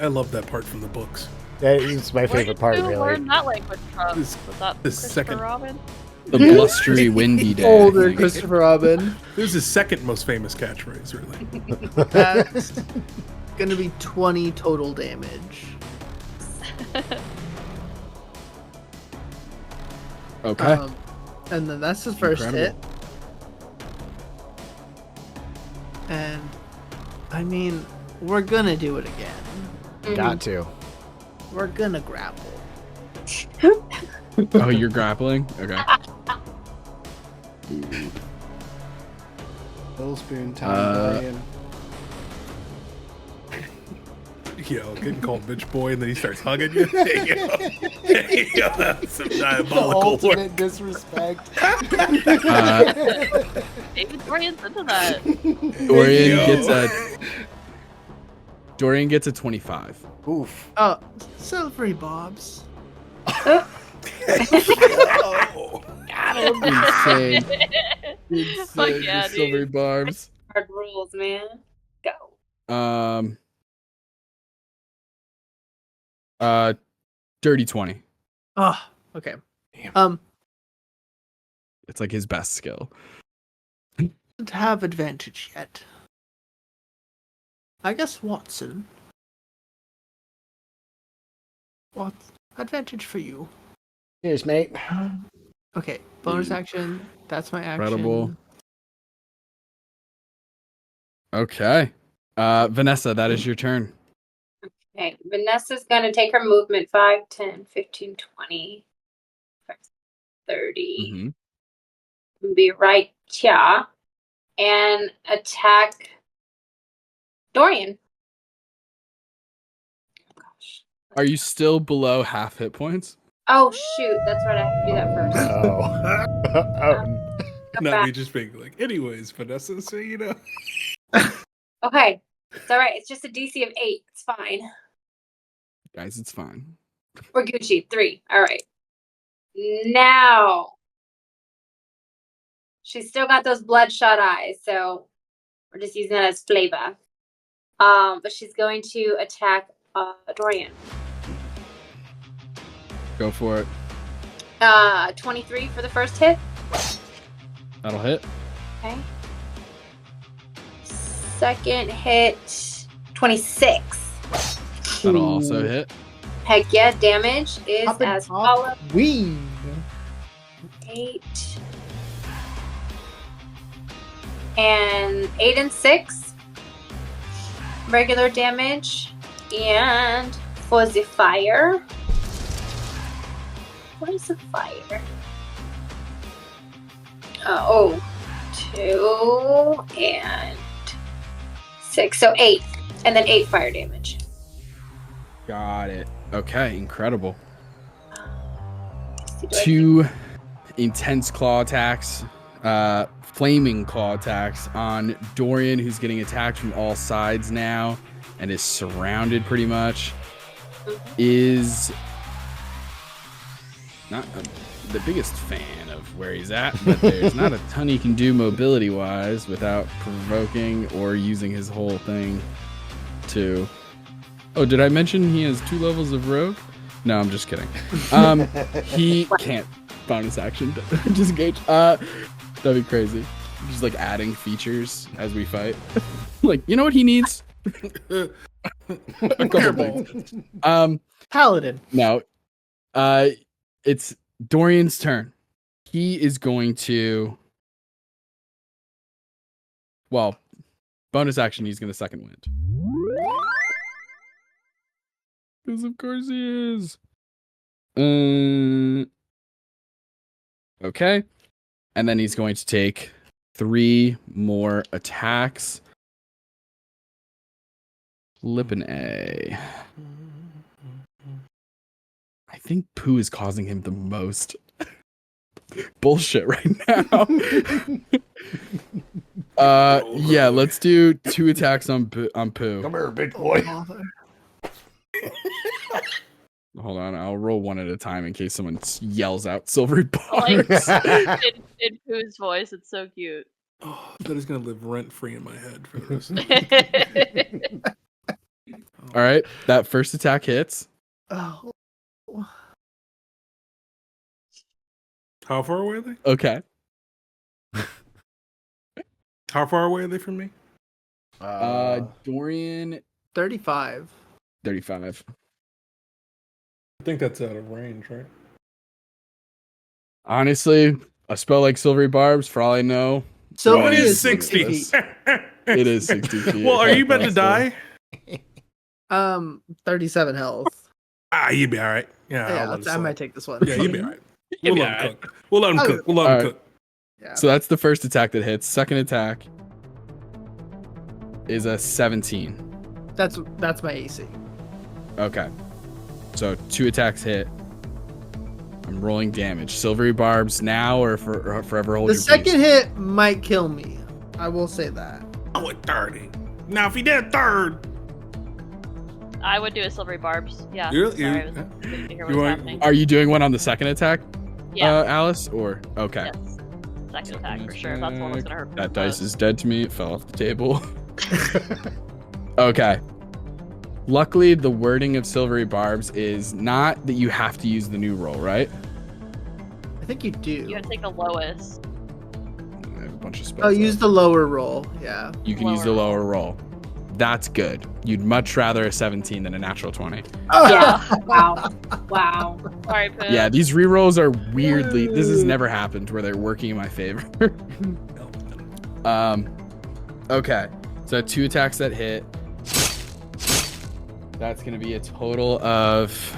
I love that part from the books. That is my Where favorite did part, you really. learn that language from? This- Was that this Christopher second- Robin? The blustery, windy day. I Older think. Christopher Robin. This is his second most famous catchphrase, really. That's gonna be 20 total damage. Okay. And then that's his first Incredible. hit. And I mean, we're gonna do it again. Got to. We're gonna grapple. Oh, you're grappling? Okay. Little spoon time, Yo, getting called bitch boy, and then he starts hugging you. There you go. There you go. That's some diabolical work. disrespect. Maybe Dorian's into that. Dorian gets a 25. Oof. Oh, silvery bobs. Oh. Insane. Fuck Insane. yeah, The silvery dude. barbs. Hard rules, man. Go. Dirty 20. Oh, okay. It's like his best skill. Don't have advantage yet. I guess Watson. What advantage for you? Cheers, mate. Okay, bonus action. That's my action. Incredible. Okay. Vanessa, that is your turn. Okay, Vanessa's going to take her movement 5, 10, 15, 20, 30. Mhm. Be right here and attack Dorian. Oh, gosh. Are you still below half hit points? Oh, shoot. That's right. I have to do that first. Oh. Go Not back. me just being like, anyways, Vanessa, so you know. Okay. It's all right. It's just a DC of 8. It's fine. Guys, it's fine. We're Gucci. 3. All right. Now. She's still got those bloodshot eyes, so we're just using that as flavor. But she's going to attack Dorian. Go for it. 23 for the first hit. That'll hit. Okay. Second hit, 26. That'll also hit. Heck yeah, damage is Up and as up. follows. Ween. 8. And 8 and 6. Regular damage. And for the fire. What is the fire? 2 and 6. So 8. And then 8 fire damage. Got it. Okay, incredible. Do I- 2 intense claw attacks, flaming claw attacks on Dorian, who's getting attacked from all sides now and is surrounded pretty much. Is not the biggest fan of where he's at, but there's not a ton he can do mobility wise without provoking or using his whole thing to. Oh, did I mention he has 2 levels of rogue? No, I'm just kidding. He can't bonus action disengage. That'd be crazy. Just like adding features as we fight. Like, you know what he needs? A couple things. Paladin. No. It's Dorian's turn. He is going to. Well, bonus action, he's going to second wind. Because of course he is. Okay. And then he's going to take 3 more attacks. Flippin' A. I think Pooh is causing him the most bullshit right now. Yeah, let's do 2 attacks on Pooh. Come here, big boy. Hold on, I'll roll one at a time in case someone yells out silvery Like, bars. in Pooh's voice, it's so cute. Oh, that is gonna live rent free in my head for the rest. All right, that first attack hits. Oh. How far away are they? Okay. How far away are they from me? Dorian 35. 35. I think that's out of range, right? Honestly, a spell like silvery barbs, for all I know, Silvery Right. It is is 60 60. feet. it is 60 feet. Well, are you about to die? 37 health. You'd be all right. Yeah, I'll Yeah, let it I slide. might take this one. Yeah, you'd be all right. You'd We'll be let him all right. cook. We'll let him Oh, cook. We'll let him all right. cook. Yeah. So that's the first attack that hits. Second attack is a 17. That's my AC. Okay. So 2 attacks hit. I'm rolling damage. Silvery barbs now or forever hold The your second peace? hit might kill me. I will say that. Oh, a 30. Now, if he did a third, I would do a silvery barbs. Yeah. You- Sorry, you- I was waiting to hear you what was want- happening. Are you doing one on the second attack, Yeah. Alice? Or okay. Yes. Second attack for sure. If that's the one that's gonna hurt. me That the dice most. is dead to me. It fell off the table. Okay. Luckily, the wording of silvery barbs is not that you have to use the new roll, right? I think you do. You gotta take the lowest. I have a bunch of spells. Oh, use up. the lower roll. Yeah. You can use the lower roll. That's good. You'd much rather a 17 than a natural 20. Yeah. Wow. Wow. Sorry, Pooh. Yeah, these rerolls are weirdly. This has never happened where they're working in my favor. Okay. So 2 attacks that hit. That's gonna be a total of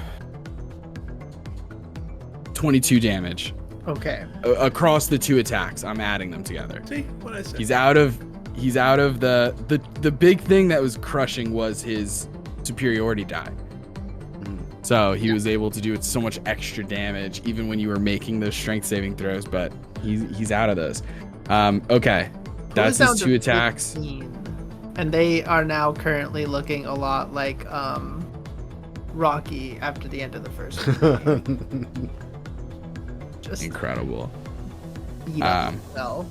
22 damage Okay. across the 2 attacks. I'm adding them together. see what I said. He's out of the big thing that was crushing was his superiority die. So he was able to do so much extra damage even when you were making those strength saving throws, but he's out of those. Okay. That's Put it his down 2 to attacks. 15. And they are now currently looking a lot like Rocky after the end of the first game. Just Incredible. beat up himself.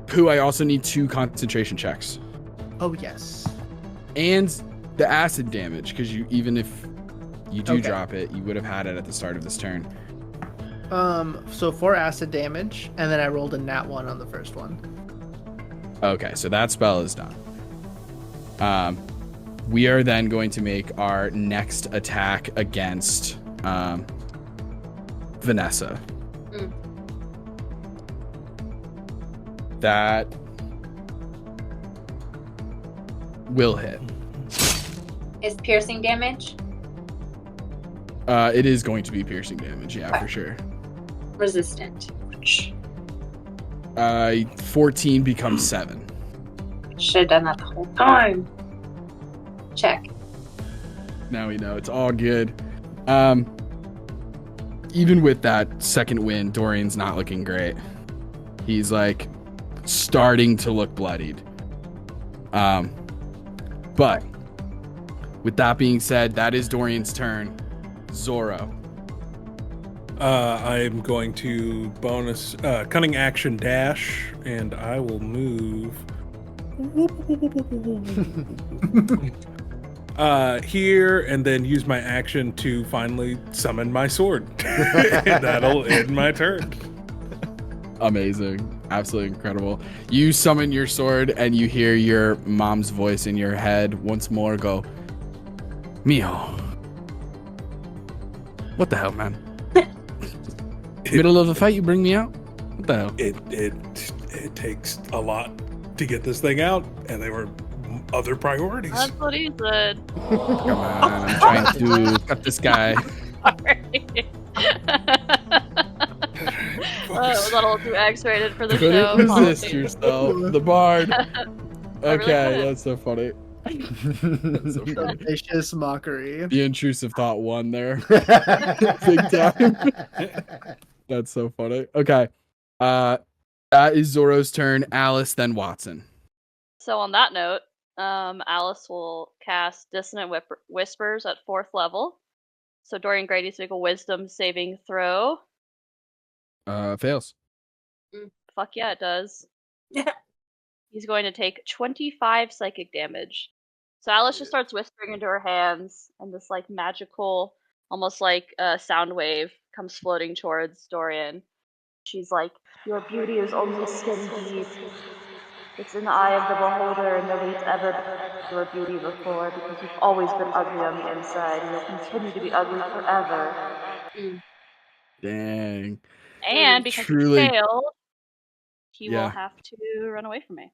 Pooh, I also need 2 concentration checks. Oh yes. And the acid damage, because even if you do Okay. drop it, you would have had it at the start of this turn. So 4 acid damage, and then I rolled a nat 1 on the first one. Okay, so that spell is done. We are then going to make our next attack against Vanessa. Mm. That will hit. Is piercing damage? It is going to be piercing damage, yeah, for sure. Resistant. 14 becomes 7. Should have done that the whole time. Check. Now we know it's all good. Even with that second win, Dorian's not looking great. He's like starting to look bloodied. But with that being said, that is Dorian's turn. Zorro. I'm going to bonus cunning action dash, and I will move here, and then use my action to finally summon my sword. And that'll end my turn. Amazing. Absolutely incredible. You summon your sword and you hear your mom's voice in your head once more go, Mijo. What the hell, man? Middle of the fight, you bring me out? What the hell? It takes a lot to get this thing out, and there were other priorities. That's what he said. Come on, I'm trying to cut this guy. Oh, it was a little too X-rated for the Couldn't show. resist Apologies. yourself, the bard. really Okay, couldn't. that's so funny. That's so funny. Vicious mockery. The intrusive thought won there. Big time. That's so funny. Okay. That is Zorro's turn. Alice, then Watson. So on that note, Alice will cast Dissonant Whispers at 4th level. So Dorian Gray needs to make a Wisdom saving throw. Fails. Fuck yeah, it does. He's going to take 25 psychic damage. So Alice just starts whispering into her hands, and this like magical, almost like a sound wave comes floating towards Dorian. She's like, "Your beauty is only skin deep. It's in the eye of the beholder, and nobody's ever been your beauty before because you've always been ugly on the inside, and you'll continue to be ugly forever." Dang. And because Truly. he failed, he Yeah. will have to run away from me.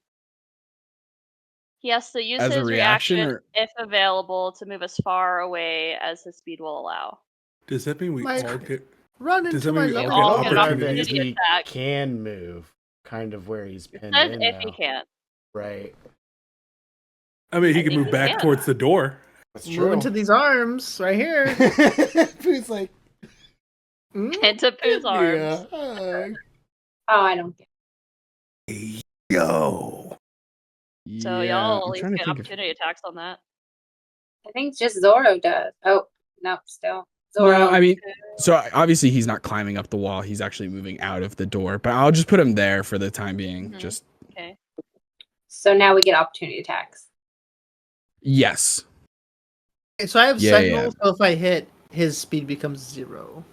He has to use As a his reaction, reaction, or- if available, to move as far away as his speed will allow. Does that mean we Mike. all get? Run Does into that my mean we love. all All get get opportunity? opportunity. He attack. can move, kind of where he's pinned Says in if now. he can't. Right. I mean, he I can think move he back can. towards the door. That's Move true. into these arms right here. He's like, Mm? Into Pooh's arms. yeah. Oh, I don't get Yo. So Yeah, y'all I'm at least trying to get think of- opportunity attacks on that. I think just Zorro does. Oh, no, still. Zorro. No, I mean, so obviously he's not climbing up the wall. He's actually moving out of the door. But I'll just put him there for the time being. Mhm. Just Okay. So now we get opportunity attacks. yes. Okay, so I have Yeah, Sentinel, so if I hit, his speed becomes 0.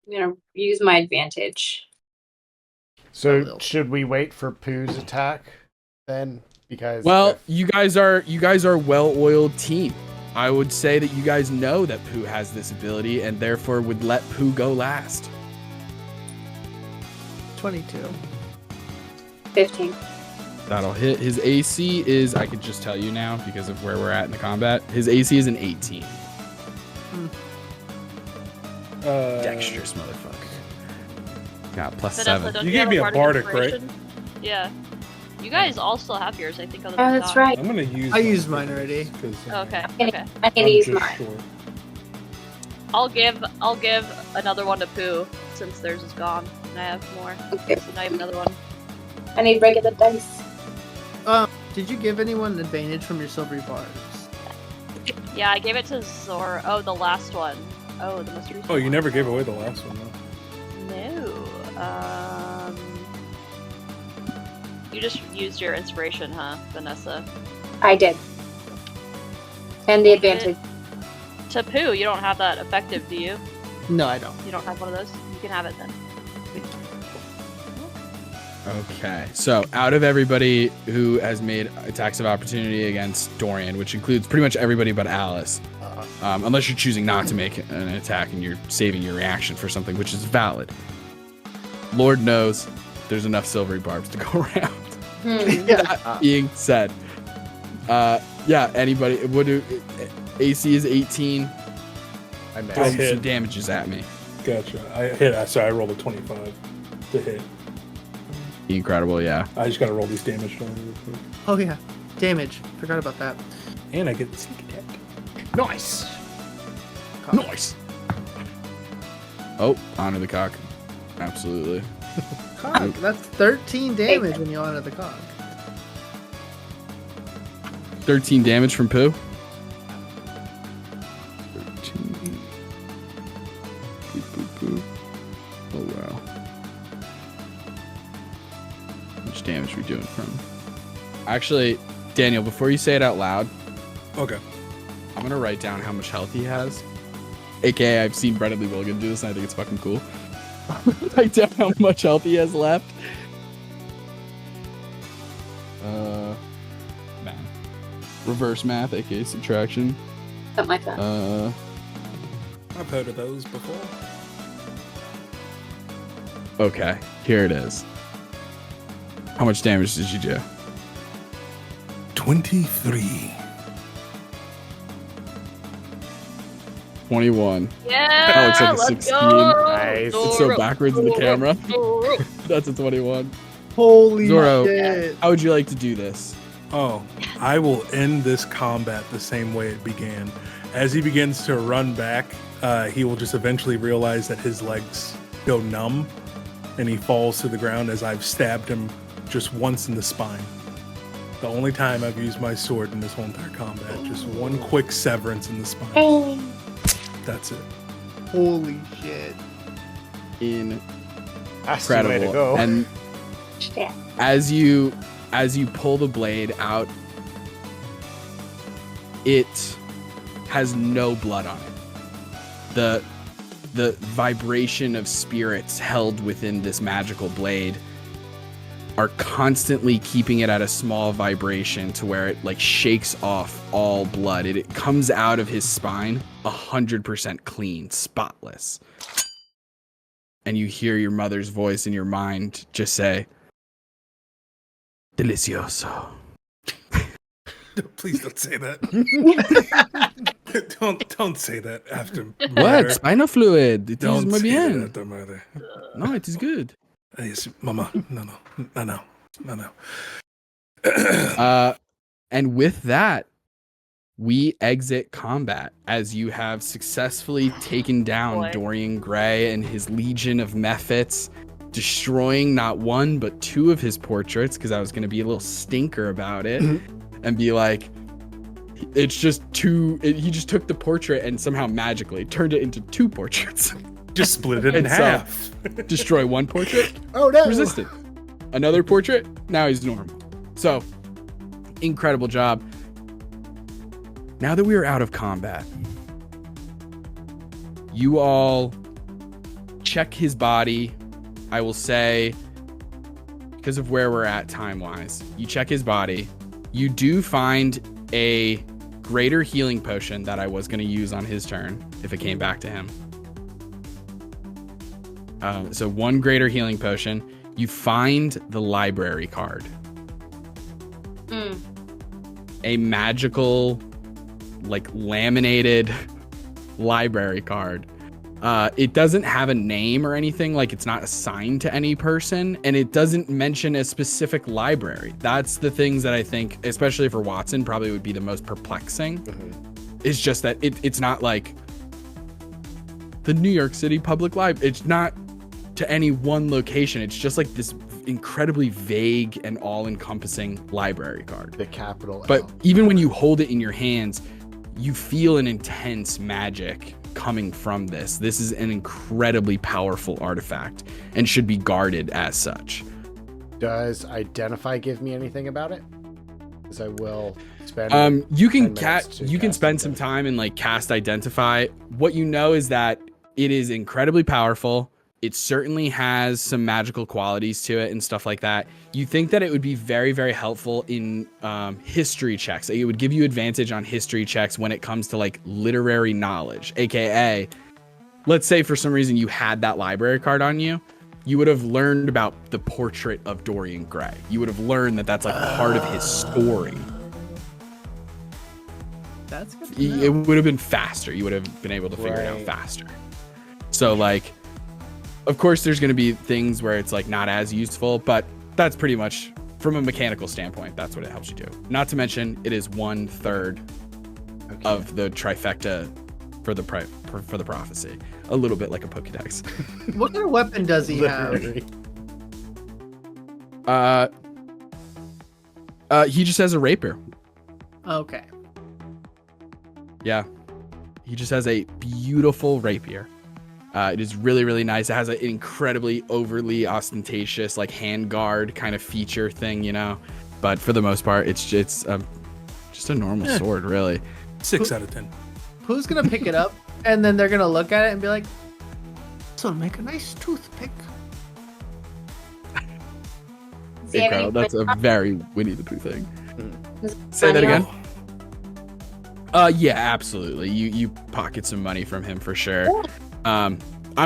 I'm going to use my advantage. So should we wait for Pooh's attack then? Because Well, if- you guys are a well-oiled team. I would say that you guys know that Pooh has this ability and therefore would let Pooh go last. 22. 15. That'll hit. His AC is, I could just tell you now because of where we're at in the combat. His AC is an 18. Dexterous motherfucker. Got plus Vanessa, 7. don't You gave have me a bardic, right? inspiration? Yeah. You guys all still have yours, I think. On the Oh, that's dock. right. I'm gonna use. I used mine already. 'cause, Okay. I'm Okay. I need I'm to use just mine. short. I'll give another one to Pooh since theirs is gone and I have more. Okay. So now I have another one. I need regular dice. Did you give anyone an advantage from your silvery bars? Yeah, I gave it to Zorro. Oh, the last one. Oh, the most recent. Oh, you one. never gave away the last one, though. No. You just used your inspiration, huh, Vanessa? I did. And the advantage. To Pooh, you don't have that effective, do you? No, I don't. You don't have one of those? You can have it then. Okay, so out of everybody who has made attacks of opportunity against Dorian, which includes pretty much everybody but Alice, unless you're choosing not to make an attack and you're saving your reaction for something, which is valid. Lord knows there's enough silvery barbs to go around. That being said, yeah, anybody would do. AC is 18. I missed. Throw hit. some damages at me. Gotcha. I hit. Sorry, I rolled a 25 to hit. Incredible, yeah. I just gotta roll these damage down real quick. Oh, yeah. Damage. Forgot about that. And I get the sneak attack. Nice. Nice. Oh, honor the cock. Absolutely. Cog. That's 13 damage when you honor the cog. 13 damage from Pooh. 13. Boop, boop, boop. Oh, wow. How much damage are we doing from? Actually, Daniel, before you say it out loud, Okay. I'm going to write down how much health he has. AKA, I've seen Brennan Lee Willigan do this, and I think it's fucking cool. Write down how much health he has left. reverse math, aka subtraction. Something like that. I've heard of those before. Okay, here it is. How much damage did you do? 23. 21. Yeah, Oh, it's like a let's 16. go. Nice. It's so Zorro, backwards in the Zorro, camera. Zorro. That's a 21. Holy Zorro. shit. How would you like to do this? Oh, I will end this combat the same way it began. As he begins to run back, he will just eventually realize that his legs go numb, and he falls to the ground as I've stabbed him just once in the spine. The only time I've used my sword in this whole entire combat. Just one quick severance in the spine. That's it. Holy shit. That's the way to go. And Shit. as you pull the blade out, it has no blood on it. The vibration of spirits held within this magical blade are constantly keeping it at a small vibration to where it like shakes off all blood. It comes out of his spine 100% clean, spotless. And you hear your mother's voice in your mind just say, "Delicioso." Please don't say that. don't say that after What? murder. Spinal fluid. It is Don't muy say that bien. after murder. No, it is good. Yes, Mama. No. And with that, we exit combat as you have successfully taken down Boy. Dorian Gray and his legion of mephits, destroying not one but two of his portraits, because I was going to be a little stinker about it and be like, it's just two. He just took the portrait and somehow magically turned it into two portraits. Just split it in And so- half. Destroy one portrait, Oh no! resisted. Another portrait, now he's normal. So, incredible job. Now that we are out of combat, you all check his body. I will say, because of where we're at time-wise, you check his body. You do find a greater healing potion that I was going to use on his turn if it came back to him. So one greater healing potion. You find the library card. A magical, like laminated library card. It doesn't have a name or anything, like it's not assigned to any person, and it doesn't mention a specific library. That's the things that I think, especially for Watson, probably would be the most perplexing. It's just that it's not like the New York City Public Library. It's not to any one location. It's just like this incredibly vague and all-encompassing library card. The capital But L. even when you hold it in your hands, you feel an intense magic coming from this. This is an incredibly powerful artifact and should be guarded as such. Does identify give me anything about it? Because I will spend. You can 10 minutes to you can cast spend some Identify. time and like cast identify. What you know is that it is incredibly powerful. It certainly has some magical qualities to it and stuff like that. You think that it would be very, very helpful in history checks. It would give you advantage on history checks when it comes to like literary knowledge, aka, let's say for some reason you had that library card on you, you would have learned about the portrait of Dorian Gray. You would have learned that that's like part of his story. That's good to It know. would have been faster. You would have been able to figure it out Right. faster. So like, of course there's going to be things where it's like not as useful, but that's pretty much from a mechanical standpoint, that's what it helps you do. Not to mention it is 1/3 of the trifecta for the for the prophecy. A little bit like a Pokédex. What kind of weapon does he have? Literally. He just has a rapier. Okay. Yeah. He just has a beautiful rapier. It is really, really nice. It has an incredibly overly ostentatious, like handguard kind of feature thing, you know. But for the most part, it's just a normal sword, really. 6 out of 10. Who's gonna pick it up and then they're gonna look at it and be like, "This will make a nice toothpick." Do you Hey, have any Carl, that's a points? very Winnie the Pooh thing. Is it Say that funny? again. Yeah, absolutely. You pocket some money from him for sure. I'm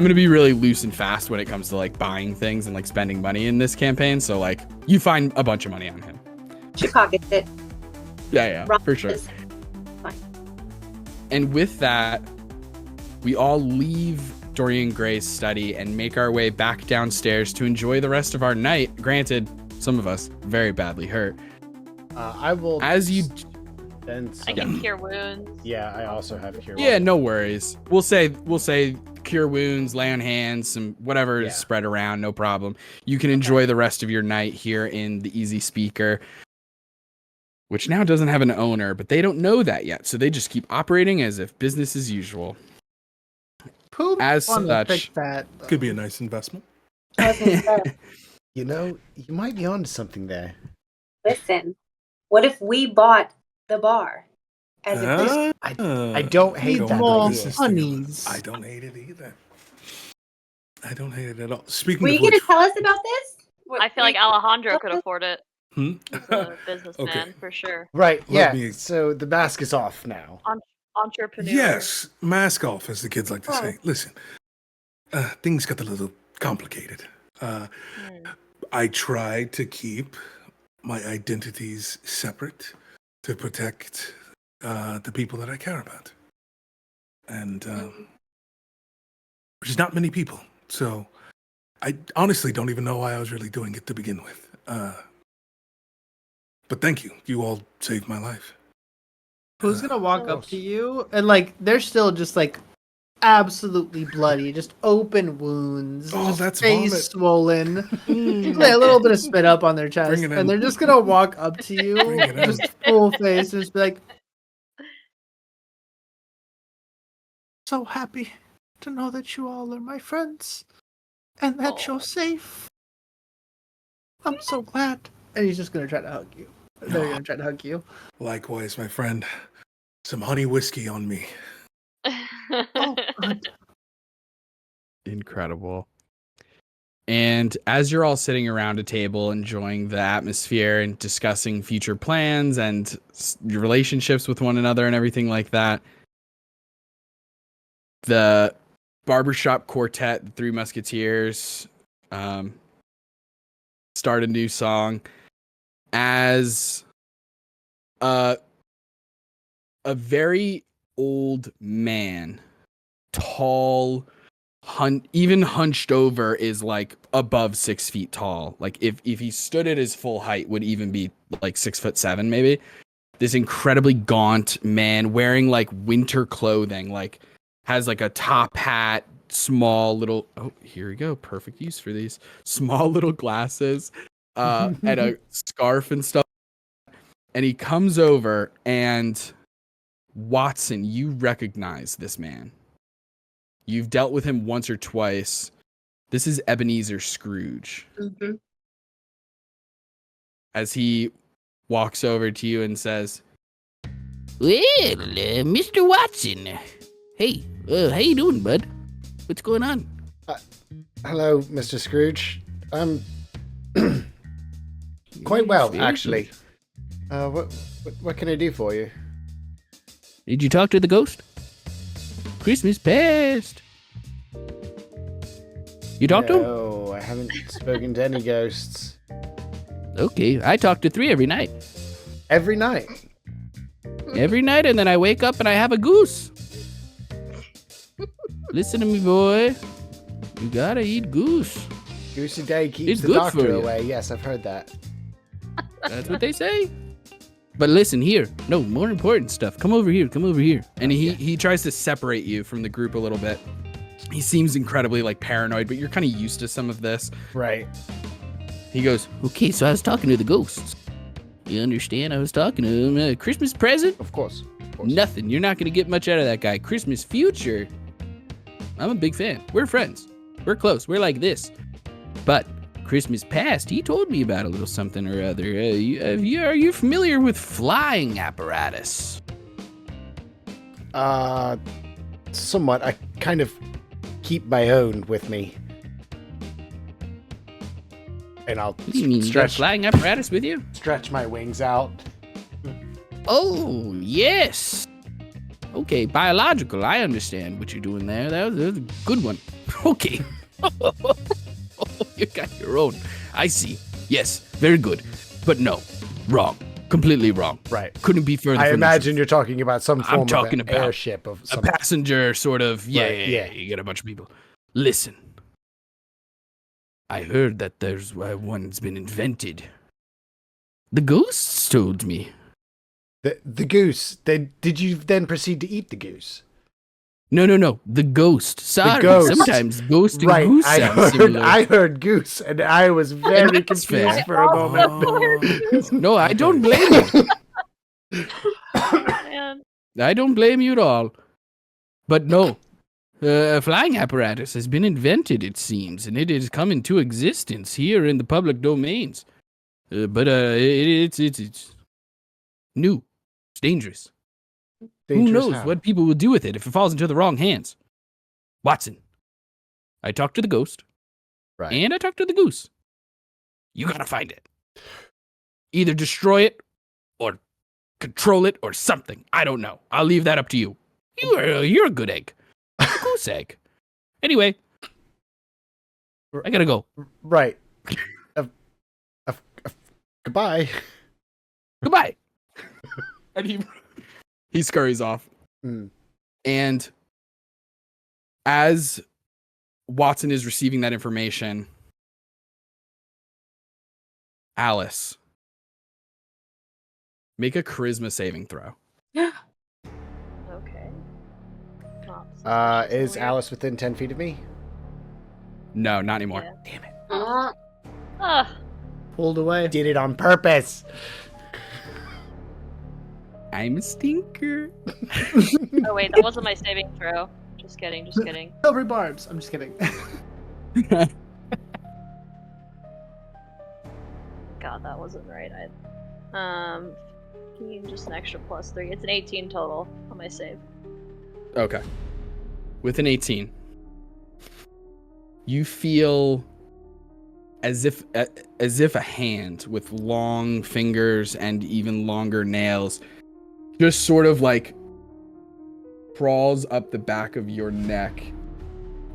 gonna be really loose and fast when it comes to like buying things and like spending money in this campaign. So like you find a bunch of money on him. She pockets it. Yeah, for sure. And with that, we all leave Dorian Gray's study and make our way back downstairs to enjoy the rest of our night. Granted, some of us very badly hurt. I will. As you. Then I can cure wounds. Yeah, I also have cure. Yeah, wounds. no worries. We'll say cure wounds, lay on hands, some whatever is spread around, no problem. You can enjoy the rest of your night here in the Easy Speaker, which now doesn't have an owner, but they don't know that yet, so they just keep operating as if business as usual. Who As such, pick that? Could be a nice investment. You know, you might be onto something there. Listen, what if we bought the bar? As a I don't hate that. more idea. honeys. I don't hate it either. I don't hate it at all. Speaking Were of you going which, to tell us about this? I feel like Alejandro could afford it. Hmm? He's a businessman Okay. for sure. Right. Let Yeah. me- So the mask is off now. Entrepreneur. Yes, mask off, as the kids like to say. Listen, things got a little complicated. I tried to keep my identities separate to protect the people that I care about. And which is not many people. So I honestly don't even know why I was really doing it to begin with. But thank you. You all saved my life. Who's gonna walk up to you and like they're still just like absolutely bloody, just open wounds, Oh, just that's face vomit. swollen, like a little bit of spit up on their chest, Bring it in. and they're just gonna walk up to you, Bring it in. just full face, and just be like, "So happy to know that you all are my friends, and that you're safe. I'm so glad." And he's just gonna try to hug you. They're gonna try to hug you. Likewise, my friend. Some honey whiskey on me. Oh, God. incredible. And as you're all sitting around a table enjoying the atmosphere and discussing future plans and your relationships with one another and everything like that, the barbershop quartet, the Three Musketeers, start a new song as a very old man, tall, even hunched over, is like above 6 feet tall. Like if he stood at his full height, would even be like 6'7" maybe. This incredibly gaunt man wearing like winter clothing, like has like a top hat, small little, oh, here we go, perfect use for these, small little glasses, and a scarf and stuff. And he comes over, and Watson, you recognize this man. You've dealt with him once or twice. This is Ebenezer Scrooge. Mm-hmm. As he walks over to you and says, Well, Mr. Watson. Hey, how you doing, bud? What's going on? Hello, Mr. Scrooge. Quite well, Very actually. What can I do for you? Did you talk to the ghost? Christmas past. You talked to him? No, I haven't spoken to any ghosts. Okay, I talk to 3 every night. Every night. Every night, and then I wake up and I have a goose. Listen to me, boy. You gotta eat goose. Goose a day keeps It's the good doctor for you. away. Yes, I've heard that. That's what they say. But listen here. No, more important stuff. Come over here. Come over here. and he tries to separate you from the group a little bit. He seems incredibly like paranoid, but you're kind of used to some of this. Right. He goes, Okay, so I was talking to the ghosts. You understand? I was talking to them. Christmas present? Of course. Of course. Nothing. You're not going to get much out of that guy. Christmas future? I'm a big fan. We're friends. We're close. We're like this. But Christmas past, he told me about a little something or other. Are you familiar with flying apparatus? Somewhat. I kind of keep my own with me. And I'll What do you mean? You got flying apparatus with you? stretch my wings out. Oh, yes. Okay, biological. I understand what you're doing there. That was a good one. Okay. You got your own. I see. Yes, very good. But no, wrong. Completely wrong. Right. Couldn't be further I from the imagine truth. you're talking about some form of an about airship of A some passenger sort of. Yeah, Right, yeah. yeah. You get a bunch of people. Listen. I heard that there's one's been invented. The ghosts told me. the goose. Did you then proceed to eat the goose? No. The ghost. Sorry. ghost. Sometimes ghost and Right. goose I sound similar. heard goose, and I was very that's confused fair. for a moment. No, I don't blame you. Man. I don't blame you at all. But no, a flying apparatus has been invented, it seems, and it has come into existence here in the public domains. But it's new. It's dangerous. Who Dangerous knows how? what people will do with it if it falls into the wrong hands? Watson, I talked to the ghost, Right. and I talked to the goose. You gotta find it. Either destroy it, or control it, or something. I don't know. I'll leave that up to you. You're a good egg. A goose egg. Anyway, I gotta go. Right. Goodbye. Goodbye. And he scurries off. Mm. And as Watson is receiving that information, Alice, make a charisma saving throw. Okay. Not Is weird. Alice within 10 feet of me? No, not anymore. Yeah. Damn it. Ah, Pulled away. Did it on purpose. I'm a stinker. oh wait, that wasn't my saving throw. Just kidding. Silvery barbs. I'm just kidding. God, that wasn't right. Just an extra +3. It's an 18 total on my save. Okay. With an 18, you feel as if a hand with long fingers and even longer nails just sort of like crawls up the back of your neck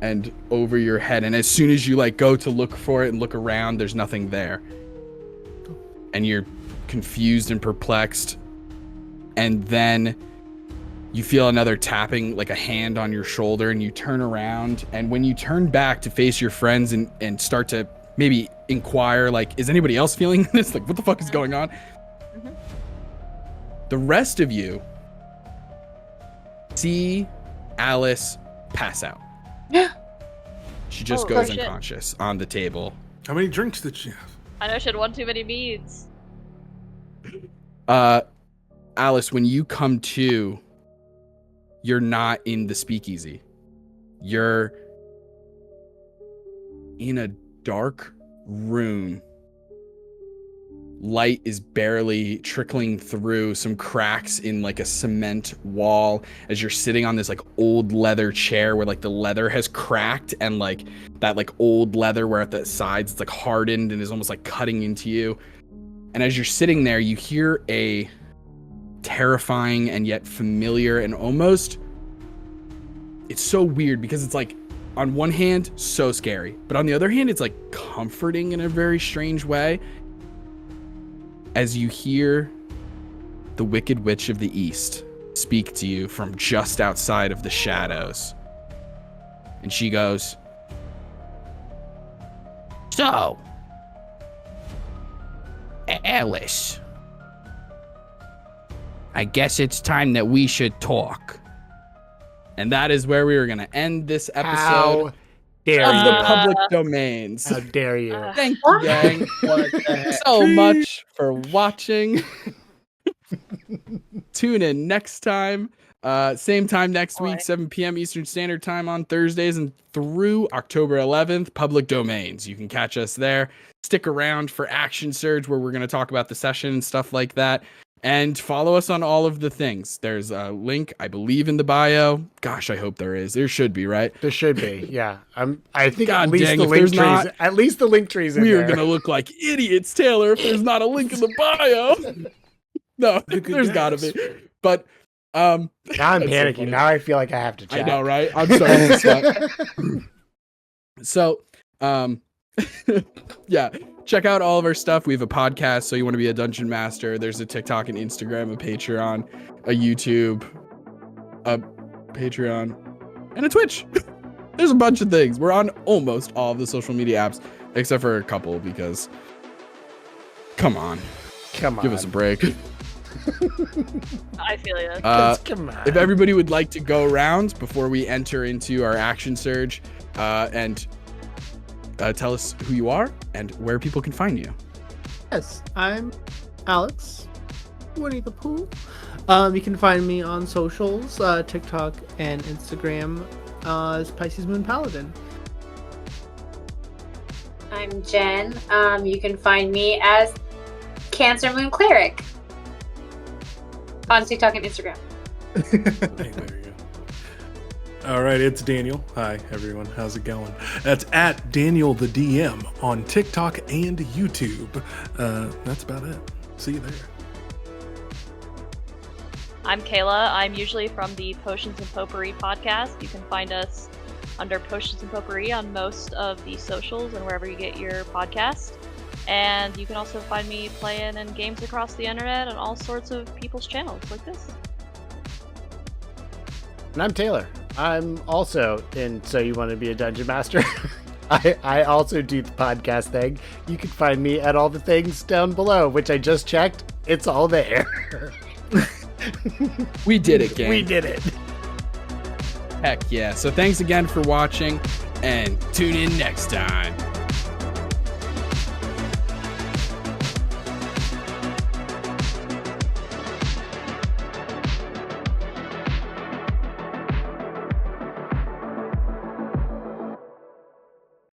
and over your head, and as soon as you like go to look for it and look around, there's nothing there. And you're confused and perplexed. And then you feel another tapping, like a hand on your shoulder, and you turn around. And when you turn back to face your friends and start to maybe inquire, like, is anybody else feeling this? Like, what the fuck is going on? Mm-hmm. The rest of you see Alice pass out. She just Oh, goes shit. unconscious on the table. How many drinks did she have? I know she had one too many meads. Alice, when you come to, you're not in the speakeasy. You're in a dark room. Light is barely trickling through some cracks in like a cement wall as you're sitting on this like old leather chair where like the leather has cracked, and like that like old leather where at the sides it's like hardened and is almost like cutting into you. And as you're sitting there, you hear a terrifying and yet familiar and almost, it's so weird because it's like on one hand so scary, but on the other hand it's like comforting in a very strange way as you hear the Wicked Witch of the East speak to you from just outside of the shadows. And she goes, So, Alice, I guess it's time that we should talk. and that is where we were going to end this How episode dare of the you? public domains. How dare you? Thank you, gang, so much for watching. Tune in next time. Same time next week, 7 p.m. Eastern Standard Time on Thursdays and through October 11th, public domains. You can catch us there. Stick around for Action Surge, where we're going to talk about the session and stuff like that. And follow us on all of the things. There's a link, I believe, in the bio. Gosh, I hope there is. There should be, right? There should be, yeah. I think God at least dang, the if link there's trees. not, At least the link trees in we are there. going to look like idiots, Taylor, if there's not a link in the bio. No, Look at there's that. got to be. But Now I'm That's so panicking. funny. Now I feel like I have to check. I know, right? I'm sorry. So, yeah, check out all of our stuff. We have a podcast, So You Want to Be a Dungeon Master. There's a TikTok and Instagram, a Patreon, a YouTube, a Patreon, and a Twitch. There's a bunch of things. We're on almost all of the social media apps, except for a couple, because come on, give us a break. I feel you. Come on. If everybody would like to go around before we enter into our action surge, and tell us who you are and where people can find you. Yes, I'm Alex, Winnie the Pooh. You can find me on socials, TikTok and Instagram as Pisces Moon Paladin. I'm Jen. You can find me as Cancer Moon Cleric on TikTok and Instagram. Hey, there you go. All right, it's Daniel. Hi, everyone. How's it going? That's at Daniel the DM on TikTok and YouTube. That's about it. See you there. I'm Kayla. I'm usually from the Potions and Potpourri podcast. You can find us under Potions and Potpourri on most of the socials and wherever you get your podcast. And you can also find me playing in games across the internet on all sorts of people's channels like this. And I'm Taylor. I'm also in So You Want to Be a Dungeon Master. I also do the podcast thing. You can find me at all the things down below, which I just checked. It's all there. We did it, gang. We did it. Heck yeah. So thanks again for watching, and tune in next time.